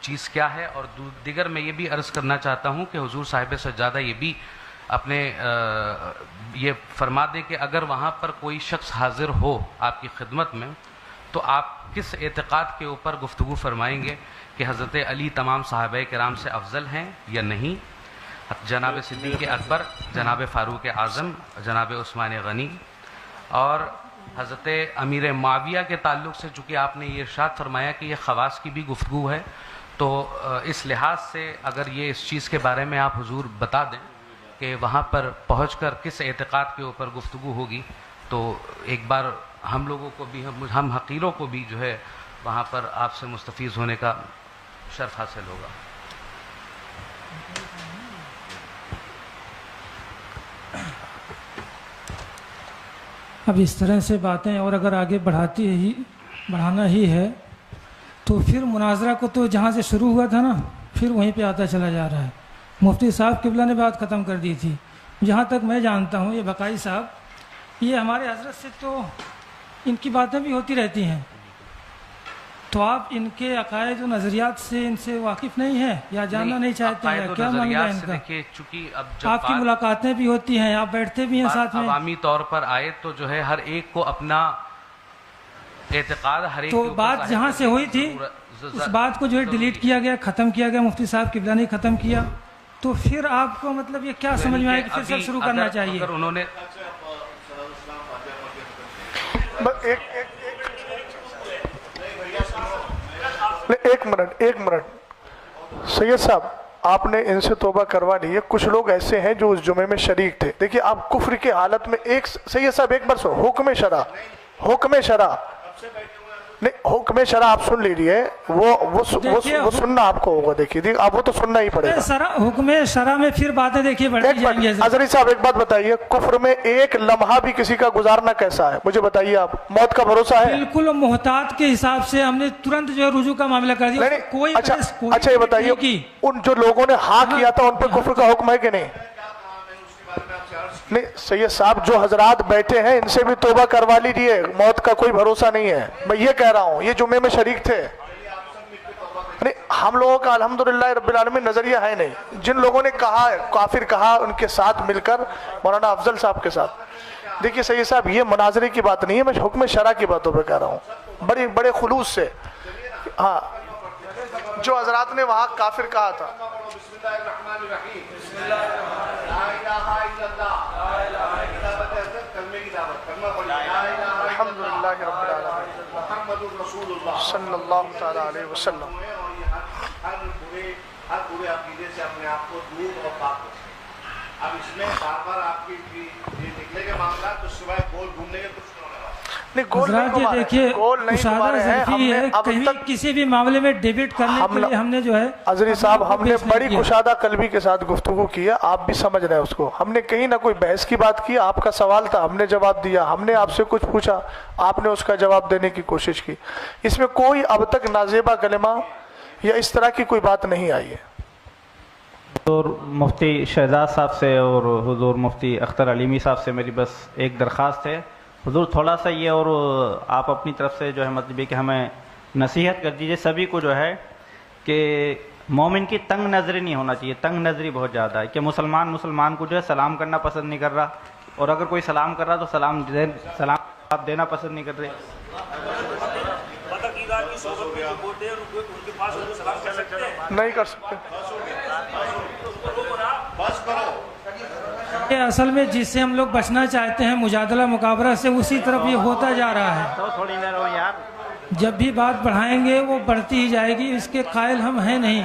چیز کیا ہے. اور دیگر میں یہ بھی عرض کرنا چاہتا ہوں کہ حضور صاحب سجادہ یہ بھی اپنے یہ فرما دیں کہ اگر وہاں پر کوئی شخص حاضر ہو آپ کی خدمت میں تو آپ کس اعتقاد کے اوپر گفتگو فرمائیں گے کہ حضرت علی تمام صحابہ کرام سے افضل ہیں یا نہیں؟ جناب صدیق اکبر، جناب فاروق اعظم، جناب عثمان غنی اور حضرت امیر معاویہ کے تعلق سے چونکہ آپ نے یہ ارشاد فرمایا کہ یہ خواص کی بھی گفتگو ہے، تو اس لحاظ سے اگر یہ اس چیز کے بارے میں آپ حضور بتا دیں کہ وہاں پر پہنچ کر کس اعتقاد کے اوپر گفتگو ہوگی، تو ایک بار ہم لوگوں کو بھی، ہم حقیروں کو بھی جو ہے وہاں پر آپ سے مستفیض ہونے کا شرف حاصل ہوگا. اب اس طرح سے باتیں اور اگر آگے بڑھانا ہی ہے تو پھر مناظرہ کو تو جہاں سے شروع ہوا تھا نا پھر وہیں پہ آتا چلا جا رہا ہے. مفتی صاحب قبلہ نے بات ختم کر دی تھی. جہاں تک میں جانتا ہوں یہ بقائی صاحب یہ ہمارے حضرت سے تو ان کی باتیں بھی ہوتی رہتی ہیں، تو آپ ان کے عقائد و نظریات سے ان سے واقف نہیں ہیں یا جاننا نہیں چاہتے ہیں؟ کیا معاملہ ہے ان کا؟ چونکہ اب آپ کی ملاقاتیں بھی ہوتی ہیں، آپ بیٹھتے بھی ہیں ساتھ میں، عوامی طور پر آئے تو جو ہے ہر ایک کو اپنا اعتقاد ہر ایک تو بات جہاں سے ہوئی تھی اس بات کو جو ہے ڈیلیٹ کیا گیا، ختم کیا گیا، مفتی صاحب قبلہ نے ختم کیا، تو پھر آپ کو مطلب یہ کیا سمجھ میں آئے کہ پھر سے شروع کرنا چاہیے؟ اگر انہوں نے ایک منٹ سید صاحب، آپ نے ان سے توبہ کروا لی ہے. کچھ لوگ ایسے ہیں جو اس جمعے میں شریک تھے. دیکھیے آپ کفر کی حالت میں سید صاحب ایک بار حکم شرع نہیں، حکم شرع آپ سن لیجیے، وہ سننا آپ کو ہوگا. دیکھیے آپ وہ تو سننا ہی پڑے گا. حکم شرع میں پھر باتیں دیکھیے بڑھتی جائیں گی. حضرت صاحب ایک بات بتائیے، کفر میں ایک لمحہ بھی کسی کا گزارنا کیسا ہے؟ مجھے بتائیے. آپ موت کا بھروسہ ہے؟ بالکل محتاط کے حساب سے ہم نے ترنت جو ہے رجوع کا معاملہ کر دیا. کوئی اچھا یہ بتائیے، ان جو لوگوں نے ہاں کیا تھا ان پہ کفر کا حکم ہے کہ نہیں؟ نہیں سید صاحب، جو حضرات بیٹھے ہیں ان سے بھی توبہ کروا لیجیے، موت کا کوئی بھروسہ نہیں ہے. میں یہ کہہ رہا ہوں، یہ جمعے میں شریک تھے. نہیں، ہم لوگوں کا الحمدللہ رب العالمین نظریہ ہے نہیں. جن لوگوں نے کہا کافر کہا ان کے ساتھ مل کر مولانا افضل صاحب کے ساتھ. دیکھیے سید صاحب، یہ مناظرے کی بات نہیں ہے، میں حکم شرع کی باتوں پہ کہہ رہا ہوں بڑے خلوص سے. ہاں، جو حضرات نے وہاں کافر کہا تھا. الحمدللہ رب العالمین محمد رسول اللہ صلی اللہ تعالی علیہ وسلم. ہر برے عقیدے سے اپنے آپ کو دور اور پاک رکھیں. اب اس میں بار بار آپ کی یہ نکلے گے معاملات تو سوائے گول گھومنے کے کچھ حضرات یہ دیکھیے مشاہدہ ظرفی ہے، کہیں کسی بھی معاملے میں ڈیبیٹ کرنے کے لیے ہم نے جو ہے عزری صاحب ہم نے بڑی کشادہ قلبی کے ساتھ گفتگو کی ہے. آپ بھی سمجھ رہے ہیں اس کو. ہم نے کہیں نہ کوئی بحث کی بات کی. آپ کا سوال تھا، ہم نے جواب دیا. ہم نے آپ سے کچھ پوچھا، آپ نے اس کا جواب دینے کی کوشش کی. اس میں کوئی اب تک نازیبہ کلمہ یا اس طرح کی کوئی بات نہیں آئی ہے. حضور مفتی شہزاد صاحب سے اور حضور مفتی اختر علیمی صاحب سے میری بس ایک درخواست ہے. حضور تھوڑا سا یہ، اور آپ اپنی طرف سے جو ہے مطلب یہ کہ ہمیں نصیحت کر دیجیے سبھی کو جو ہے کہ مومن کی تنگ نظری نہیں ہونا چاہیے. تنگ نظری بہت زیادہ ہے کہ مسلمان کو جو ہے سلام کرنا پسند نہیں کر رہا، اور اگر کوئی سلام کر رہا تو سلام آپ دینا پسند نہیں کر رہے. نہیں کر سکتے. اصل میں جس سے ہم لوگ بچنا چاہتے ہیں مجادلہ مقابلہ سے، اسی طرف یہ ہوتا جا رہا ہے. جب بھی بات بڑھائیں گے وہ بڑھتی ہی جائے گی، اس کے قائل ہم ہیں نہیں.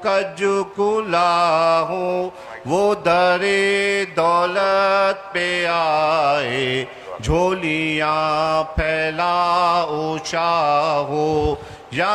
کج کلا ہوں وہ در دولت پہ آئے، جھولیاں پھیلا او شاہو یا